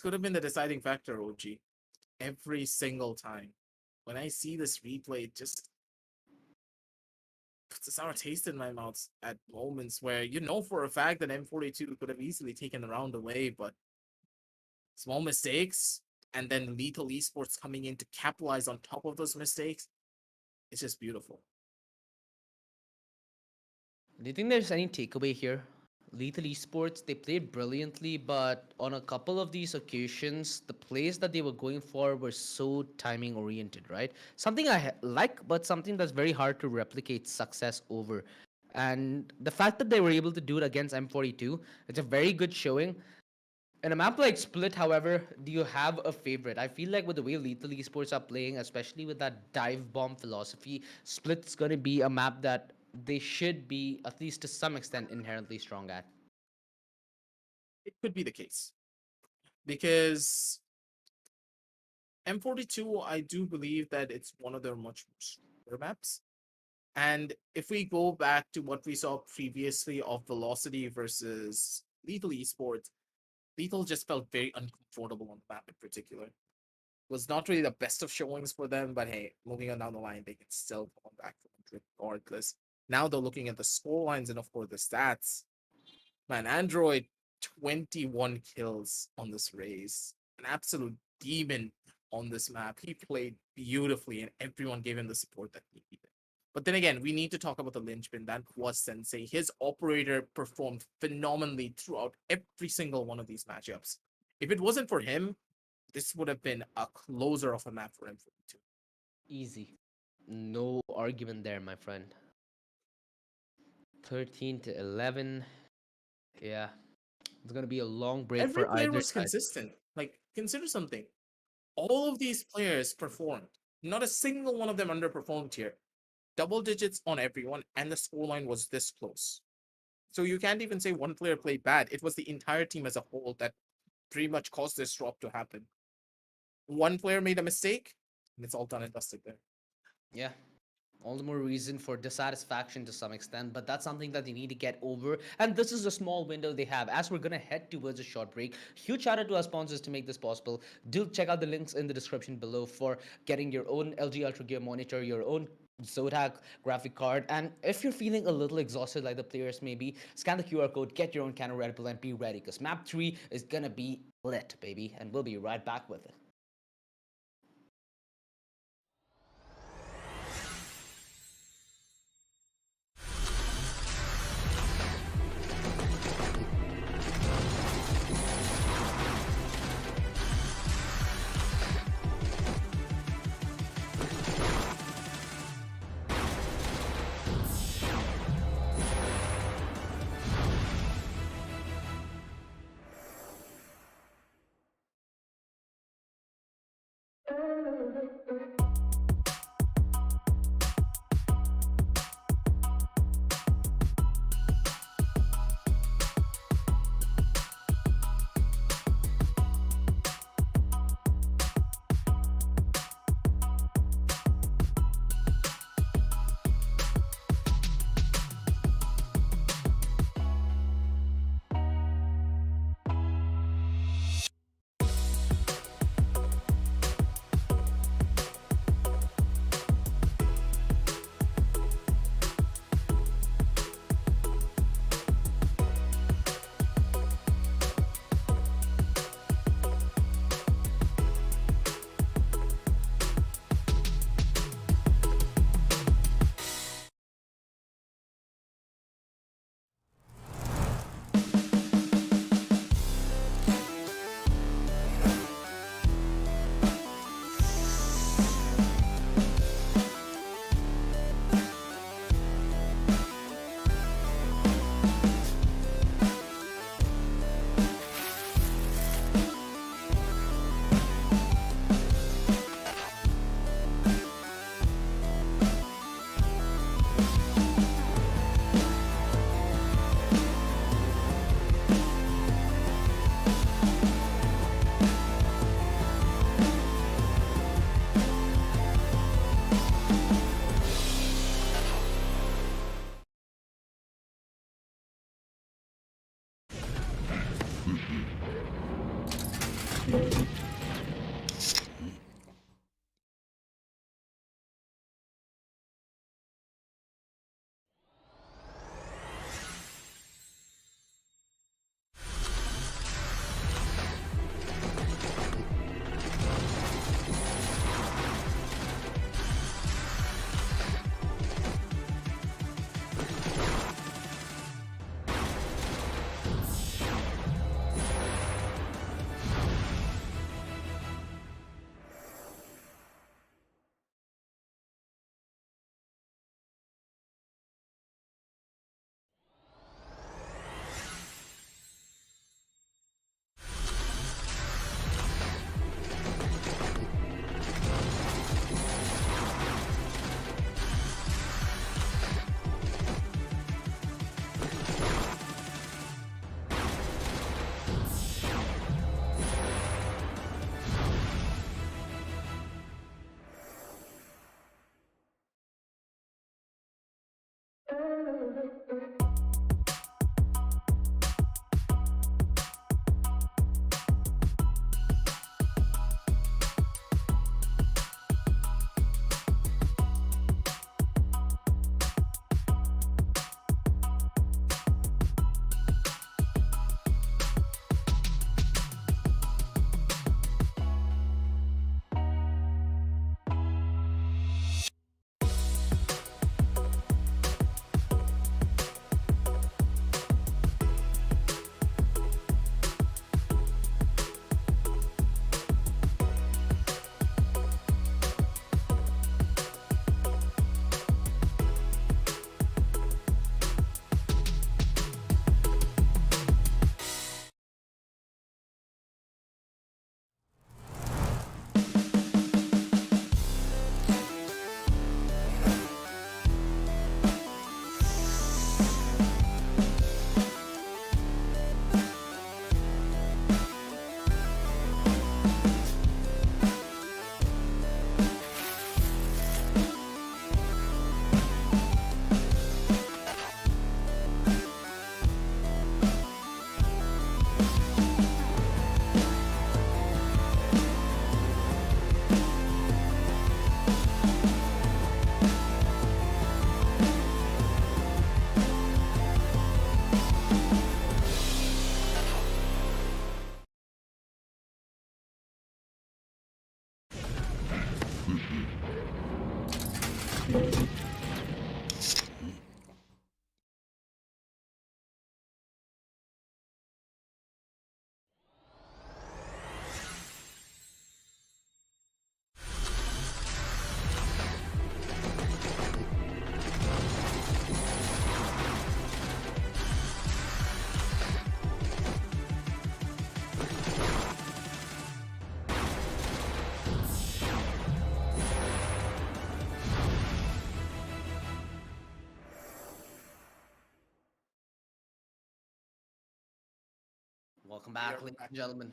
could have been the deciding factor, OG. Every single time. When I see this replay, it just puts a sour taste in my mouth at moments where you know for a fact that M42 could have easily taken the round away, but small mistakes and then Lethal Esports coming in to capitalize on top of those mistakes. It's just beautiful. Do you think there's any takeaway here? Lethal Esports, they played brilliantly, but on a couple of these occasions, the plays that they were going for were so timing oriented, right? Something I like, but something that's very hard to replicate success over. And the fact that they were able to do it against M42, it's a very good showing. In a map like Split, however, do you have a favorite? I feel like with the way Lethal Esports are playing, especially with that dive bomb philosophy, Split's going to be a map that they should be, at least to some extent, inherently strong at. It could be the case. Because M42, I do believe that it's one of their much stronger maps. And if we go back to what we saw previously of Velocity versus Lethal Esports, Lethal just felt very uncomfortable on the map in particular. Was not really the best of showings for them, but hey, moving on down the line, they can still come back from it regardless. Now they're looking at the score lines and of course the stats. Man, Android 21 kills on this race. An absolute demon on this map. He played beautifully and everyone gave him the support that he needed. But then again, we need to talk about the linchpin. That was Sensei. His operator performed phenomenally throughout every single one of these matchups. If it wasn't for him, this would have been a closer of a map for M42. Easy. No argument there, my friend. 13 to 11. Yeah. It's going to be a long break Every for player either was side. consistent. Like, consider something. All of these players performed. Not a single one of them underperformed here. Double digits on everyone, and the scoreline was this close. So you can't even say one player played bad. It was the entire team as a whole that pretty much caused this drop to happen. One player made a mistake, and it's all done and dusted there. Yeah. All the more reason for dissatisfaction to some extent, but that's something that they need to get over. And this is a small window they have. As we're gonna head towards a short break, huge shout out to our sponsors to make this possible. Do check out the links in the description below for getting your own LG Ultra Gear monitor, your own ZOTAC graphic card, and if you're feeling a little exhausted like the players may be, scan the QR code, get your own can of Red Bull, and be ready, because map 3 is gonna be lit, baby, and we'll be right back with it. Welcome We are back, ladies back. and gentlemen.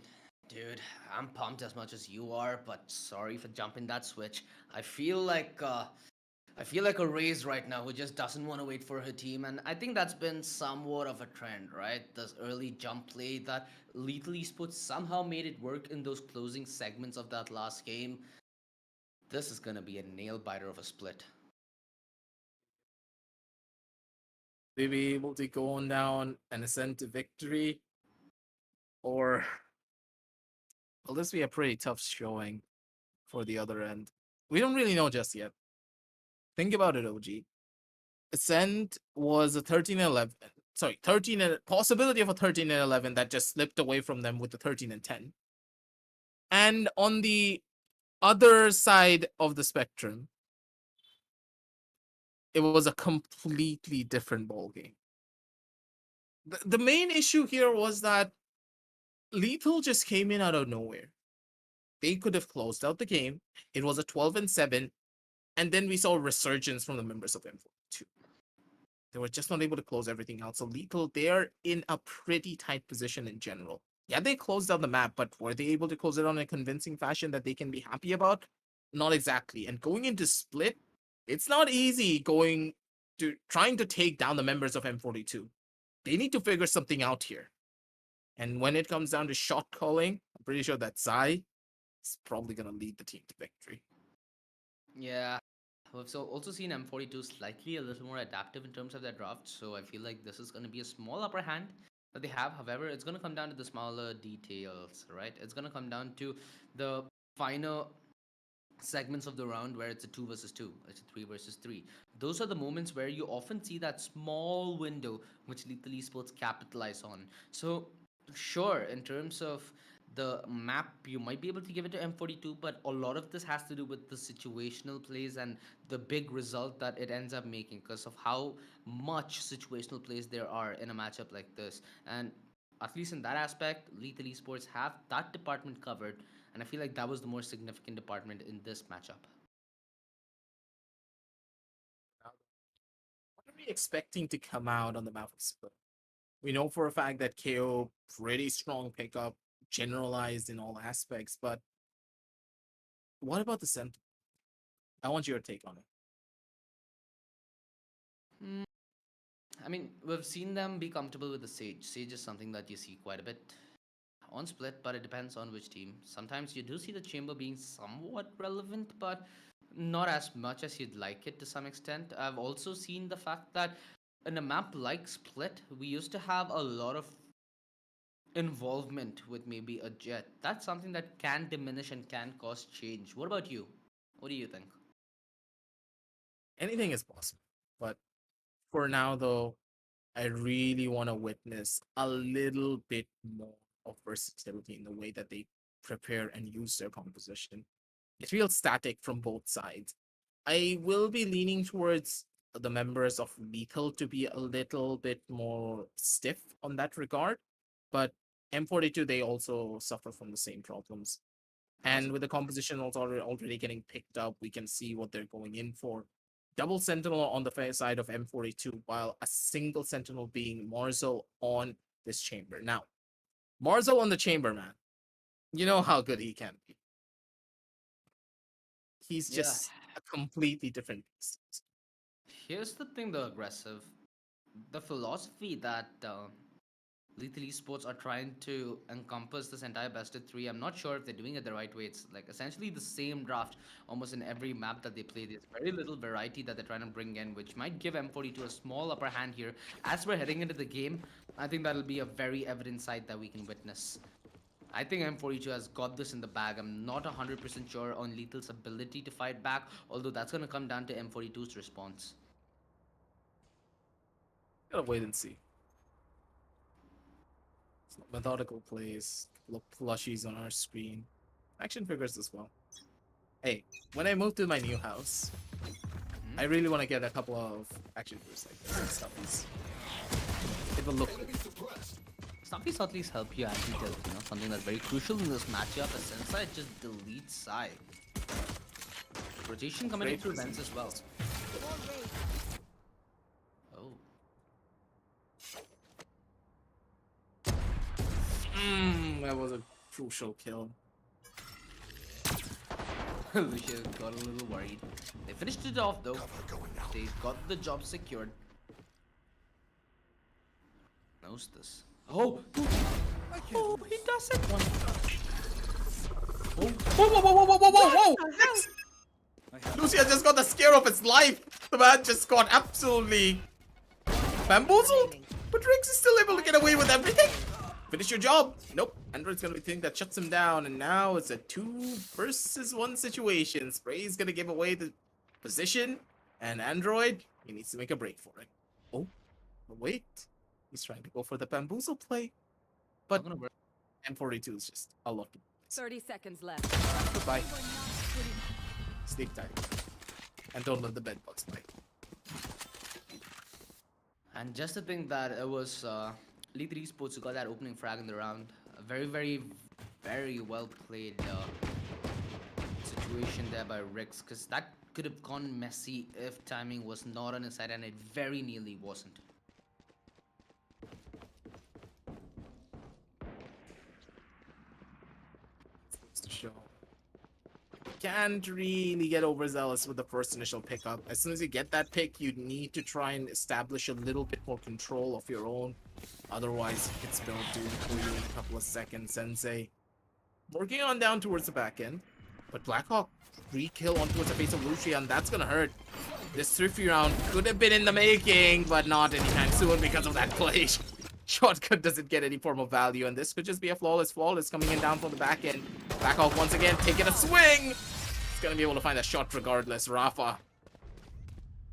Dude, I'm pumped as much as you are, but sorry for jumping that switch. I feel like a Raze right now who just doesn't want to wait for her team, and I think that's been somewhat of a trend, right? This early jump play that Lethal Esports somehow made it work in those closing segments of that last game. This is gonna be a nail biter of a split. They be able to go on down and ascend to victory, or will this be a pretty tough showing for the other end? We don't really know just yet. Think about it, OG. Ascent was a 13-11. Sorry, 13 and possibility of a 13-11 that just slipped away from them with the 13-10. And on the other side of the spectrum, it was a completely different ball game. The main issue here was that Lethal just came in out of nowhere. They could have closed out the game. It was a 12-7, and then we saw a resurgence from the members of M42. They were just not able to close everything out. So Lethal, they're in a pretty tight position in general. Yeah, they closed out the map, but were they able to close it on a convincing fashion that they can be happy about? Not exactly. And going into split, it's not easy trying to take down the members of M42. They need to figure something out here. And when it comes down to shot calling, I'm pretty sure that Zai is probably going to lead the team to victory. Yeah, we've also seen M42 slightly a little more adaptive in terms of their draft, so I feel like this is going to be a small upper hand that they have. However, it's going to come down to the smaller details, right? It's going to come down to the finer segments of the round where it's a 2 versus 2, it's a 3 versus 3. Those are the moments where you often see that small window which Lethal Esports capitalize on. So sure, in terms of the map, you might be able to give it to M42, but a lot of this has to do with the situational plays and the big result that it ends up making because of how much situational plays there are in a matchup like this. And at least in that aspect, Lethal Esports have that department covered, and I feel like that was the more significant department in this matchup. What are we expecting to come out on the map of split? We know for a fact that KO pretty strong pickup, generalized in all aspects, but what about the center? I want your take on it. Hmm, I mean, we've seen them be comfortable with the Sage. Sage is something that you see quite a bit on split, but it depends on which team. Sometimes you do see the chamber being somewhat relevant, but not as much as you'd like it to some extent. I've also seen the fact that in a map like Split, we used to have a lot of involvement with maybe a jet. That's something that can diminish and can cause change. What about you? What do you think? Anything is possible, but for now, though, I really want to witness a little bit more of versatility in the way that they prepare and use their composition. It feels static from both sides. I will be leaning towards the members of Lethal to be a little bit more stiff on that regard, but M42 they also suffer from the same problems. And with the composition also already getting picked up, we can see what they're going in for. Double Sentinel on the fair side of M42, while a single Sentinel being Marzo on this chamber. Now, Marzo on the chamber, man. You know how good he can be. He's Yeah. just a completely different beast. Here's the thing, though, aggressive. The philosophy that Lethal Esports are trying to encompass this entire best of three. I'm not sure if they're doing it the right way. It's like essentially the same draft almost in every map that they play. There's very little variety that they're trying to bring in, which might give M42 a small upper hand here. As we're heading into the game, I think that'll be a very evident sight that we can witness. I think M42 has got this in the bag. I'm not 100% sure on Lethal's ability to fight back, although that's going to come down to M42's response. Gotta wait and see. Methodical plays, look plushies on our screen, action figures as well. Hey, when I move to my new house, I really want to get a couple of action figures like this and stuffies. It will look good. Stuffies at least help you anti-tilt, you know, something that's very crucial in this matchup. As Sensei just deletes side. Rotation coming in through vents as well. Oh. That was a crucial kill. Lucia got a little worried. They finished it off though. They got the job secured. Knows this. Oh! Oh, he does it! Whoa, whoa, whoa, whoa, whoa, whoa, whoa! Lucia just got the scare of his life. The man just got absolutely bamboozled. But Riggs is still able to get away with everything. Finish your job. Nope. Android's gonna be the thing that shuts him down, and now it's a 2 versus 1 situation. Spray's gonna give away the position, and Android, he needs to make a break for it. Oh, but wait. He's trying to go for the bamboozle play. But M42 is just a lucky. 30 seconds left. Goodbye. Sneak time. And don't let the bed bugs bite. And just to think that it was Lethal Esports who got that opening frag in the round. A very, very, very well played situation there by Rex, because that could have gone messy if timing was not on his side, and it very nearly wasn't. To show. Can't really get overzealous with the first initial pickup. As soon as you get that pick, you need to try and establish a little bit more control of your own. Otherwise, it can spill doom for you in a couple of seconds. Sensei working on down towards the back end, but Blackhawk re-kill on towards the face of Lucia, and that's gonna hurt. This thrifty round could have been in the making, but not anytime soon because of that play. Shotgun doesn't get any form of value, and this could just be a flawless coming in down from the back end. Blackhawk once again taking a swing. He's gonna be able to find a shot regardless. Rafa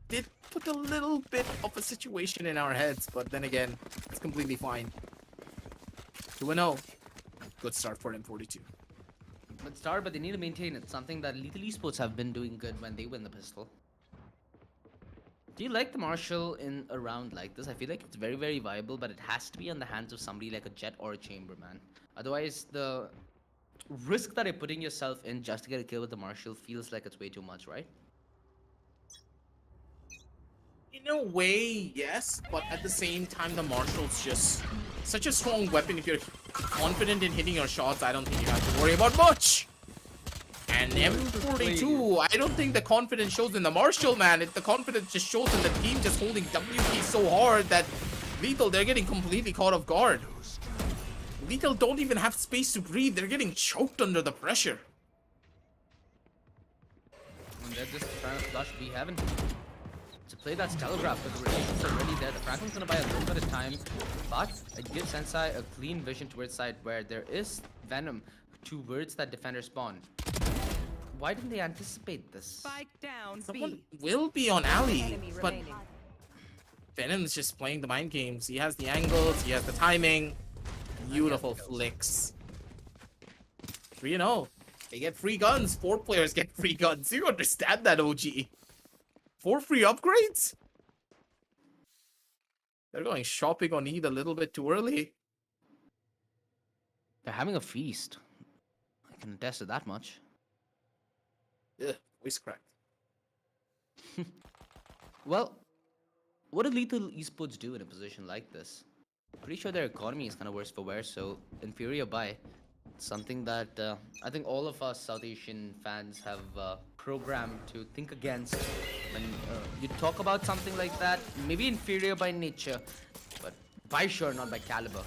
did put a little bit of a situation in our heads, but then again, it's completely fine. 2-0. Good start for M42. Good start, but they need to maintain it. Something that Lethal Esports have been doing good when they win the pistol. Do you like the Marshall in a round like this? I feel like it's very, very viable, but it has to be on the hands of somebody like a Jet or a Chamber, man. Otherwise, the risk that you're putting yourself in just to get a kill with the Marshall feels like it's way too much, right? In a way, yes, but at the same time, the Marshall's just such a strong weapon. If you're confident in hitting your shots, I don't think you have to worry about much. And M42, I don't think the confidence shows in the Marshall, man. The confidence just shows in the team just holding WP so hard that Lethal, they're getting completely caught off guard. Lethal don't even have space to breathe. They're getting choked under the pressure. And they're just trying to flush B heaven. To play that telegraph, but the rotations are already there. The Franklin's gonna buy a little bit of time, but it gives Sensei a clean vision towards side where there is Venom towards that defender spawn. Why didn't they anticipate this? Spike down. Someone B. will be on alley, Enemy but remaining. Venom's just playing the mind games. He has the angles, he has the timing. Beautiful flicks. 3-0. They get free guns. 4 players get free guns. You understand that, OG? 4 free upgrades? They're going shopping on Eid a little bit too early. They're having a feast. I can attest to that much. Ugh, voice cracked. Well, what did Lethal Esports do in a position like this? Pretty sure their economy is kind of worse for wear, so inferior buy. Something that I think all of us South Asian fans have programmed to think against when you talk about something like that. Maybe inferior by nature, but by sure not by caliber.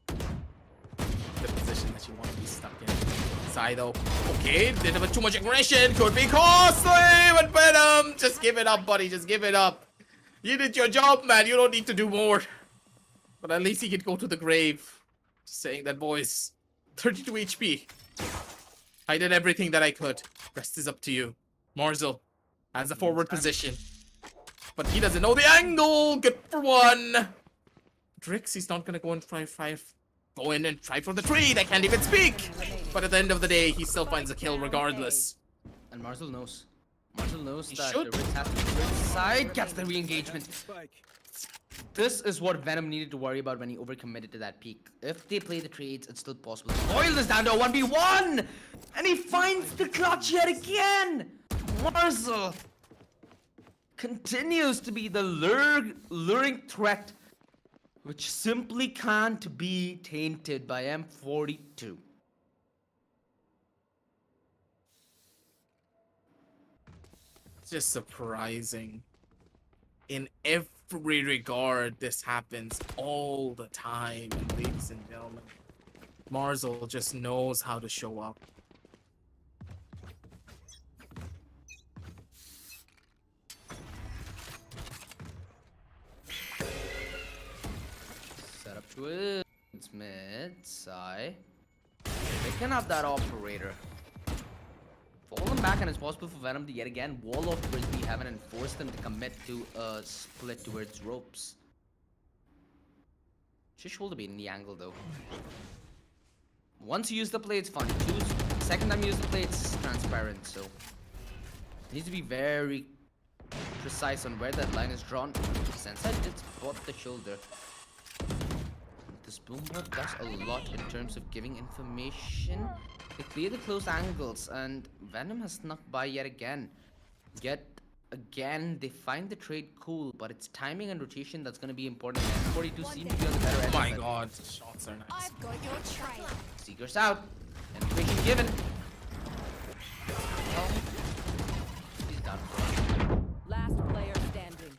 The position that you want to be stuck in. Sido. Okay, little bit too much aggression. Could be costly, but Venom, just give it up, buddy. Just give it up. You did your job, man. You don't need to do more. But at least he could go to the grave saying that, boys, 32 HP. I did everything that I could. Rest is up to you. Marzel has a forward position. But he doesn't know the angle. Good for one. Drix, he's not gonna go and go in and try for the trade. I can't even speak. But at the end of the day, he still finds a kill regardless. And Marzel knows. Marzel knows He that should. the Ritz has to be inside, gets the re-engagement. Spike. This is what Venom needed to worry about when he overcommitted to that peak. If they play the trades, it's still possible. Boyle is down to a 1v1! And he finds the clutch yet again! Marzel continues to be the luring threat, which simply can't be tainted by M42. It's just surprising. In every regard, this happens all the time, ladies and gentlemen. Marzel just knows how to show up. Set up to it. It's mid, Sai. Picking up that operator. Falling back, and it's possible for Venom to yet again wall off Frisbee Heaven and force them to commit to a split towards ropes. Just shoulder bait in the angle though. Once you use the play, it's fun. Second time you use the play, it's transparent, so needs to be very precise on where that line is drawn. Since I did spot the shoulder. This boomer does a lot in terms of giving information. They clear the close angles, and Venom has snuck by yet again. Yet again, they find the trade cool, but it's timing and rotation that's going to be important. M42 seem to be on the better end. Oh my of it. god, shots are nice. I've got your trail. Seekers out. Information given. Oh. He's done. Last player standing.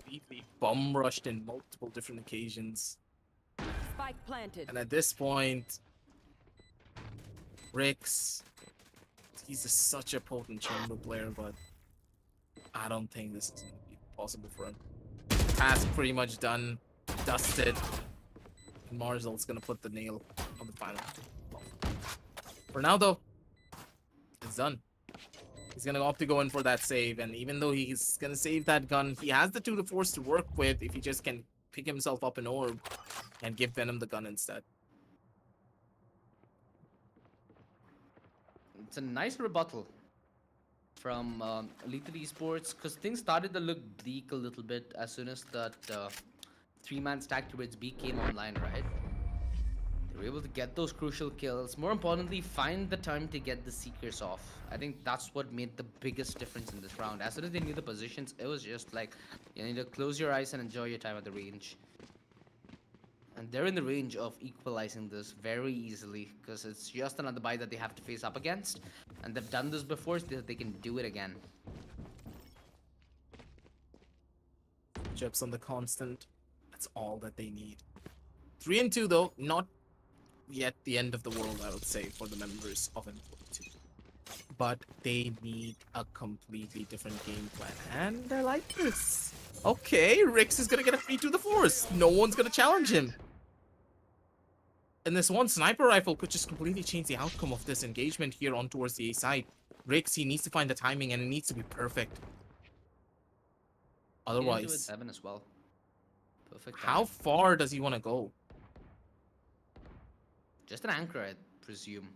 Completely bum rushed in multiple different occasions. Spike planted. And at this point, Rix, he's such a potent chamber player, but I don't think this is going to be possible for him. Task pretty much done, dusted. And Marzel's going to put the nail on the final. For now, though, it's done. He's going to opt to go in for that save, and even though he's going to save that gun, he has the 2 to force to work with if he just can pick himself up an orb and give Venom the gun instead. It's a nice rebuttal from Lethal Esports, because things started to look bleak a little bit as soon as that 3-man stack towards B came online, right? They were able to get those crucial kills. More importantly, find the time to get the Seekers off. I think that's what made the biggest difference in this round. As soon as they knew the positions, it was just like, you need to close your eyes and enjoy your time at the range. And they're in the range of equalizing this very easily, because it's just another buy that they have to face up against. And they've done this before, so they can do it again. Chips on the constant. That's all that they need. 3 and 2 though, not yet the end of the world, I would say, for the members of M42. But they need a completely different game plan. And I like this. Okay, Rix is gonna get a free to the force. No one's gonna challenge him. And this one sniper rifle could just completely change the outcome of this engagement here on towards the A side. Rix, he needs to find the timing, and it needs to be perfect. Otherwise, 7 as well. Perfect. how timing. far does he want to go? Just an anchor, I presume.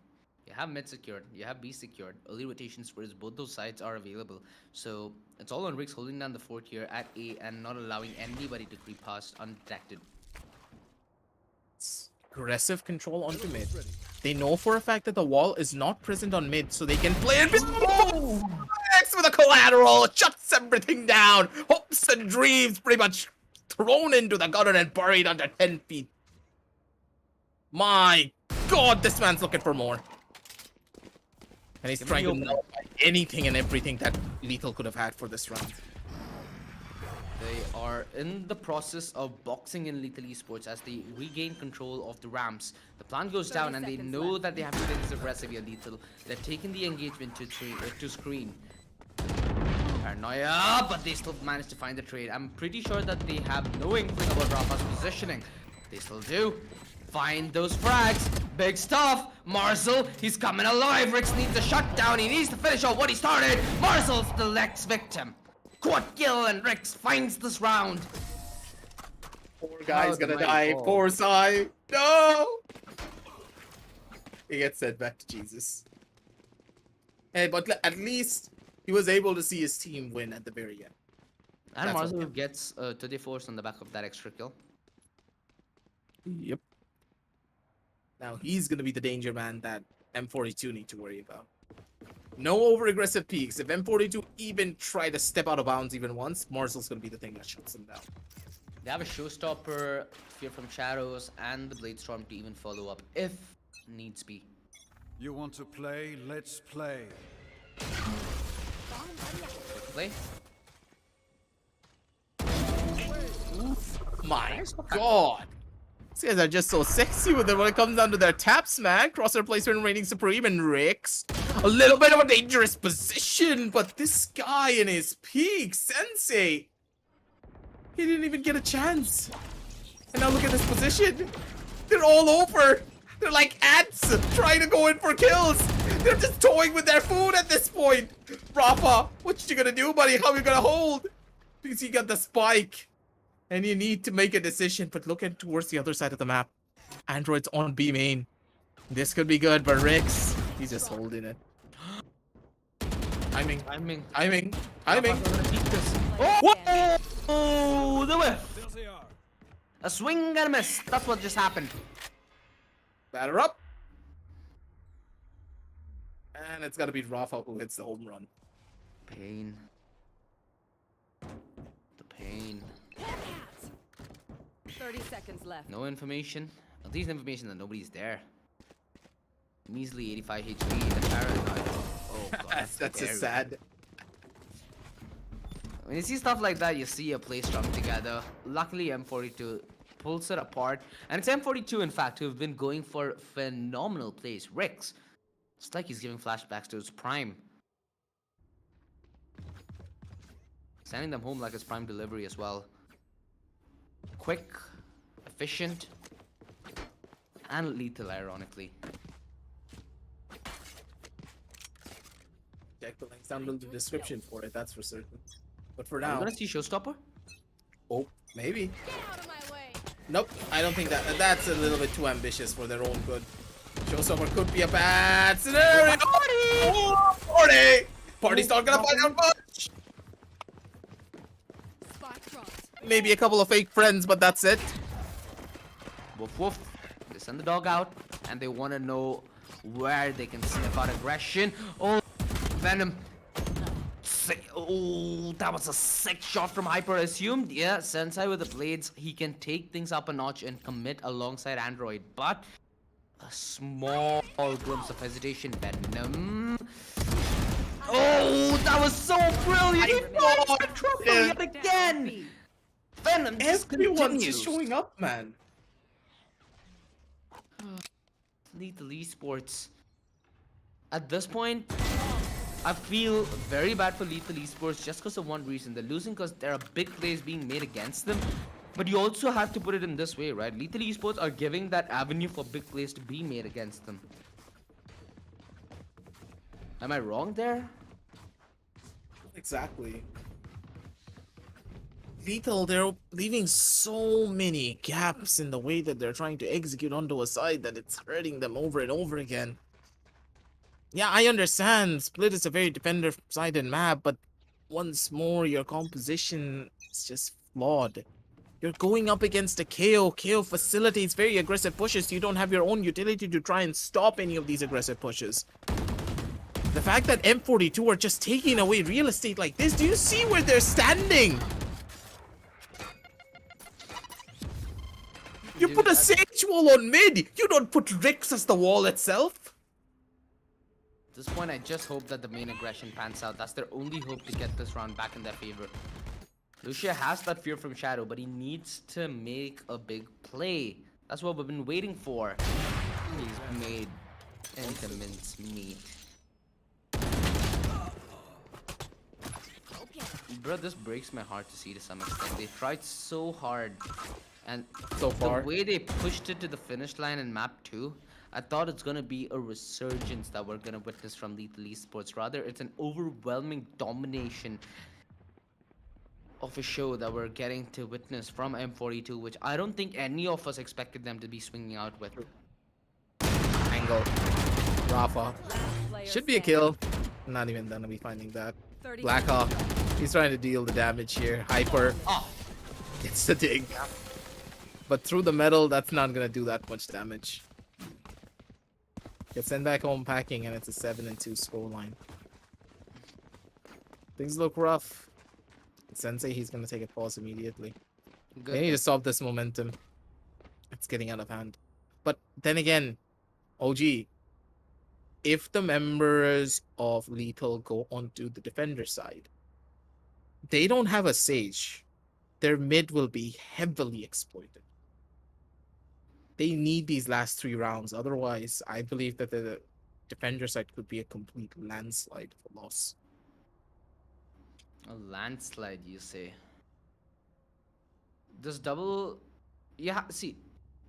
You have mid secured, you have B secured. Early rotations for both those sides are available. So it's all on Riggs holding down the fort here at A and not allowing anybody to creep past undetected. Aggressive control onto mid. They know for a fact that the wall is not present on mid, so they can play it. Oh! X with a collateral, shuts everything down. Hopes and dreams pretty much thrown into the gutter and buried under 10 feet. My god, this man's looking for more. And he's trying to nullify anything and everything that Lethal could have had for this round. They are in the process of boxing in Lethal Esports as they regain control of the ramps. The plan goes down and they know that they have to play this aggressive here, Lethal. They're taking the engagement to screen. Paranoia, but they still managed to find the trade. I'm pretty sure that they have no inkling about Rafa's positioning. They still do. Find those frags. Big stuff. Marcel, he's coming alive. Rix needs a shutdown. He needs to finish off what he started. Marcel's the next victim. Quad kill, and Rix finds this round. Poor guy's the gonna mighty die. fall. Poor Sai. No! He gets sent back to Jesus. Hey, but at least he was able to see his team win at the very end. And That's Marcel okay. gets 34 on the back of that extra kill. Yep. Now he's gonna be the danger man that M42 need to worry about. No over-aggressive peaks. If M42 even try to step out of bounds even once, Marcel's gonna be the thing that shuts him down. They have a showstopper, Fear from Shadows, and the Blade Storm to even follow up if needs be. You want to play? Let's play. Play. My God. These guys are just so sexy with it when it comes down to their taps, man. Crosshair placement reigning supreme, and Rix. A little bit of a dangerous position, but this guy in his peak, Sensei, he didn't even get a chance. And now look at this position. They're all over. They're like ants trying to go in for kills. They're just toying with their food at this point. Rafa, what you gonna do, buddy? How you gonna hold? Because you got the spike. And you need to make a decision, but look at towards the other side of the map. Android's on B main. This could be good, but Rix, he's just holding it. Timing. Timing. Timing. Timing. Oh! Oh, the whiff. A swing and a miss. That's what just happened. Batter up. And it's gotta be Rafa who hits the home run. Pain. The pain. 30 seconds left. No information. At least information that nobody's there. Measly 85 HP. The paranoid. Oh god. That's scary. just sad. When you see stuff like that, you see a play strung together. Luckily, M42 pulls it apart. And it's M42, in fact, who've been going for phenomenal plays. Rix. It's like he's giving flashbacks to his prime. Sending them home like his prime delivery as well. Quick, efficient, and lethal, ironically. Check the links down in the description for it, that's for certain. But for Are we now, gonna see Showstopper? oh, maybe. Get out of my way. Nope, I don't think that's a little bit too ambitious for their own good. Showstopper could be a bad scenario. Party! Party's not gonna find out much. Spike dropped. Maybe a couple of fake friends, but that's it. Woof woof. They send the dog out, and they want to know where they can sniff out aggression. Oh, Venom. Oh, that was a sick shot from Hyper. Assumed, yeah, Sensei with the blades, he can take things up a notch and commit alongside Android, but a small glimpse of hesitation. Venom. Oh, that was so brilliant! He finds the triple yet again. Venom just Everyone's continues. just showing up, man. Lethal Esports. At this point, I feel very bad for Lethal Esports just because of one reason. They're losing because there are big plays being made against them. But you also have to put it in this way, right? Lethal Esports are giving that avenue for big plays to be made against them. Am I wrong there? Exactly. Lethal, they're leaving so many gaps in the way that they're trying to execute onto a side that it's hurting them over and over again. Yeah, I understand. Split is a very defender-sided map, but once more, your composition is just flawed. You're going up against a KO. KO facilitates very aggressive pushes. You don't have your own utility to try and stop any of these aggressive pushes. The fact that M42 are just taking away real estate like this, do you see where they're standing? You put a Sage wall on mid. You don't put Rix as the wall itself. At this point, I just hope that the main aggression pans out. That's their only hope to get this round back in their favor. Lucia has that fear from Shadow, but he needs to make a big play. That's what we've been waiting for. He's made into mincemeat. Bro, this breaks my heart to see to some extent. They tried so hard, and So far. the way they pushed it to the finish line in map 2, I thought it's gonna be a resurgence that we're gonna witness from Lethal Esports. Rather, it's an overwhelming domination of a show that we're getting to witness from M42, which I don't think any of us expected them to be swinging out with. Angle. Rafa. Player Should be a standing. kill. Not even gonna be finding that. 30 Blackhawk. He's trying to deal the damage here. Hyper. Oh, Gets the dig. But through the metal, that's not gonna do that much damage. Gets sent back home packing, and it's a 7-2 scoreline. Things look rough. Sensei, he's gonna take a pause immediately. They need to good. stop this momentum. It's getting out of hand. But then again, OG, if the members of Lethal go onto the defender side, they don't have a Sage. Their mid will be heavily exploited. They need these last 3 rounds. Otherwise, I believe that the defender side could be a complete landslide of a loss. A landslide, you say? This double, yeah. See,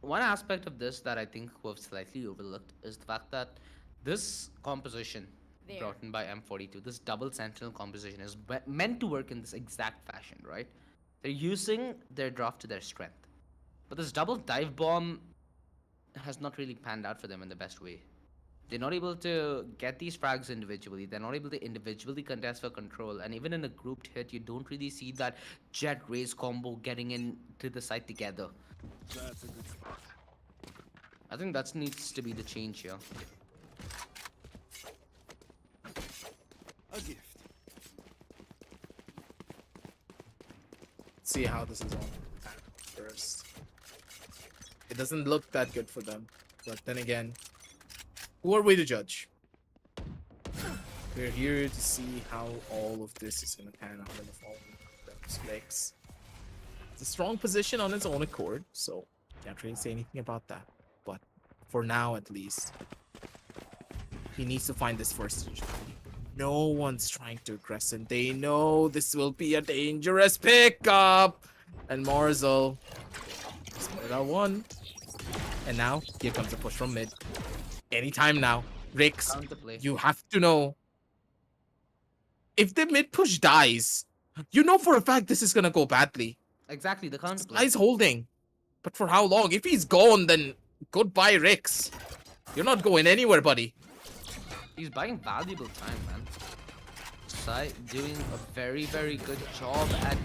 one aspect of this that I think we've slightly overlooked is the fact that this composition There. brought in by M42, this double sentinel composition, is meant to work in this exact fashion, right? They're using their draft to their strength, but this double dive bomb has not really panned out for them in the best way. They're not able to get these frags individually. They're not able to individually contest for control. And even in a grouped hit, you don't really see that jet raise combo getting into the site together. That's a good spot. I think that needs to be the change here. A gift. See how this is on first. It doesn't look that good for them. But then again, who are we to judge? We're here to see how all of this is going to pan out in the following specs. It's a strong position on its own accord, so can't really say anything about that. But for now, at least, he needs to find this first. No one's trying to aggress him. They know this will be a dangerous pickup. And Marzel split out one. And now, here comes a push from mid. Anytime now. Rix, Counter play. you have to know. If the mid push dies, you know for a fact this is gonna go badly. Exactly, the counter play. Guy's holding. But for how long? If he's gone, then goodbye, Rix. You're not going anywhere, buddy. He's buying valuable time, man. Sai doing a very, very good job at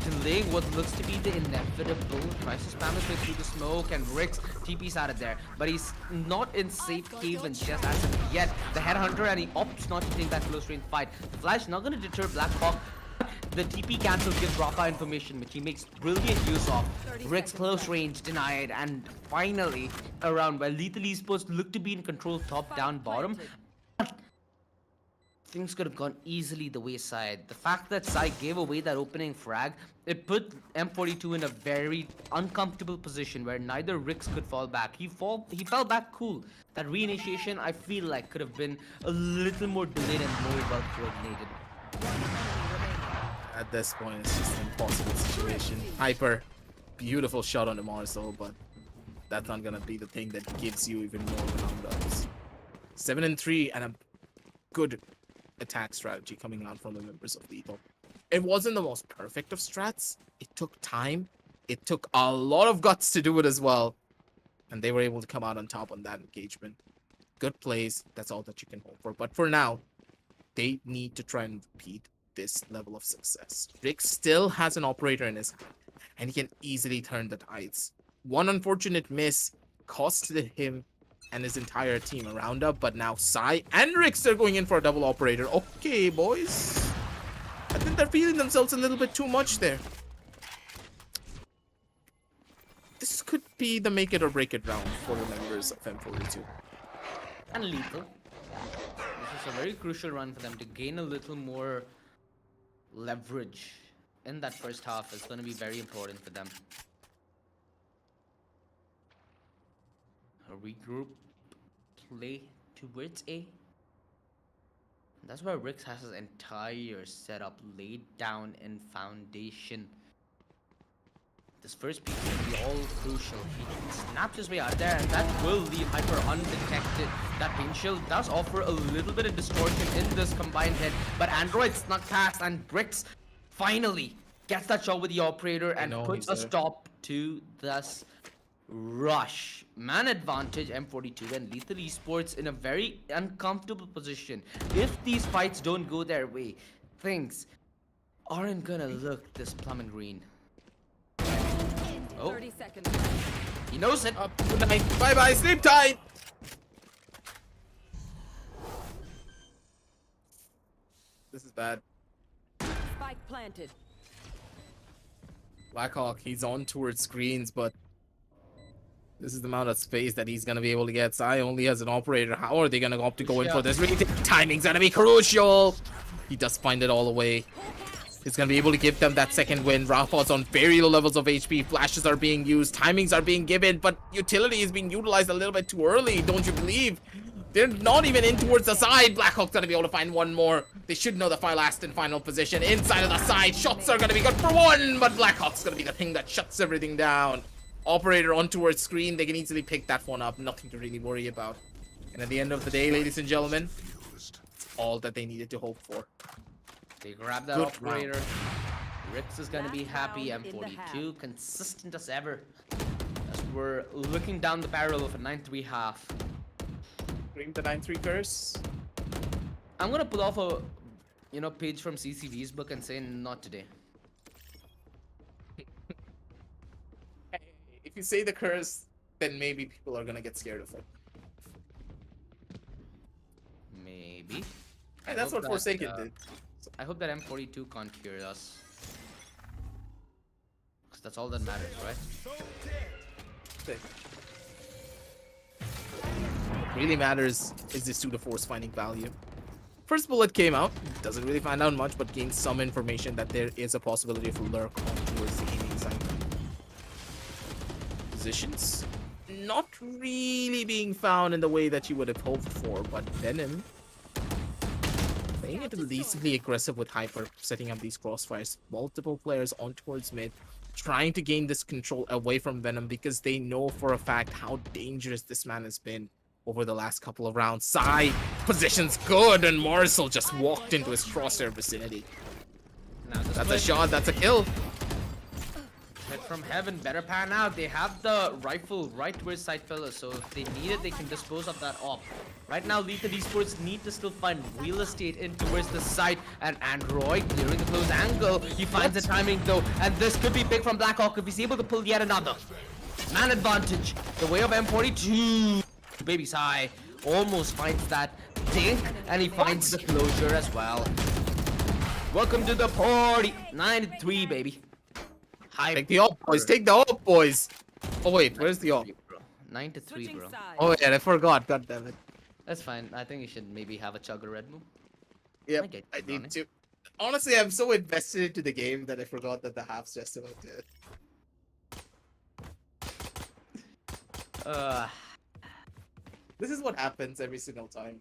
delaying what looks to be the inevitable. Tries to spam his way through the smoke, and Rix TP's out of there. But he's not in safe haven just as of yet. The headhunter, and he opts not to take that close range fight. The flash not going to deter Blackhawk. The TP cancel gives Rafa information, which he makes brilliant use of. 30 Rix seconds close left. range denied, and finally a round where Lethal Esports look to be in control top, down, bottom. planted. Things could have gone easily the wayside. The fact that Sai gave away that opening frag, it put M42 in a very uncomfortable position where neither Rix could fall back. He fell back cool. That reinitiation, I feel like, could have been a little more delayed and more well coordinated. At this point, it's just an impossible situation. Hyper, beautiful shot on the Marcel, but that's not gonna be the thing that gives you even more round-ups. 7-3 and a good attack strategy coming out from the members of Lethal. It wasn't the most perfect of strats. It took time. It took a lot of guts to do it as well. And they were able to come out on top on that engagement. Good plays. That's all that you can hope for. But for now, they need to try and repeat this level of success. Rick still has an operator in his hand, and he can easily turn the tides. One unfortunate miss costed him and his entire team a roundup, but now Sai and Rix are going in for a double operator. Okay, boys. I think they're feeling themselves a little bit too much there. This could be the make it or break it round for the members of M42. And Lethal. This is a very crucial run for them to gain a little more leverage in that first half. It's going to be very important for them. A regroup play towards A. That's where Rix has his entire setup laid down in foundation. This first piece will be all crucial. He snaps his way out there, and that will leave Hyper undetected. That wind shield does offer a little bit of distortion in this combined hit, but Android snuck past, and Brix finally gets that shot with the operator and know puts he's a there. stop to this rush. Man advantage, M42 and Lethal Esports in a very uncomfortable position. If these fights don't go their way, things aren't gonna look this plum and green. Oh, 30 seconds left. he knows it. Good night. Bye bye. Sleep tight. This is bad. Spike planted. Blackhawk, he's on towards screens, but this is the amount of space that he's gonna be able to get. Sai only has an operator. How are they gonna opt to go in for this? Really, timing's gonna be crucial. He does find it all away. He's gonna be able to give them that second win. Rafa's on very low levels of HP. Flashes are being used. Timings are being given, but utility is being utilized a little bit too early. Don't you believe? They're not even in towards the side. Blackhawk's gonna be able to find one more. They should know the last and final position. Inside of the side, shots are gonna be good for one, but Blackhawk's gonna be the thing that shuts everything down. Operator on towards screen. They can easily pick that one up. Nothing to really worry about. And at the end of the day, ladies and gentlemen, it's all that they needed to hope for. They grab that Good operator. Rix is gonna be Last happy. round in the M42 consistent as ever. As we're looking down the barrel of a 9-3 half. Bring the 9-3 curse. I'm gonna pull off a page from CCV's book and say not today. If you say the curse, then maybe people are gonna get scared of it. Maybe. And that's hope what Forsaken that, did. I hope that M42 can't hear us. 'Cause that's all that matters, right? What really matters is this 2-to-4's finding value. First bullet came out, doesn't really find out much, but gains some information that there is a possibility of a lurk on towards the aiming side. Positions not really being found in the way that you would have hoped for, but Venom playing it decently aggressive with Hyper, setting up these crossfires. Multiple players on towards mid, trying to gain this control away from Venom because they know for a fact how dangerous this man has been over the last couple of rounds. Sai position's good, and Marcel just walked into his crosshair vicinity. Now this That's a way- shot, that's a kill. Hit from heaven, better pan out. They have the rifle right towards side fellas, so if they need it, they can dispose of that off. Right now, Lethal Esports need to still find real estate in towards the side, and Android clearing the close angle. He finds the timing though, and this could be big from Blackhawk if he's able to pull yet another. Man advantage, the way of M42. Baby Sai almost finds that dink, and he finds the closure as well. Welcome to the party. 9-3, baby. High. Take the op, boys, take the op, boys. Oh wait, where's the op? 9-3, Switching bro. sides. Oh yeah, I forgot, god damn it. That's fine. I think you should maybe have a chug of Red Bull. Yep, get I you, need Ronnie. to. Honestly, I'm so invested into the game that I forgot that the half's just about to. This is what happens every single time.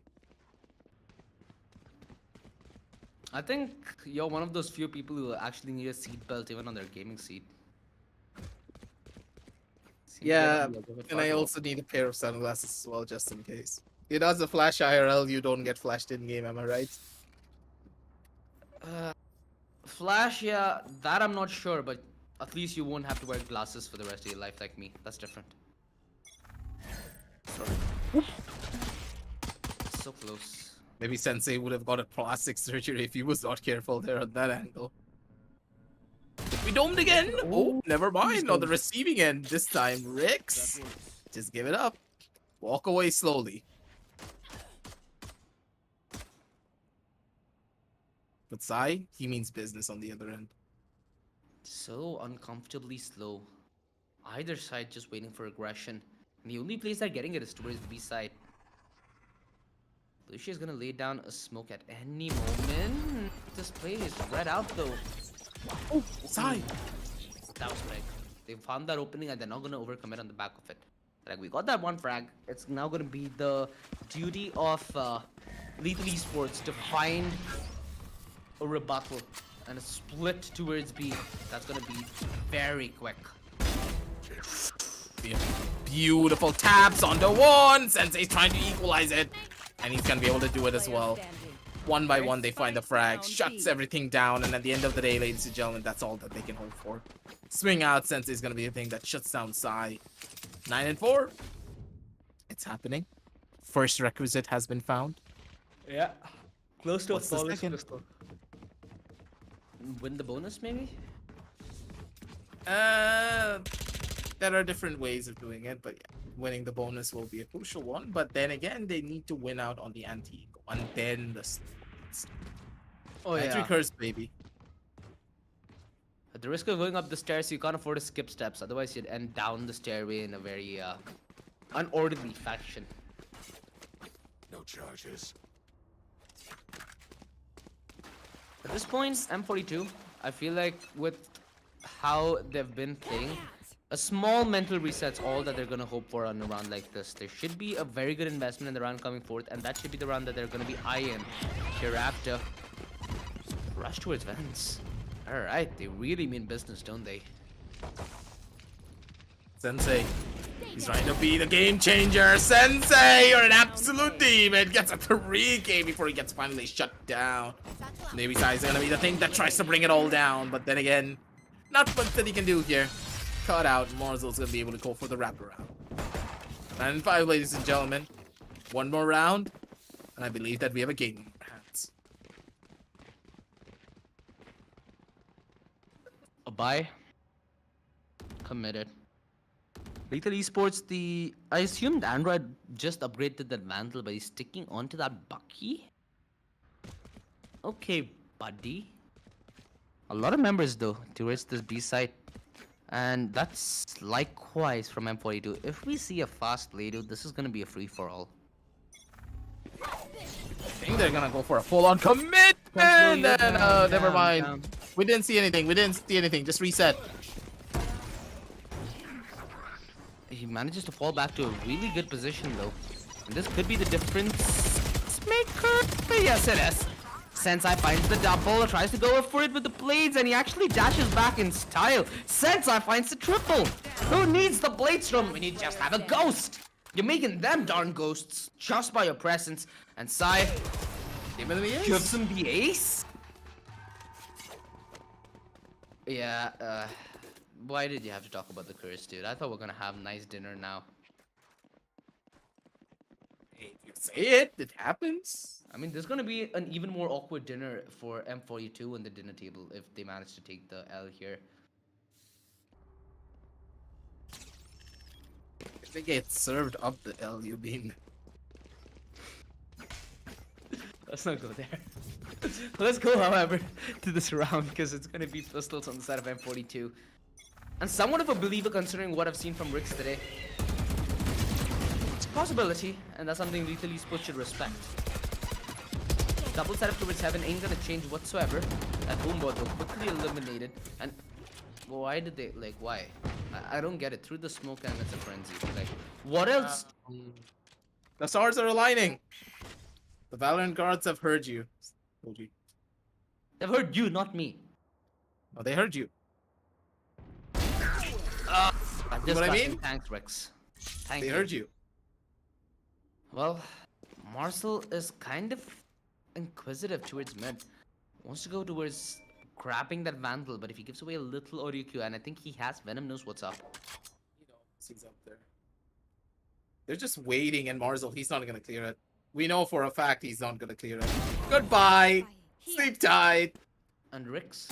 I think you're one of those few people who actually need a seatbelt even on their gaming seat. Seems Yeah, like you're a bit and I far also need a pair of sunglasses as well, just in case. It does a flash IRL, you don't get flashed in game, am I right? Flash, yeah, that I'm not sure, but at least you won't have to wear glasses for the rest of your life like me. That's different. Sorry. So close. Maybe Sensei would have got a plastic surgery if he was not careful there on that angle. Did we domed again? Oh, never mind. On the receiving end this time, Rix. Just give it up. Walk away slowly. But Sai, he means business on the other end. So uncomfortably slow. Either side just waiting for aggression. And the only place they're getting it is towards the B side. Lucia is gonna lay down a smoke at any moment. This play is spread out though. Oh, Sai. That was big. They found that opening and they're not gonna overcommit on the back of it. Like, we got that one frag. It's now gonna be the duty of Lethal Esports to find a rebuttal and a split towards B. That's gonna be very quick. Beautiful taps on the one. Sensei's trying to equalize it, and he's gonna be able to do it as well. One by one, they find the frag, shuts everything down, and at the end of the day, ladies and gentlemen, that's all that they can hope for. Swing out Sensei is gonna be the thing that shuts down Psy. 9 and 4. It's happening. First requisite has been found. Yeah. Close to What's the flawless second? pistol. Win the bonus, maybe? There are different ways of doing it, but yeah, winning the bonus will be a crucial one. But then again, they need to win out on the anti-ego, and then the Oh entry yeah. curse, baby. At the risk of going up the stairs, you can't afford to skip steps. Otherwise, you'd end down the stairway in a very unorderly fashion. No charges. At this point, M42, I feel like with how they've been playing, a small mental reset's all that they're gonna hope for on a round like this. There should be a very good investment in the round coming forth, and that should be the round that they're gonna be eyeing hereafter. Rush towards Vents. Alright, they really mean business, don't they? Sensei, he's trying to be the game changer. Sensei, you're an absolute demon. Gets a 3K before he gets finally shut down. Maybe Sai's gonna be the thing that tries to bring it all down, but then again, not much that he can do here. Cut out. Marzel's gonna be able to go for the wraparound. 9 and 5, ladies and gentlemen. One more round, and I believe that we have a game in our hands. A buy. Committed. Lethal Esports, I assumed Android just upgraded that mantle, but he's sticking onto that Bucky? Okay, buddy. A lot of members though towards this B side. And that's likewise from M42. If we see a fast play, dude, this is gonna be a free-for-all. I think they're gonna go for a full-on commitment. And never mind. Down. We didn't see anything. We didn't see anything. Just reset. He manages to fall back to a really good position though. And this could be the difference maker. Yes, it is. Sensei finds the double, tries to go for it with the blades, and he actually dashes back in style. Sensei finds the triple. Who needs the blades from when you just have a ghost? You're making them darn ghosts just by your presence. And Sai gives him the ace. Yeah, why did you have to talk about the curse, dude? I thought we're gonna have nice dinner now. Hey, if you say it, it happens. I mean, there's gonna be an even more awkward dinner for M42 on the dinner table if they manage to take the L here. If they get served up the L, you mean? Let's not go there. Let's go, however, to this round because it's gonna be pistols on the side of M42. And somewhat of a believer considering what I've seen from Rix today. It's a possibility, and that's something Lethal Esports should respect. Double setup towards heaven ain't gonna change whatsoever. That boombot though quickly eliminated. And why did they, like, why? I don't get it. Through the smoke and it's a frenzy. Like, what else? The stars are aligning. The Valorant guards have heard you. Told you. They've heard you, not me. Oh, they heard you. This what I got mean? me. Thanks, Rex. Thank They you. heard you. Well, Marcel is kind of inquisitive towards mid. Wants to go towards grabbing that Vandal, but if he gives away a little audio cue, and I think he has, Venom knows what's up. You know, he's up there. They're just waiting, and Marzel, he's not gonna clear it. We know for a fact he's not gonna clear it. Goodbye. Sleep tight. And Rix.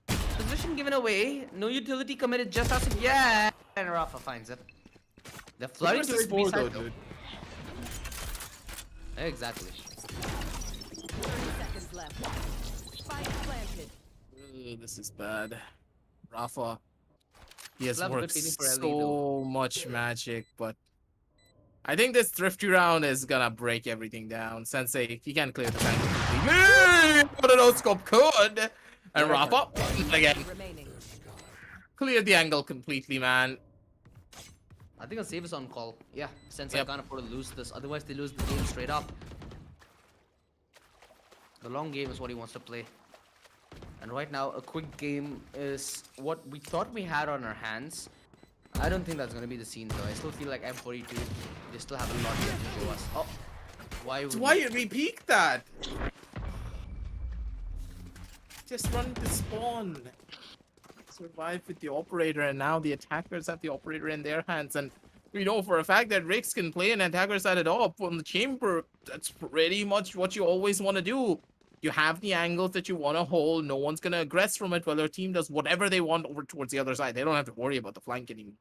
Position given away. No utility committed just as if. Yeah! And Rafa finds it. They're flooding Versus towards four, B though, side though. dude. Exactly. 30 seconds left. Spike planted. Ooh, this is bad. Rafa. He has Still have a worked good feeling for LE, so though. much magic, but I think this thrifty round is gonna break everything down. Sensei, he can't clear the tank completely. But a no scope could. And Rafa, again, Remaining. cleared the angle completely, man. I think I'll save us on call. Yeah, since Yep. I can't afford to lose this. Otherwise, they lose the game straight up. The long game is what he wants to play. And right now, a quick game is what we thought we had on our hands. I don't think that's going to be the scene though. I still feel like M42, they still have a lot left to show us. Oh, why would Why did we peek that? Just run to spawn. Survive with the operator, and now the attackers have the operator in their hands. And we know for a fact that Rix can play an attacker side it up on the chamber. That's pretty much what you always want to do. You have the angles that you want to hold. No one's going to aggress from it while their team does whatever they want over towards the other side. They don't have to worry about the flank anymore.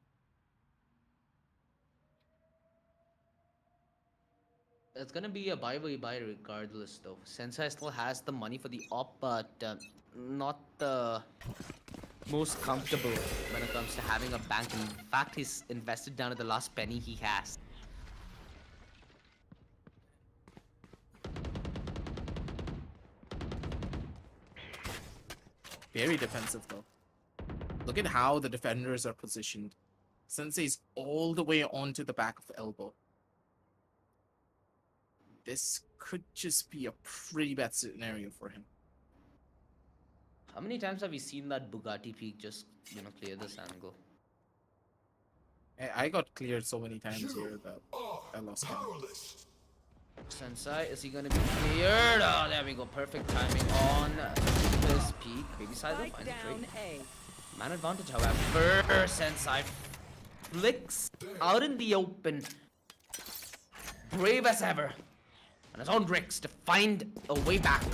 It's gonna be a buy regardless though. Sensei still has the money for the op, but not the most comfortable when it comes to having a bank. In fact, he's invested down to the last penny he has. Very defensive though. Look at how the defenders are positioned. Sensei's all the way onto the back of the elbow. This could just be a pretty bad scenario for him. How many times have we seen that Bugatti peak just, clear this angle? I got cleared so many times here that I lost count. Powerless. Sensei, is he gonna be cleared? Oh, there we go. Perfect timing on this peak. Baby side will Spike find it down great. A. Man advantage, however. Sensei flicks out in the open. Brave as ever. And his own Rix to find a way back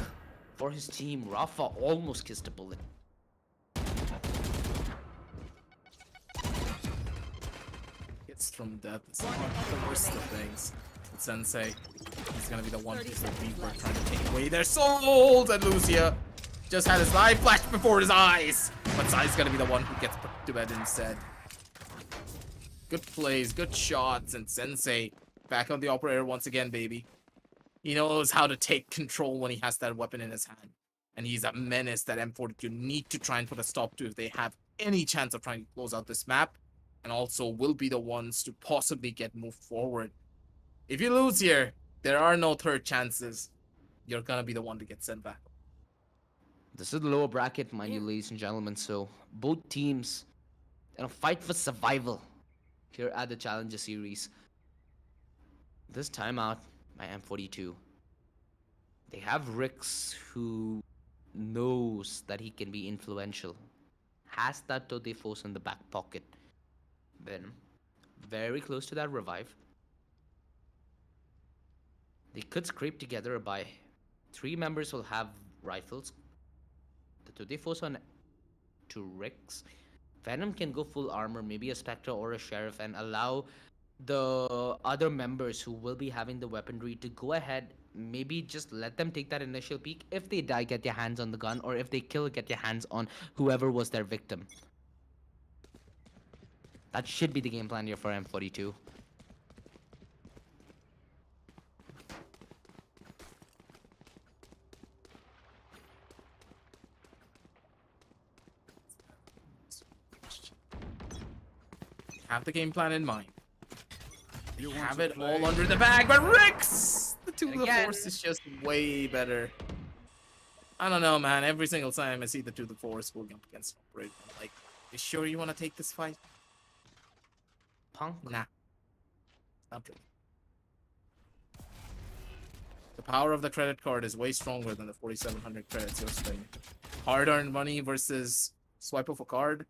for his team. Rafa almost kissed a bullet. It's from death. It's not the worst of things. But Sensei, he's gonna be the one who's the Reaper trying to take away their souls. And Lucia just had his life flash before his eyes. But Sai's gonna be the one who gets put to bed instead. Good plays, good shots, and Sensei back on the operator once again, baby. He knows how to take control when he has that weapon in his hand. And he's a menace that M42 need to try and put a stop to if they have any chance of trying to close out this map. And also will be the ones to possibly get moved forward. If you lose here, there are no third chances. You're gonna be the one to get sent back. This is the lower bracket, mind you, ladies and gentlemen. So both teams fight for survival here at the Challenger Series. This timeout by M42. They have Rix who knows that he can be influential. Has that Tote Force in the back pocket. Then very close to that revive. They could scrape together a buy. 3 members will have rifles. The Tote Force on to Rix. Venom can go full armor, maybe a Spectre or a Sheriff, and allow the other members who will be having the weaponry to go ahead, maybe just let them take that initial peek. If they die, get their hands on the gun, or if they kill, get your hands on whoever was their victim. That should be the game plan here for M42. Have the game plan in mind. You want Have to it play? all under the bag, but Rix! The two of the Again. force is just way better. I don't know, man. Every single time I see the two of the force going up against Operator, I'm like, you sure you want to take this fight? Punk. Nah. Not really. The power of the credit card is way stronger than the 4,700 credits you're spending. Hard-earned money versus swipe of a card.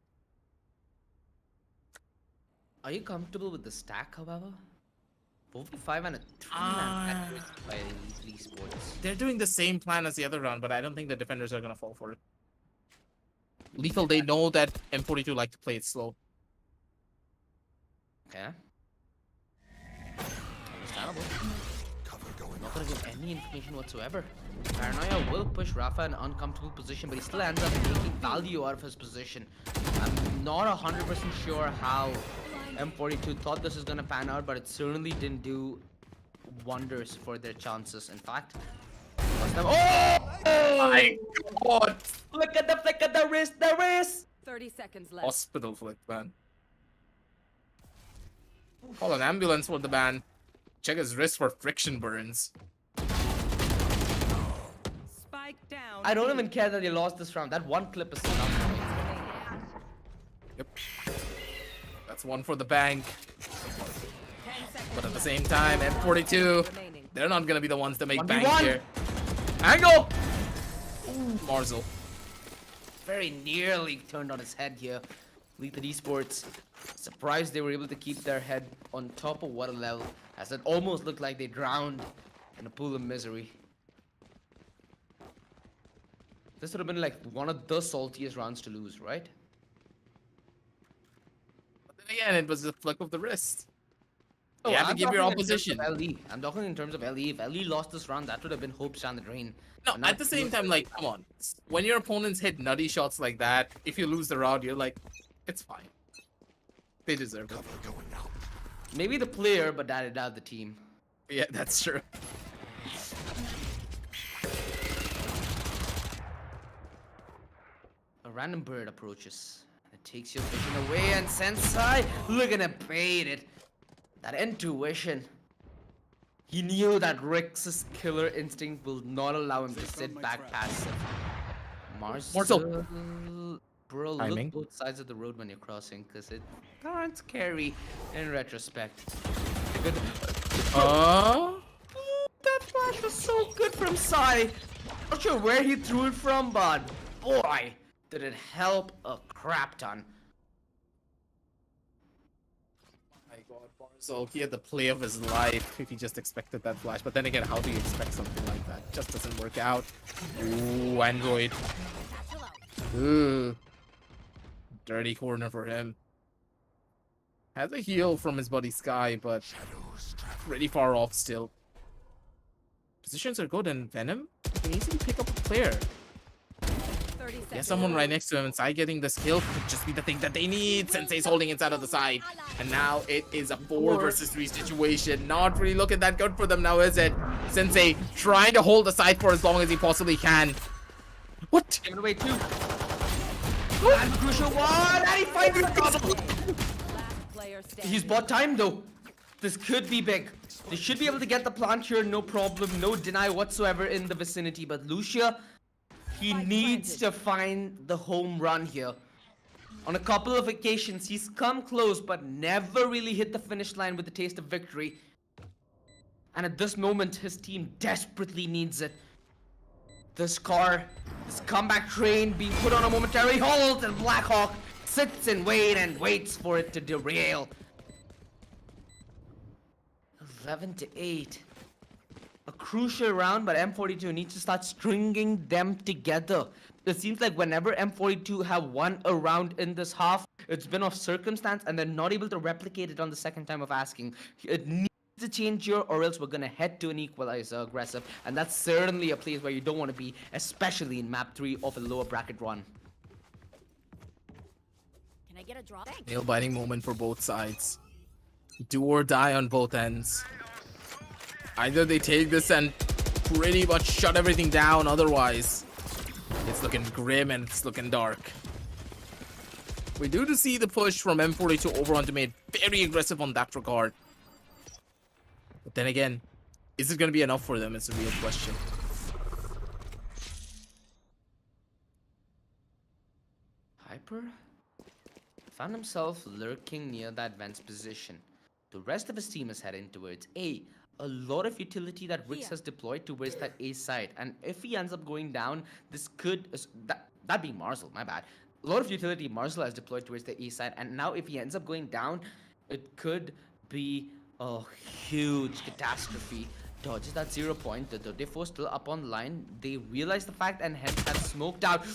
Are you comfortable with the stack, however? 4v5 and a 3-man accuracy by Elite Esports. They're doing the same plan as the other round, but I don't think the defenders are gonna fall for it. Lethal, they know that M42 like to play it slow. Okay. Understandable. Cover going Not gonna give any information whatsoever. Paranoia will push Rafa in an uncomfortable position, but he still ends up making value out of his position. I'm not 100% sure how M42 thought this was gonna pan out, but it certainly didn't do wonders for their chances. In fact, oh My God! Look at the wrist, the wrist! 30 seconds left. Hospital flick, man. Call an ambulance for the man. Check his wrist for friction burns. I don't even care that they lost this round. That one clip is enough for me. Yep. That's one for the bank. 10 seconds But at the left. same time, M42, Remaining. they're not gonna be the ones to make 1v1. bank here. Angle! Ooh, Marzel. Very nearly turned on his head here. Lethal Esports, surprised they were able to keep their head on top of water level, as it almost looked like they drowned in a pool of misery. This would have been like one of the saltiest rounds to lose, right? But then again, it was a flick of the wrist. Oh, You have to I'm give your talking in terms opposition. of LE. I'm talking in terms of LE. If LE lost this round, that would have been hopes down the drain. No, But now at the same time, like, come on. When your opponents hit nutty shots like that, if you lose the round, you're like, it's fine. They deserve it. Cover going out. maybe the player, but that is not the team. Yeah, that's true. A random bird approaches. It takes your vision away, and Sensei looking to bait it. That intuition. He knew that Rix's killer instinct will not allow him to sit back passive. Marcel. Bro, Timing. look both sides of the road when you're crossing, because it can't scary in retrospect. Good. Oh, That flash was so good from Sai. Not sure where he threw it from, but boy, did it help a crap ton. my God, Marzel, he had the play of his life if he just expected that flash. But then again, how do you expect something like that? Just doesn't work out. Ooh, Android. Ooh. Dirty corner for him. Has a heal from his buddy Sky, but Shadows travel. pretty far off still. Positions are good, and Venom can easily pick up a player. 30 seconds. Yeah, someone right next to him, and Sai getting this kill could just be the thing that they need. Sensei's holding inside of the side. And now it is a 4 versus 3 situation. Not really looking that good for them now, is it? Sensei trying to hold the side for as long as he possibly can. What? Giving away two. And crucial one, and he finds the double. Last player standing. He's bought time though. This could be big. They should be able to get the plant here, no problem, no deny whatsoever in the vicinity. But Lucia, he needs to find the home run here. On a couple of occasions, he's come close, but never really hit the finish line with the taste of victory. And at this moment, his team desperately needs it. This car, this comeback train being put on a momentary hold, and Blackhawk sits and waits for it to derail. 11-8. A crucial round, but M42 needs to start stringing them together. It seems like whenever M42 have won a round in this half, it's been of circumstance, and they're not able to replicate it on the second time of asking. It needs to change here, or else we're gonna head to an equalizer aggressive, and that's certainly a place where you don't want to be, especially in map 3 of a lower bracket run. Can I get a drop? Thanks. Nail biting moment for both sides. Do or die on both ends. Either they take this and pretty much shut everything down, otherwise it's looking grim and it's looking dark. We do see the push from M42 over onto mid, very aggressive on that regard. But then again, is it going to be enough for them? It's a real question. Hyper found himself lurking near that vent's position. The rest of his team is heading towards A. A lot of utility that Rix has deployed towards that A side, and if he ends up going down, this could that be Marzel, my bad. A lot of utility Marzel has deployed towards the A side, and now if he ends up going down, it could be a huge catastrophe. Dodges that 0 point. The Defo still up on line. They realize the fact and hence have smoked out.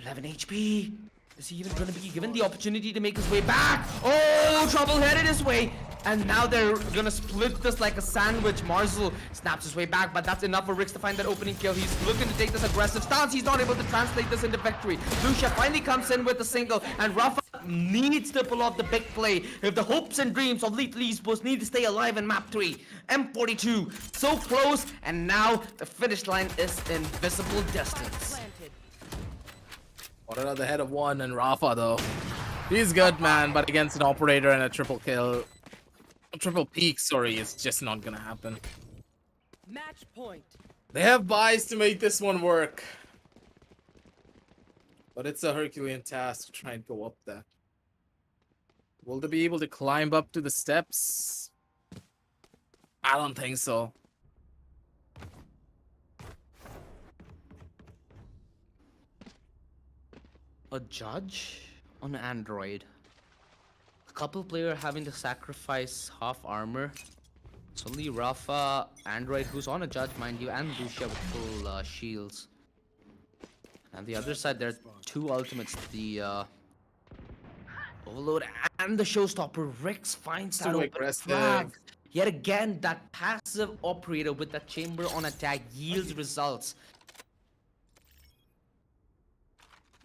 11 HP. Is he even going to be given the opportunity to make his way back? Oh, trouble headed his way. And now they're going to split this like a sandwich. Marzel snaps his way back, but that's enough for Rix to find that opening kill. He's looking to take this aggressive stance. He's not able to translate this into victory. Lucia finally comes in with a single, and Rafa needs to pull off the big play if the hopes and dreams of Lethal Esports need to stay alive in map 3. M42 so close, and now the finish line is in visible distance. Planted. What another head of one, and Rafa though. He's good, man, but against an operator and a triple kill. A triple peak, sorry, it's just not gonna happen. Match point. They have buys to make this one work. But it's a Herculean task to try and go up there. Will they be able to climb up to the steps? I don't think so. A judge on Android. A couple player having to sacrifice half armor. It's only Rafa, Android, who's on a judge, mind you, and Lucia with full shields. And the other side, there are two ultimates. The Overload and the Showstopper. Rex finds that Too open aggressive. frag. Yet again, that passive operator with that chamber on attack yields results.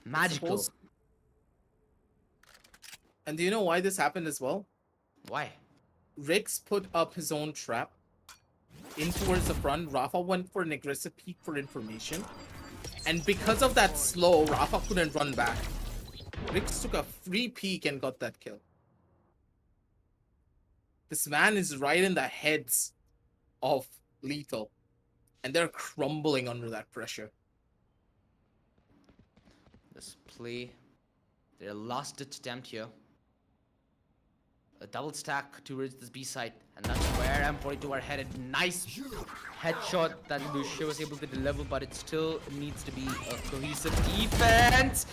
Magical. Suppose- And do you know why this happened as well? Why? Rix put up his own trap in towards the front. Rafa went for an aggressive peek for information. And because of that slow, Rafa couldn't run back. Rix took a free peek and got that kill. This man is right in the heads of Lethal. And they're crumbling under that pressure. Let's play their last ditch attempt here. A double stack towards this B side, and that's where M42 are headed. Nice headshot that Lucia was able to deliver, but it still needs to be a cohesive defense.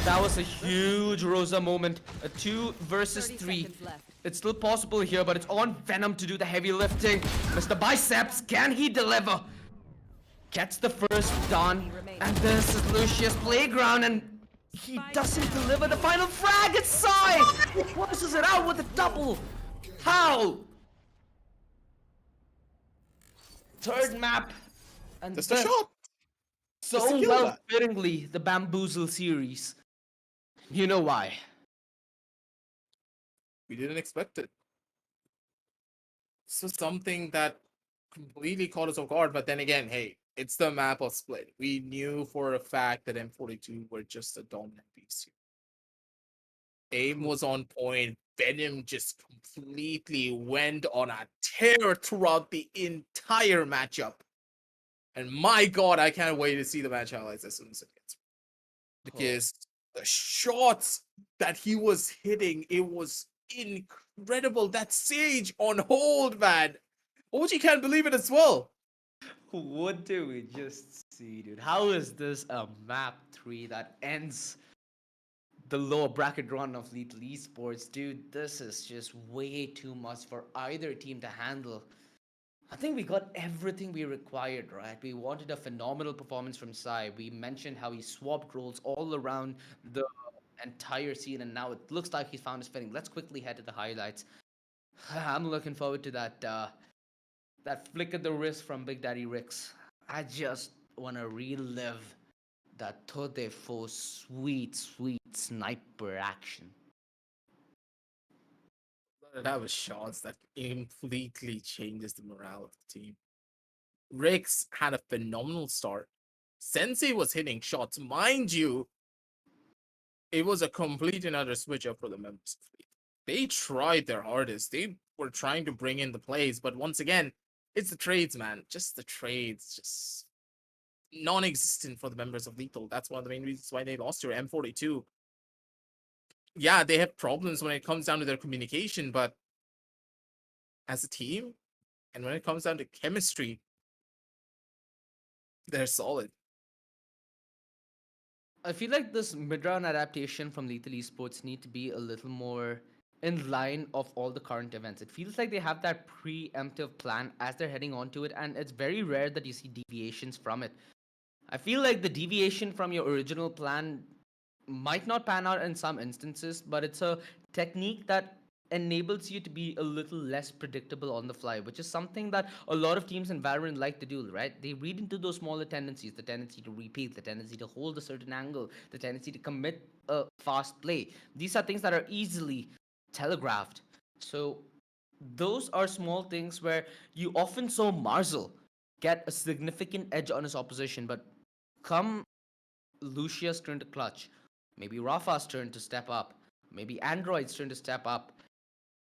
That was a huge Rosa moment. A 2 versus 30 3. seconds left. It's still possible here, but it's on Venom to do the heavy lifting. Mr. Biceps, can he deliver? Gets the first done, and this is Lucia's playground, and he doesn't deliver the final frag. It's Sai! He closes it out with a double. How? Third map, and Just a shot. so Just to kill well that. fittingly the Bamboozle series. You know why? We didn't expect it. This was something that completely caught us off guard, but then again, hey, it's the map of split. We knew for a fact that M42 were just a dominant piece here. Aim was on point. Venom just completely went on a tear throughout the entire matchup. And my god, I can't wait to see the match highlights as soon as it gets. Because the shots that he was hitting, it was incredible. That Sage on hold, man. OG can't believe it as well. What do we just see, dude? How is this a map 3 that ends the lower bracket run of Lethal Esports? Dude, this is just way too much for either team to handle. I think we got everything we required, right? We wanted a phenomenal performance from Sai. We mentioned how he swapped roles all around the entire scene, and now it looks like he's found his fitting. Let's quickly head to the highlights. I'm looking forward to that that flick of the wrist from Big Daddy Rix. I just want to relive that Tode for sweet sniper action. That was shots that completely changes the morale of the team. Rix had a phenomenal start. Sensei was hitting shots. Mind you, it was a complete and utter switch up for the members of Fleet. They tried their hardest. They were trying to bring in the plays, but once again, it's the trades, man. Just the trades, just non-existent for the members of Lethal. That's one of the main reasons why they lost to M42. Yeah, they have problems when it comes down to their communication, but as a team, and when it comes down to chemistry, they're solid. I feel like this mid-round adaptation from Lethal Esports need to be a little more in line of all the current events. It feels like they have that preemptive plan as they're heading onto it, and it's very rare that you see deviations from it. I feel like the deviation from your original plan might not pan out in some instances, but it's a technique that enables you to be a little less predictable on the fly, which is something that a lot of teams in Valorant like to do, right? They read into those smaller tendencies, the tendency to repeat, the tendency to hold a certain angle, the tendency to commit a fast play. These are things that are easily telegraphed. So those are small things where you often saw Marzel get a significant edge on his opposition, but come Lucia's turn to clutch, maybe Rafa's turn to step up, maybe Android's turn to step up,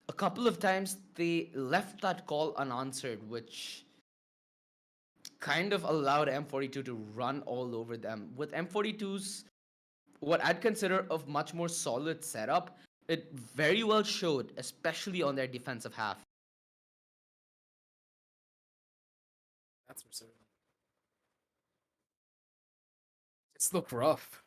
a couple of times they left that call unanswered, which kind of allowed M42 to run all over them. With M42's, what I'd consider a much more solid setup, it very well showed, especially on their defensive half. That's for certain. Just look rough.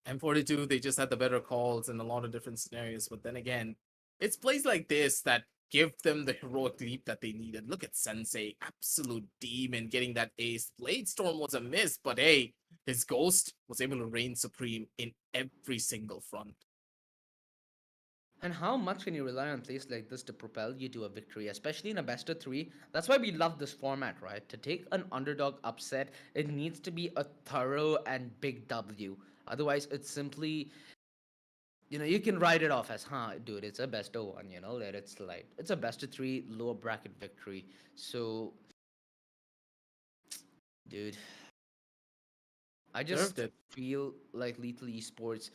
M42, they just had the better calls in a lot of different scenarios. But then again, it's plays like this that give them the heroic leap that they needed. Look at Sensei, absolute demon, getting that ace. Bladestorm was a miss, but hey, his ghost was able to reign supreme in every single front. And how much can you rely on plays like this to propel you to a victory, especially in a best of three? That's why we love this format, right? To take an underdog upset, it needs to be a thorough and big W. Otherwise, it's simply, you can write it off as, dude, it's a best of one, let it slide. It's a best of three, lower bracket victory. So, dude, I Deserved just it. feel like Lethal Esports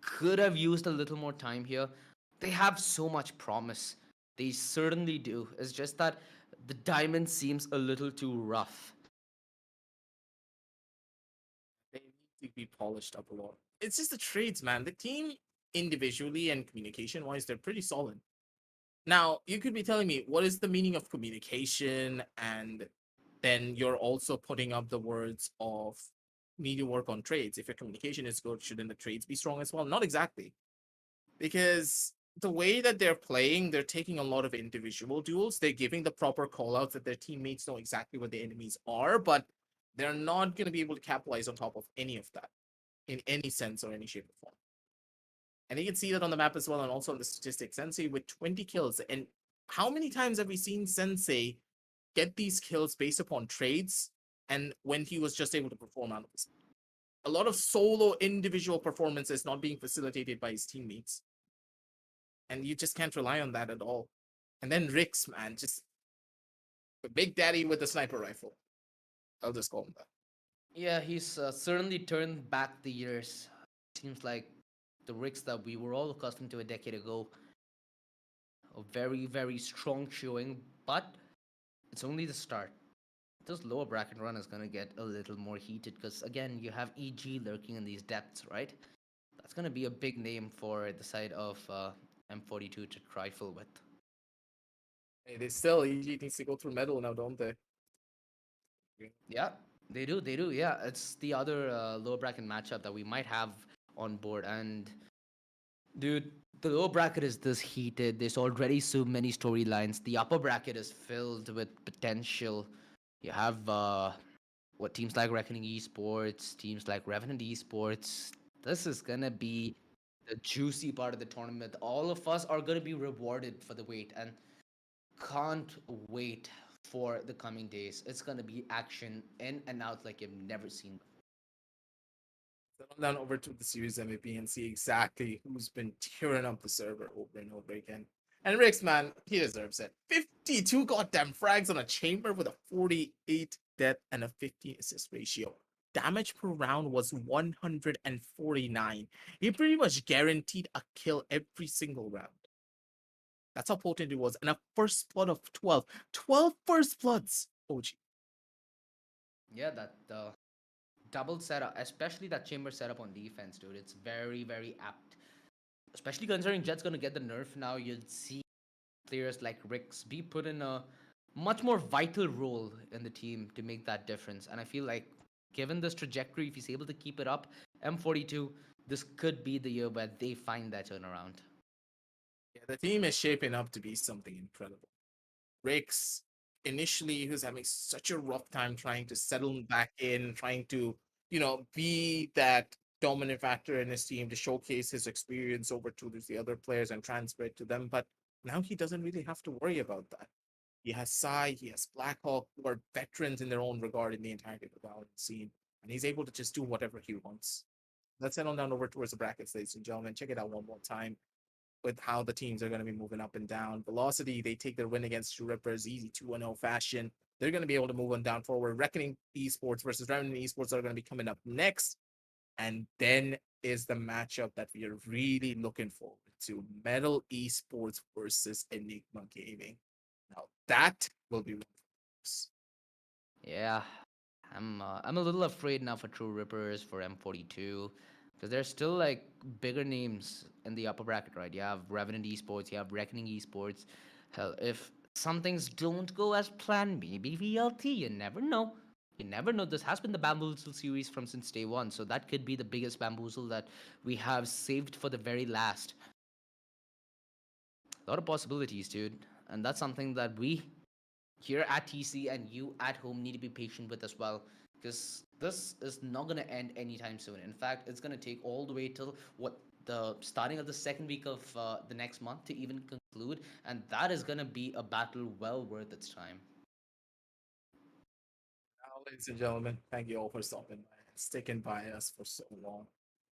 could have used a little more time here. They have so much promise. They certainly do. It's just that the diamond seems a little too rough. They need to be polished up a lot. It's just the trades, man. The team individually and communication wise, they're pretty solid. Now, you could be telling me what is the meaning of communication, and then you're also putting up the words of need to work on trades. If your communication is good, shouldn't the trades be strong as well? Not exactly. Because the way that they're playing, they're taking a lot of individual duels. They're giving the proper callouts that their teammates know exactly what the enemies are, but they're not going to be able to capitalize on top of any of that in any sense or any shape or form. And you can see that on the map as well, and also on the statistics. Sensei with 20 kills. And how many times have we seen Sensei get these kills based upon trades and when he was just able to perform out of this? A lot of solo individual performances not being facilitated by his teammates. And you just can't rely on that at all. And then Rix, man, just the big daddy with the sniper rifle. I'll just call him that. Yeah, he's certainly turned back the years. Seems like the Ricks that we were all accustomed to a decade ago. A very, very strong showing, but it's only the start. This lower bracket run is going to get a little more heated because, again, you have EG lurking in these depths, right? That's going to be a big name for the side of M42 to trifle with. Hey, they still, EG needs to go through medal now, don't they? Yeah, they do. They do. Yeah, it's the other lower bracket matchup that we might have on board. And dude, the lower bracket is this heated. There's already so many storylines. The upper bracket is filled with potential. You have what teams like Reckoning Esports, teams like Revenant Esports. This is gonna be the juicy part of the tournament. All of us are gonna be rewarded for the wait, and can't wait for the coming days. It's gonna be action in and out like you've never seen. Settle down over to the series MVP and see exactly who's been tearing up the server over and over again. And Rix, man, he deserves it. 52 goddamn frags on a chamber with a 48 death and a 50 assist ratio. Damage per round was 149. He pretty much guaranteed a kill every single round. That's how potent it was. And a first blood of 12. 12 first bloods. OG. Yeah, that double setup, especially that chamber setup on defense, dude. It's very, very apt. Especially considering Jet's gonna get the nerf now, you'll see players like Rix be put in a much more vital role in the team to make that difference. And I feel like, given this trajectory, if he's able to keep it up, M42, this could be the year where they find that turnaround. Yeah, the team is shaping up to be something incredible. Rix, initially, he was having such a rough time trying to settle back in, trying to, be that dominant factor in his team to showcase his experience over to the other players and transfer it to them. But now he doesn't really have to worry about that. He has Sai, he has Blackhawk, who are veterans in their own regard in the entirety of the Valorant scene, and he's able to just do whatever he wants. Let's head on down over towards the brackets, ladies and gentlemen. Check it out one more time with how the teams are going to be moving up and down. Velocity, they take their win against True Rippers, easy 2-0 fashion. They're going to be able to move on down forward. Reckoning Esports versus Remnant Esports are going to be coming up next. And then is the matchup that we are really looking forward to. Metal Esports versus Enigma Gaming. Now that will be Yeah, I'm a little afraid now for True Rippers, for M42, because there's still like bigger names in the upper bracket, right? You have Revenant Esports, you have Reckoning Esports. Hell, if some things don't go as planned, maybe VLT. You never know. You never know. This has been the Bamboozle series from since day one, so that could be the biggest bamboozle that we have saved for the very last. A lot of possibilities, dude, and that's something that we here at TC and you at home need to be patient with as well, because this is not going to end anytime soon. In fact, it's going to take all the way till what, the starting of the second week of the next month to even conclude, and that is going to be a battle well worth its time. Now, ladies and gentlemen, thank you all for stopping by and sticking by us for so long.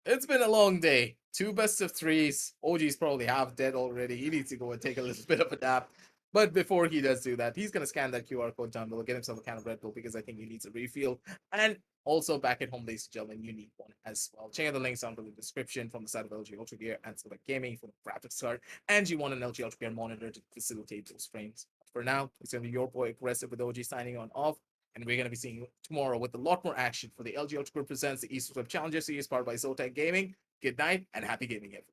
It's been a long day. 2 best of 3s. OG's probably half dead already. He needs to go and take a little bit of a nap. But before he does do that, he's going to scan that QR code down below, get himself a can of Red Bull because I think he needs a refill. And also back at home, ladies and gentlemen, you need one as well. Check out the links down below in the description from the side of LG Ultragear and ZOTAC Gaming for the graphics card. And you want an LG Ultragear monitor to facilitate those frames. For now, it's going to be your boy Aggressive with OG signing on off. And we're going to be seeing you tomorrow with a lot more action for the LG Ultra Group presents the Esports Web Challenger Series powered by ZOTAC Gaming. Good night and happy gaming, everyone.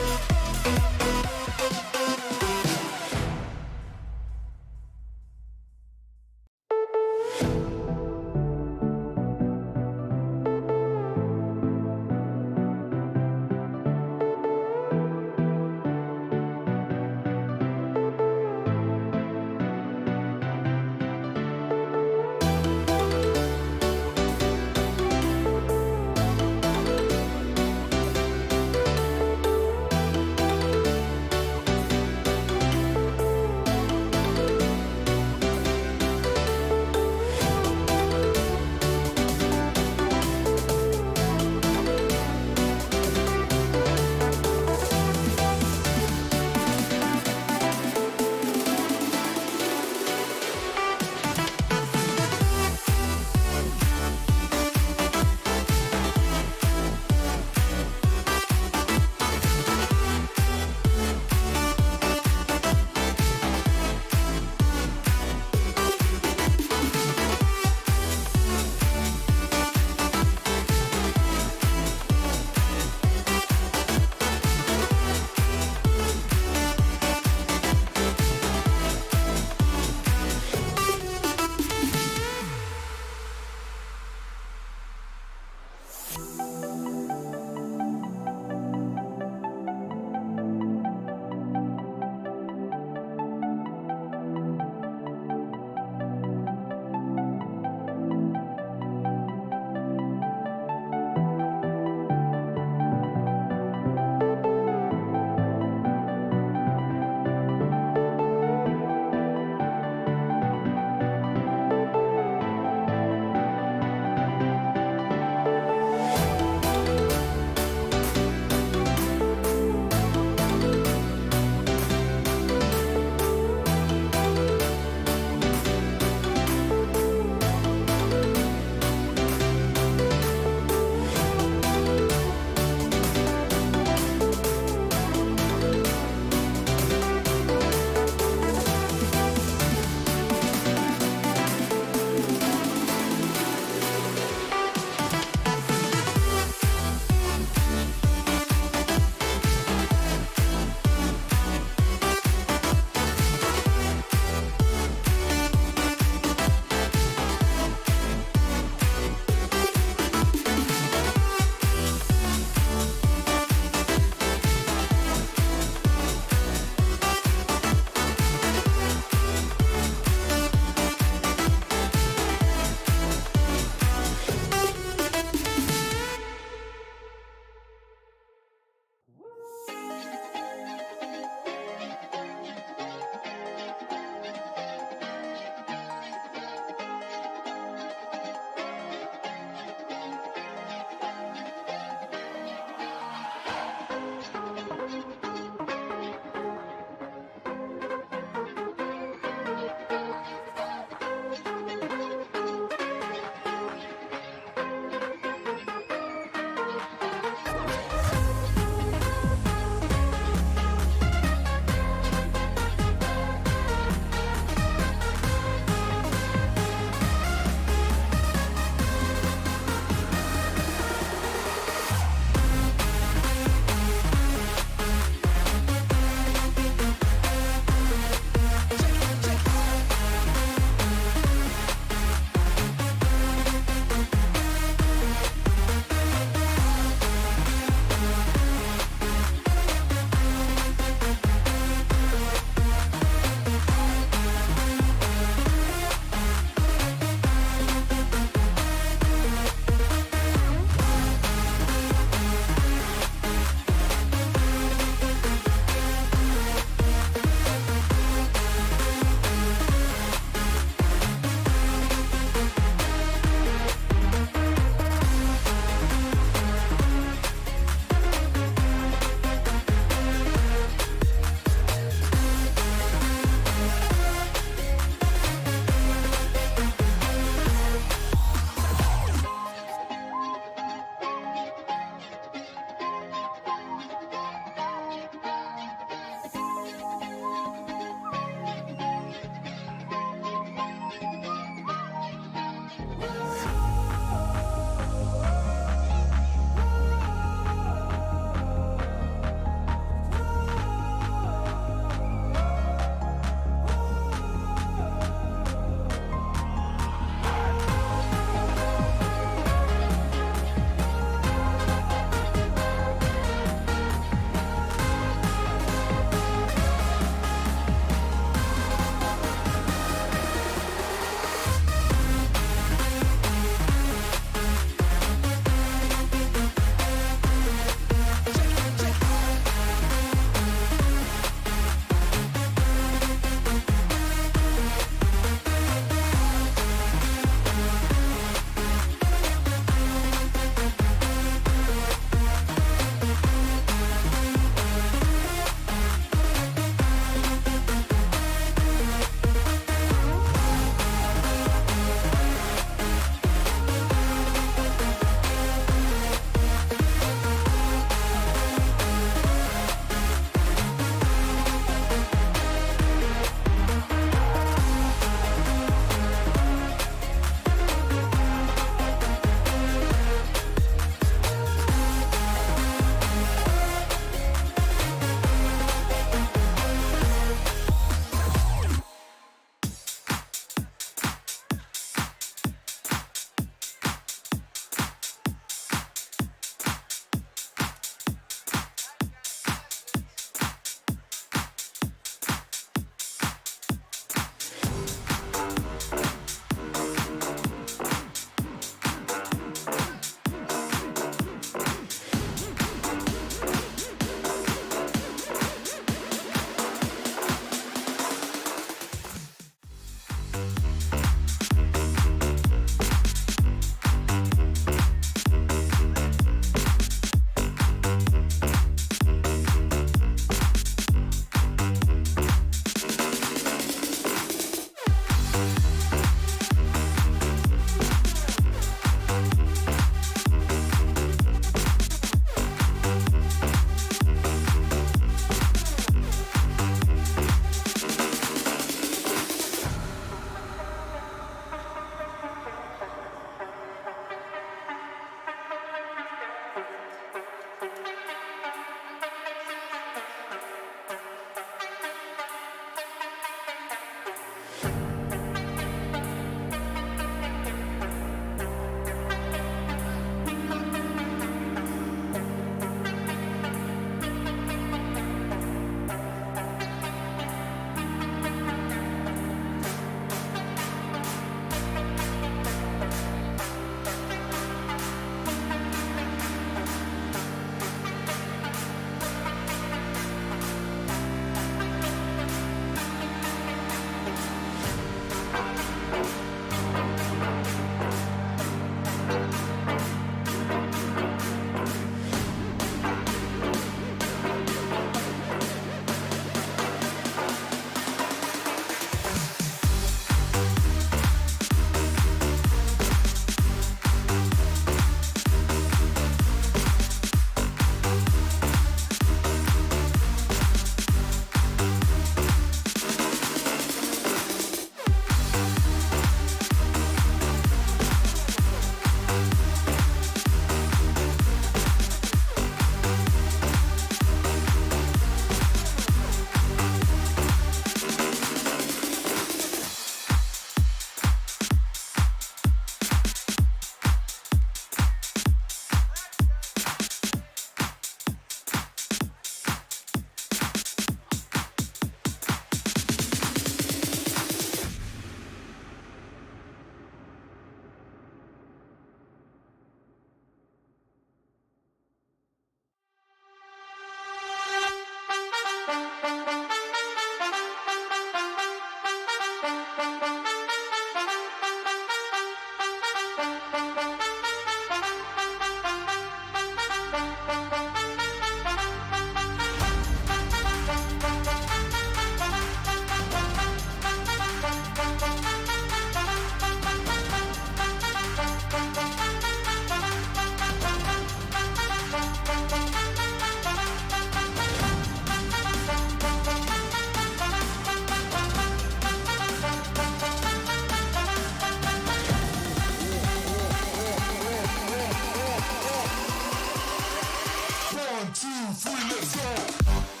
let's go.